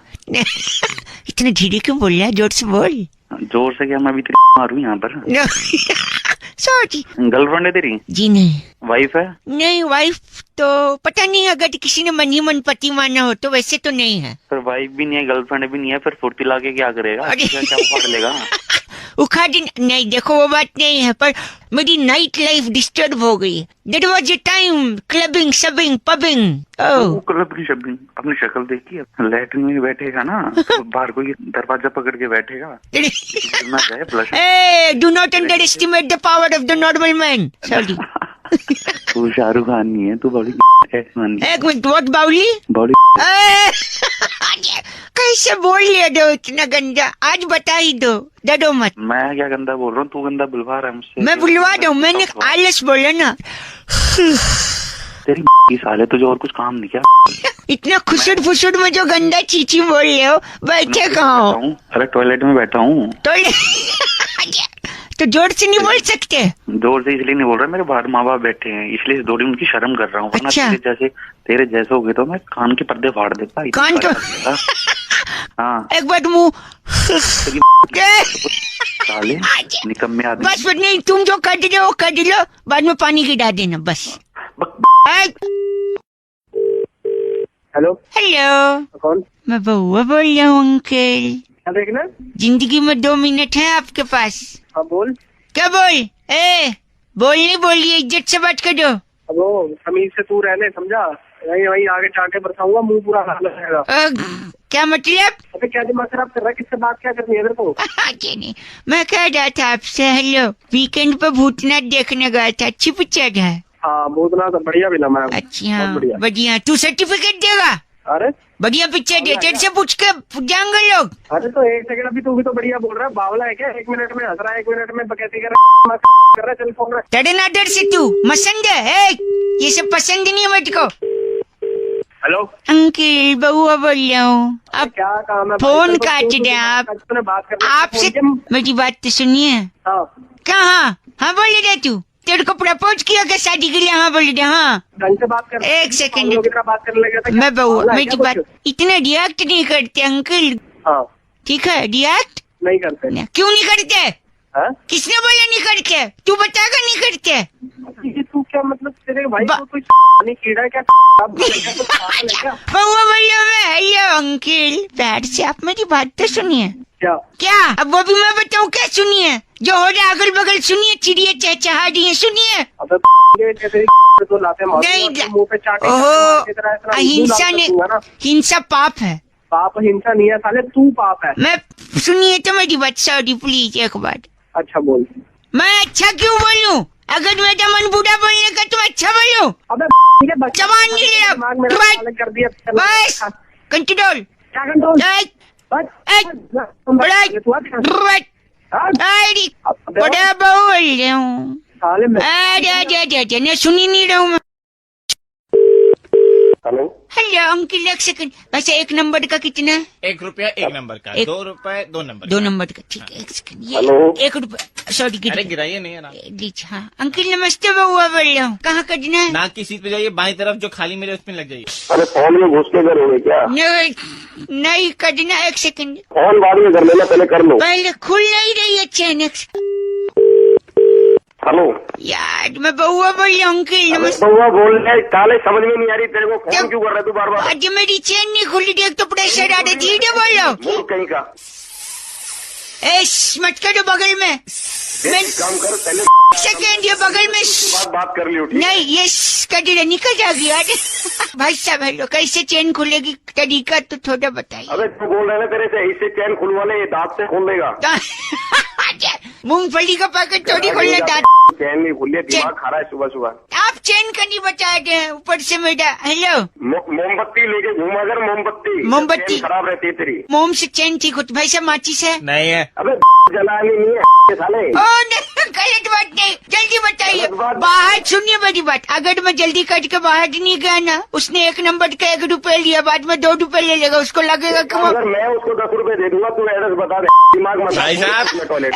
इतने धीरे क्यों बोल रहा है? जोर से बोल। जोर से क्या? मैं अभी तेरी मारूं यहाँ पर। सॉरी। गर्लफ्रेंड है तेरी? जी नहीं। वाइफ है? नहीं, वाइफ तो पता नहीं, अगर किसी ने मन ही मन पति माना हो तो, वैसे तो नहीं है। फिर वाइफ भी नहीं है, गर्लफ्रेंड भी नहीं है, फिर फुर्ती ला के क्या करेगा? क्या उखाड़ लेगा? उखाड़ नहीं, देखो वो बात नहीं है, पर मेरी नाइट लाइफ डिस्टर्ब हो गई। That was the time clubbing, शबिंग, पबिंग। क्लबिंग शबिंग अपनी शक्ल देखी है? लैट्रिन में बैठेगा ना तो बाहर कोई दरवाजा पकड़ के बैठेगा। Do not underestimate the power of the normal man. Sorry. तू शाहरुख खान नहीं है, तू बड़ी है। एक मिनट, what बाउली? बड़ी कैसे बोल लिया दो इतना गंदा? आज बता ही दो, डरो मत। मैं क्या गंदा बोल रहा हूँ? तू गंदा बुलवा रहा है मुझसे। मैं बुलवा दूं? मैंने आलस बोला ना। तेरी साले तुझे और कुछ काम नहीं क्या? इतना खुशुर फुसुर में जो गंदा चीची बोल रहे हो, बैठे कहाँ हो? अरे टॉयलेट में बैठा हूँ। तो जोर से नहीं बोल सकते? जोर से इसलिए नहीं बोल रहा, मेरे बाहर माँ बाप बैठे हैं इसलिए थोड़ी उनकी शर्म कर रहा हूँ। अच्छा। तेरे जैसे हो गए तो मैं कान के पर्दे फाड़ देता। कान तो हाँ। एक बार मुँह साले निकम्मे आदमी। बस नहीं, तुम जो कर रहे हो कर लो, बाद में पानी गिरा देना बस। हेलो। हेलो, कौन? मैं बउआ बोल रहा हूँ अंकल। क्या देखना? जिंदगी में 2 मिनट है आपके पास। हाँ बोल। क्या बोल? बोल नहीं बोलिए, इज्जत से बात करो। अब वो तमीज से तू रहने, समझा? वहीं वहीं आगे चांटे बरसाऊंगा, मुंह पूरा हाल रहेगा। क्या मतलब? अबे क्या दिमाग खराब कर रहा है? किससे बात क्या करनी है तेरे को? नहीं, मैं कह रहा था आपसे, हेलो, वीकेंड पे भूतनाथ देखने गया था, अच्छी पिक्चर है। हाँ भूतनाथ तो बढ़िया भी ना। अच्छा बढ़िया। तू सर्टिफिकेट देगा? अरे बढ़िया पिक्चर है, तेरे से पूछ के जाएंगे लोग। अरे तो 1 सेकंड, अभी तू भी तो बढ़िया बोल रहा है। बावला है क्या? 1 मिनट में हंस रहा है, 1 मिनट में बकैती कर रहा है। चल फोन रख। तेरे नादर से तू मसंद है, ये सब पसंद नहीं है मुझको। हेलो अंकल, बउआ बोल रहा हूँ। अब क्या काम है? फोन काट दे आप। आपसे मेरी बात तो सुनिए। कहाँ? हाँ बोल रहे तू, तेरे को प्रपोज किया क्या शादी के लिए? हाँ बोल रहे। हाँ ढंग से बात कर। 1 सेकंड, बात करने लगे। मैं बउआ, मेरी बात इतना रिएक्ट नहीं करते अंकल। हाँ ठीक है, रिएक्ट नहीं करते। क्यों नहीं करते? किसने बोला नहीं करके? तू बताएगा नहीं करके? ये तू क्या मतलब? तेरे भाई को कोई कीड़ा क्या? बउआ बोलिए मैं। हेलो अंकल, प्यार से आप मेरी बात तो सुनिए। क्या? अब वो भी मैं बताऊँ क्या? सुनिए, जो हो रहा है अगल बगल सुनिए, चिड़िया चहचहा रही है, सुनिए। अहिंसा ने, हिंसा पाप है। पाप हिंसा नहीं है साले, तू पाप है। मैं सुनिए तो मेरी बात, सॉरी प्लीज एक बार। अच्छा बोल। मैं अच्छा क्यों बोलूं? अगर मेरा मन बुरा बोलने का तो अच्छा बोलूं। जवान नहीं ले बस कंट्रोल। क्या कंट्रोल? अरे बड़ा बहू बोल रहे हूँ। अरे मैं सुन ही नहीं रहा हूँ। हेलो हेलो अंकिल, एक सेकंड। वैसे एक नंबर का कितना है? ₹1 एक नंबर का, ₹2 दो नंबर, 2 नंबर का, ठीक है। एक सेकंड, ये हेलो? ₹1। सॉरी अरे गिराइए नहीं है ना। हाँ अंकिल नमस्ते, बउआ बोल रहा हूँ। कहाँ कटना है? नाक की सीट पे जाइए, बाई तरफ जो खाली मिले उसमें लग जाइए। अरे फोन में घुस के करोगे क्या? नहीं कटना, एक सेकंड। फोन बाद में कर लेना, पहले कर लो। पहले खुल नहीं रही अचानक। हेलो यार मैं बउआ बोल रहा हूँ अंकिल। नमस्ते। बउआ बोल रहे काले, समझ में नहीं आ रही तेरे को, फोन क्यों कर रहा है तू बार बार? आज मेरी चेन नहीं खुली, देख तो प्रेशर आ रहा है। धीरे बोल रहा हूँ। कहीं का मत करो बगल में। काम कर पहले, सेकेंड ये बगल में बात कर लियो। नहीं ये कटरे निकल जाएगी यार। भाई साहब हेलो, कैसे चेन खुलेगी तरीका तो थोड़ा बताइए। अबे तू बोल रहा है तेरे से इससे चैन खुलवा ले, ये दांत से खोल देगा। मूंगफली का पैकेट थोड़ी खोलना, दांत चैन नहीं खुली है, दिमाग खा रहा है सुबह सुबह। आप चेन का नहीं बता रहे ऊपर से मेरा। हेलो मोमबत्ती लेके घूमा अगर, मोमबत्ती खराब रहती है तेरी। मोम से चेन ठीक होती। भाई साहब माचिस है? नहीं है। अबे जलानी नहीं है साले। गलत बात नहीं, जल्दी बताइए। बाहर सुनिए मेरी बात, अगर मैं जल्दी कट के बाहर नहीं गया ना, उसने 1 नंबर का ₹1 लिया, बाद में ₹2 ले लेगा, उसको लगेगा कि अगर मैं उसको ₹10 दे दूंगा, तू एड्रेस बता दे। दिमाग मत भाई साहब टॉयलेट।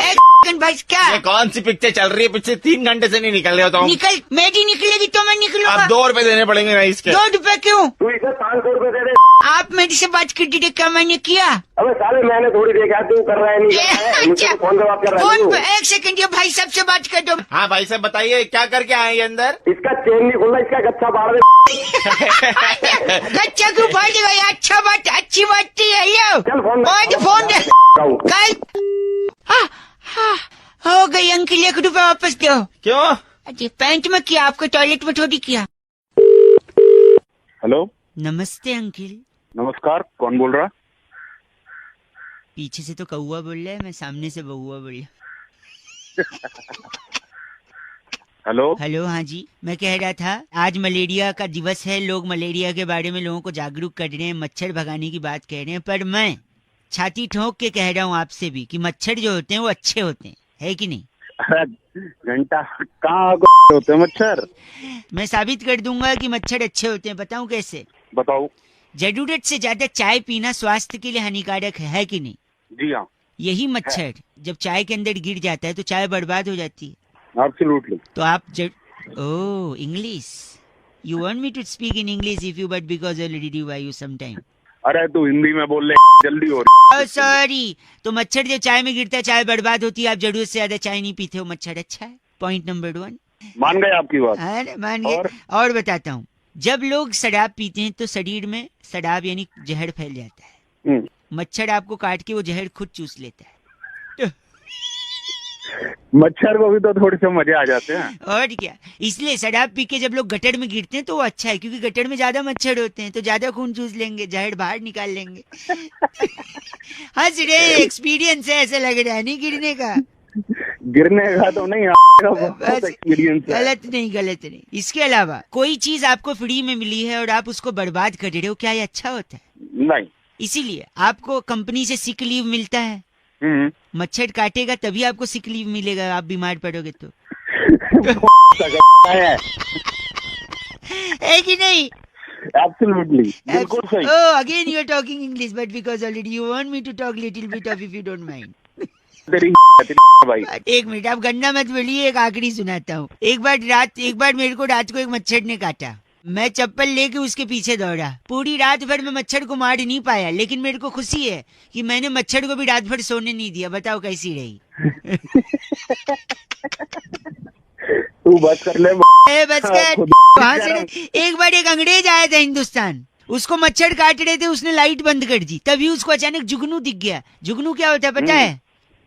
भाई क्या ये कौन सी पिक्चर चल रही है? पिछले 3 घंटे से नहीं निकल रहे हो तुम। निकल, मेरी निकलेगी तो मैं निकलूंगा। अब ₹2 देने पड़ेंगे ना इसके। ₹2 क्यों? तू इसे ₹500 दे दे। आप मेरे से बात कर दीजिए, क्या मैंने किया? अबे साले मैंने थोड़ी देखा, तू कर रहा है नहीं कर रहा है, मुझे फोन पे बात कर रहा है। फोन पे 1 सेकंड, ये भाई साहब से बात कर दो। हाँ भाई साहब बताइए क्या करके आए ये अंदर? इसका चेन नहीं खुलना, इसका गच्चा बाढ़ दे। गच्चा क्यों फाड़ देगा? ये अच्छा बात, अच्छी बात थी। चल फोन फोन कल हो गई अंकिल, ₹1 वापस दो। क्यों? अरे पैंट में किया, आपको टॉयलेट में थोड़ी किया। हेलो नमस्ते अंकिल। नमस्कार, कौन बोल रहा? पीछे से तो कौआ बोल रहा है, मैं सामने से बउआ बोल रहा। हेलो हेलो हाँ जी, मैं कह रहा था आज मलेरिया का दिवस है, लोग मलेरिया के बारे में लोगों को जागरूक कर रहे हैं, मच्छर भगाने की बात कह रहे हैं, पर मैं छाती ठोक के कह रहा हूँ आपसे भी कि मच्छर जो होते हैं वो अच्छे होते हैं, है कि नहीं? घंटा कहाँ होते हैं मच्छर? मैं साबित कर दूंगा कि मच्छर अच्छे होते हैं, बताऊं कैसे? बताओ। जरूरत से ज्यादा चाय पीना स्वास्थ्य के लिए हानिकारक है कि नहीं? जी हाँ। यही मच्छर जब चाय के अंदर गिर जाता है तो चाय बर्बाद हो जाती है। एब्सोल्युटली। तो आप oh English, you want me to speak in English if you, but because I already do you some time. अरे तू हिंदी में बोल ले, जल्दी हो रही। सॉरी, तो मच्छर जब चाय में गिरता है चाय बर्बाद होती है, आप जरूरत से ज्यादा चाय नहीं पीते हो, मच्छर अच्छा है। Point number 1। मान गए आपकी बात? अरे मान गए। और बताता हूँ, जब लोग शराब पीते हैं तो शरीर में शराब यानी जहर फैल जाता है। मच्छर आपको काट के वो जहर खुद चूस लेता है। मच्छर को भी तो थोड़े से मजे आ जाते हैं। और क्या, इसलिए शराब पी के जब लोग गटर में गिरते हैं तो वो अच्छा है, क्योंकि गटर में ज्यादा मच्छर होते हैं तो ज्यादा खून चूस लेंगे, जहर बाहर निकाल लेंगे। हंस रे, एक्सपीरियंस है, ऐसा लग रहा है नहीं गिरने का। गिरने का तो नहीं, एक्सपीरियंस। गलत नहीं। इसके अलावा कोई चीज आपको फ्री में मिली है और आप उसको बर्बाद कर रहे हो, क्या ये अच्छा होता है? नहीं। इसीलिए आपको कंपनी से सिक लीव मिलता है। मच्छर काटेगा तभी आपको सिक लीव मिलेगा, आप बीमार पड़ोगे तो। है कि नहीं? Absolutely. बिल्कुल सही। Oh, again you are talking English, but because already you want me to talk little bit of, if you don't mind. भाई एक मिनट, आप गन्ना मत बोलिए, एक आखिरी सुनाता हूँ। एक बार मेरे को रात को एक मच्छर ने काटा, मैं चप्पल लेके उसके पीछे दौड़ा, पूरी रात भर मैं मच्छर को मार नहीं पाया, लेकिन मेरे को खुशी है कि मैंने मच्छर को भी रात भर सोने नहीं दिया। बताओ कैसी रही? तू बस कर ले। बस कर। वहाँ से एक बार एक अंग्रेज आया था हिंदुस्तान, उसको मच्छर काट रहे थे, उसने लाइट बंद कर दी, तभी उसको अचानक जुगनू दिख गया। जुगनू क्या होता है पता है?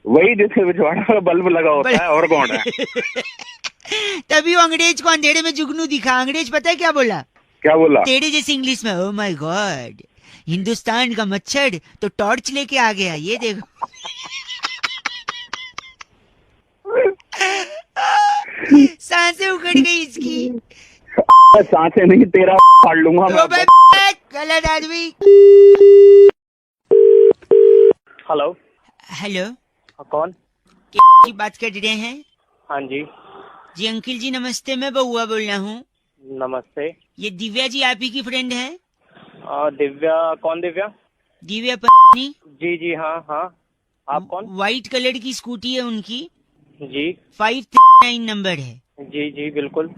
वही जिसके बिछवाड़ा बल्ब लगा होता है, और कौन है? तभी वो अंग्रेज को अंधेरे में जुगनू दिखा। अंग्रेज पता है क्या बोला? क्या बोला? तेरे जैसे इंग्लिश में, ओह माय गॉड, हिंदुस्तान का मच्छर तो टॉर्च लेके आ गया, ये देखो। सांसें उखड़ गई इसकी। सांसें नहीं, तेरा फाड़ लूंगा मैं। गलत आदमी। हेलो। हेलो कौन? की बात कर रहे हैं? हाँ जी। जी अंकिल जी नमस्ते, मैं बउआ बोल रहा हूँ। नमस्ते। ये दिव्या जी आप ही की फ्रेंड है? दिव्या? कौन दिव्या? दिव्या पत्नी। जी जी हाँ हाँ। आप कौन? व्हाइट कलर की स्कूटी है उनकी। जी। 539 नंबर है। जी जी बिल्कुल।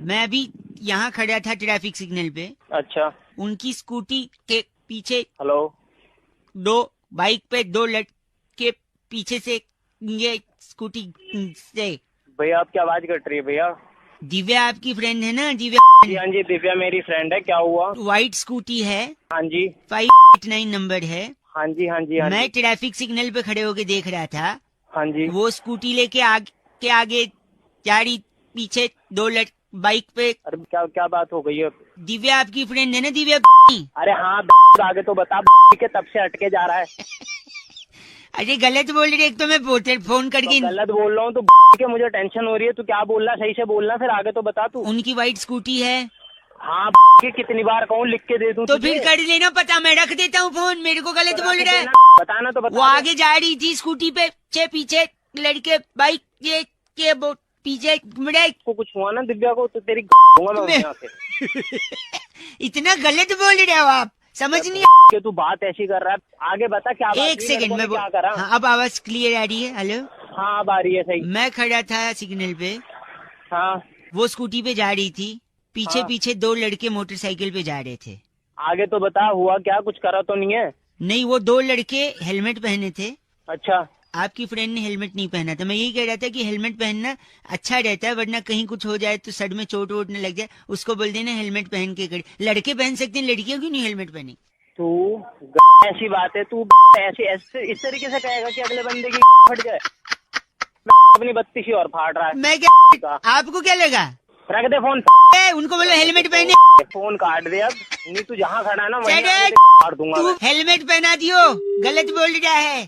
मैं अभी यहाँ खड़ा था ट्रैफिक सिग्नल पे। अच्छा। उनकी स्कूटी के पीछे हेलो, दो बाइक पे दो लड़के पीछे से ये स्कूटी से। भैया आपकी आवाज कट रही है भैया। दिव्या आपकी फ्रेंड है ना? दिव्या। जी हाँ जी, दिव्या मेरी फ्रेंड है। क्या हुआ? व्हाइट स्कूटी है। हाँ जी। 589 नंबर है। हाँ जी हाँ जी हाँ मैं जी। ट्रैफिक सिग्नल पे खड़े होके देख रहा था। हाँ जी। वो स्कूटी लेके आगे जा रही, पीछे दो बाइक पे। अरे क्या क्या बात हो गई है? दिव्या आपकी फ्रेंड है ना? दिव्या। अरे हाँ, आगे तो बता के तब से अटके जा रहा है। अरे गलत बोल रहे, एक तो मैं फोन करके तो गलत बोल रहा हूँ तो के मुझे टेंशन हो रही है। तू क्या बोल रहा है? सही से बोलना, फिर आगे तो बता तू। उनकी व्हाइट स्कूटी है। हाँ के कितनी बार कहूँ लिख के दे दूँ तो फिर कर लेना पता, मैं रख देता हूँ फोन। मेरे को गलत बोल रहा है। बताना तो बता। वो आगे जा रही थी स्कूटी पे, पीछे लड़के बाइक ये के पीछे को कुछ हुआ ना दिव्या को तो तेरी मैं इतना गलत बोल रहे हो आप, समझ नहीं कि तू बात ऐसी कर रहा है। आगे बता क्या बात? एक सेकंड में क्या करा? हाँ, अब आवाज क्लियर आ रही है? हेलो। हाँ अब आ रही है सही। मैं खड़ा था सिग्नल पे। हाँ। वो स्कूटी पे जा रही थी, पीछे हाँ। पीछे दो लड़के मोटरसाइकिल पे जा रहे थे। आगे तो बता हुआ क्या? कुछ करा तो नहीं है? नहीं, वो दो लड़के हेलमेट पहने थे। अच्छा। आपकी फ्रेंड ने हेलमेट नहीं पहना था। मैं यही कह रहा था कि हेलमेट पहनना अच्छा रहता है, वरना कहीं कुछ हो जाए तो सर में चोट वोट न लग जाए। उसको बोल देना हेलमेट पहन के कर। लड़के पहन सकते हैं, लड़कियों क्यों नहीं हेलमेट पहने? तू ऐसी बात है, तू ऐसे इस तरीके से कहेगा कि अगले बंदे की फट जाए? अपनी बत्तीसी और फाड़ रहा है। मैं क्या, आपको क्या लगा? रख दे फोन। उनको बोलो हेलमेट पहने। फोन काट दे अब, नहीं तू जहाँ खड़ा है ना वहीं चल, काट दूंगा। तू हेलमेट पहना दियो, गलत बोल रहा है।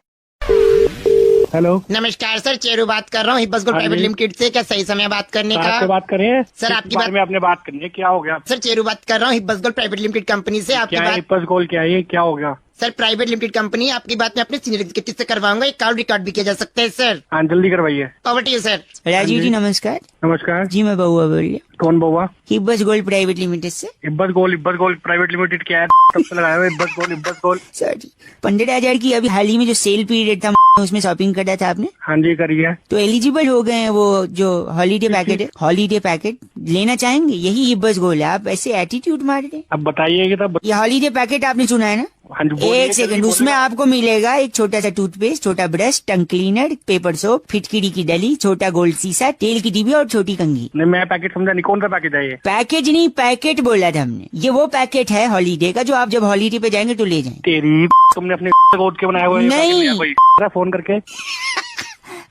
हेलो नमस्कार सर, चेरू बात कर रहा हूँ हिब्बस गोल्ड प्राइवेट लिमिटेड से। क्या सही समय बात करने का? बात करें सर आपकी बात में आपने बात करनी है। क्या हो गया? सर चेरू बात कर रहा हूँ हिब्बस गोल्ड प्राइवेट लिमिटेड कंपनी से। आपकी क्या बात हिब्बस गोल्ड क्या है? ये क्या हो गया? सर प्राइवेट लिमिटेड कंपनी, आपकी बात मैं अपने सीनियर एग्जीक्यूटिव से करवाऊंगा। एक कॉल रिकॉर्ड भी किया जा सकता है सर। हाँ जल्दी करवाइए। Over to you sir. Rajiv ji नमस्कार। नमस्कार जी मैं बउआ बोल रही हूँ। कौन बउआ? हिब्बस गोल्ड प्राइवेट लिमिटेड से। हिब्बस गोल्ड प्राइवेट लिमिटेड क्या है? तब से लगाया हुआ हिब्बस गोल्ड। सर जी 15,000 की अभी हाल ही में जो सेल पीरियड था उसमें शॉपिंग कर रहा था आपने? हाँ जी करिए। तो एलिजिबल हो गए हैं वो जो हॉलीडे पैकेट है। हॉलीडे पैकेट लेना चाहेंगे? यही हिब्बस गोल्ड है। आप ऐसे एटीट्यूड मार रहे हैं। अब बताइए तब। ये हॉलीडे पैकेट आपने सुना है ना? हाँ जी बोलिए। एक सेकंड, उसमें आपको मिलेगा एक छोटा सा टूथपेस्ट, छोटा brush, tongue cleaner, paper soap, फिटकिरी की डली, छोटा गोल्ड सीसा, तेल की डिब्बी और छोटी कंघी। नहीं मैं पैकेट समझा नहीं, कौन सा पैकेट है ये? पैकेज नहीं, पैकेट बोला था हमने। ये वो पैकेट है हॉलीडे का जो आप जब हॉलीडे पे जाएंगे तो ले जाएं। तेरी तुमने अपने कोड के बनाया हुआ है? नहीं फोन करके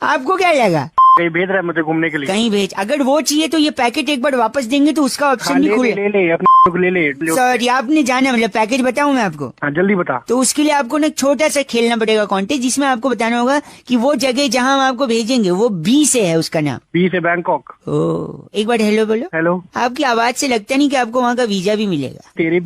आपको क्या लगा? कहीं भेज रहा है मुझे घूमने के लिए? कहीं भेज। अगर वो चाहिए तो ये पैकेट एक बार वापस देंगे तो उसका ऑप्शन भी खुले। ले अपने ले। सर आपने जाना, मतलब पैकेज बताऊं मैं आपको? हाँ जल्दी बता। तो उसके लिए आपको ना छोटा सा खेलना पड़ेगा कॉन्टेस्ट, जिसमें आपको बताना होगा कि वो जगह जहां हम आपको भेजेंगे वो बी से है, उसका नाम। बी से बैंकॉक। ओ एक बार हेलो बोलो। हेलो। आपकी आवाज से लगता नहीं कि आपको वहाँ का वीजा भी मिलेगा। तेरी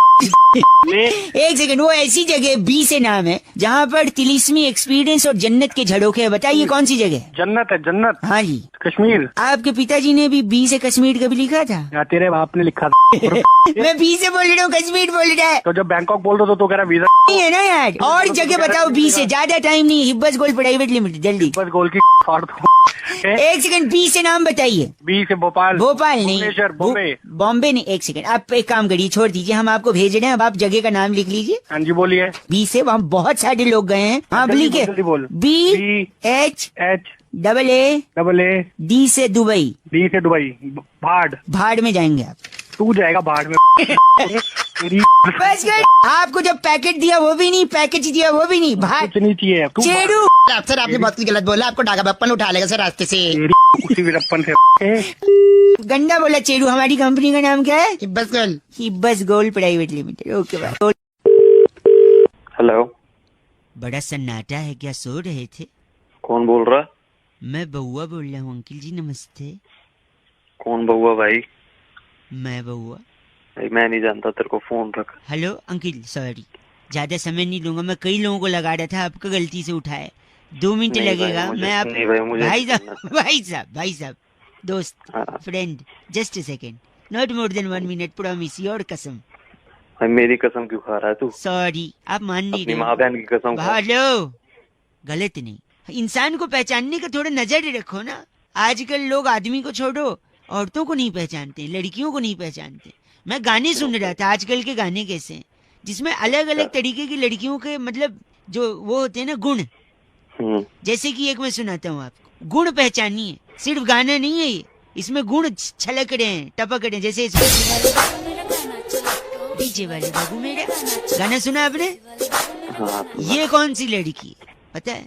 एक सेकंड, वो ऐसी जगह बी से नाम है जहाँ पर तिलिस्मी एक्सपीरियंस और जन्नत के झड़ोके है। बताइए कौन सी जगह? जन्नत है। जन्नत? हाँ जी। कश्मीर। आपके पिताजी ने भी बी से कश्मीर कभी लिखा था? या तेरे बाप ने लिखा था। मैं बी से बोल रहा हूँ, कश्मीर बोल रहा है। तो जब बैंकॉक बोल दो तो कह रहा वीजा नहीं है ना यार। और जगह बताओ बी से, ज्यादा टाइम नहीं। हिब्बस गोल्ड प्राइवेट लिमिटेड, जल्दी। हिब्बस गोल्ड की फाड़ दो। एक सेकंड, बी से नाम बताइए। बी से भोपाल। भोपाल नहीं, बॉम्बे। बॉम्बे नहीं। एक सेकंड, आप एक काम करिए, छोड़ दीजिए, हम आपको भेज रहे हैं। अब आप जगह का नाम लिख लीजिए। हाँ जी बोलिए। बी से वहाँ बहुत सारे लोग गए हैं। हाँ लिखे, B H double A D से दुबई। डी से दुबई। भाड़ में जाएंगे आप। तू जाएगा भाड़ में। बस कर। आपको जब पैकेट दिया वो भी नहीं, पैकेज दिया वो भी नहीं, भाड़ कुछ नहीं चाहिए। चेरू सर आपने बहुत कुछ गलत बोला। आपको डागा बप्पन उठा लेगा सर रास्ते से। उसी वीरप्पन से गंदा बोला चेरू। हमारी कंपनी का नाम क्या है? हिब्बस गोल्ड। हिब्बस gold private limited. Okay bye. Hello. बड़ा सन्नाटा है, क्या सो रहे थे? कौन बोल रहा? मैं बउआ बोल रहा हूँ। अंकिल जी नमस्ते। कौन बउआ भाई? मैं बउआ भाई मैं नहीं जानता, तेरे को फोन रख। हेलो अंकिल, सॉरी, ज्यादा समय नहीं लूंगा। मैं कई लोगों को लगा रहा था, आपका गलती से उठाया। 2 मिनट नहीं भाई, लगेगा। मुझे- मैं आप नहीं भाई, मुझे भाई साहब दोस्त friend just a second, not more than 1 minute, promise your कसम। भाई मेरी कसम क्यों खा रहा है तू? सॉरी आप मान नहीं अपनी रहे। माँ बहन की कसम खा। हेलो, गलत नहीं, इंसान को पहचानने का थोड़ा नजर रखो ना। आजकल लोग आदमी को छोड़ो, औरतों को नहीं पहचानते, लड़कियों को नहीं पहचानते। मैं गाने सुन रहा था, आजकल के गाने कैसे हैं, जिसमें अलग अलग तरीके की लड़कियों के मतलब जो वो होते हैं ना गुण, जैसे कि एक मैं सुनाता हूँ आपको, गुण पहचानिए, सिर्फ गाना नहीं है ये, इसमें गुण छलक रहे हैं, टपक रहे हैं। जैसे इसमें डीजे वाले बाबू मेरा गाना सुना आपने? ये कौन सी लड़की है पता है?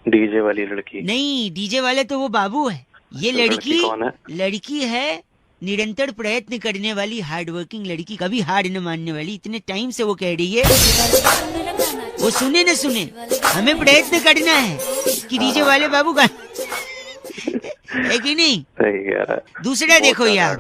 डीजे वाली लड़की नहीं, डीजे वाले तो वो बाबू है। ये तो लड़की कौन है? लड़की है निरंतर प्रयत्न करने वाली, हार्ड वर्किंग लड़की, कभी हार न मानने वाली। इतने टाइम से वो कह रही है, वो सुने न सुने, हमें प्रयत्न करना है कि डीजे वाले बाबू का है कि नहीं? सही कह रहा है। दूसरा देखो यार,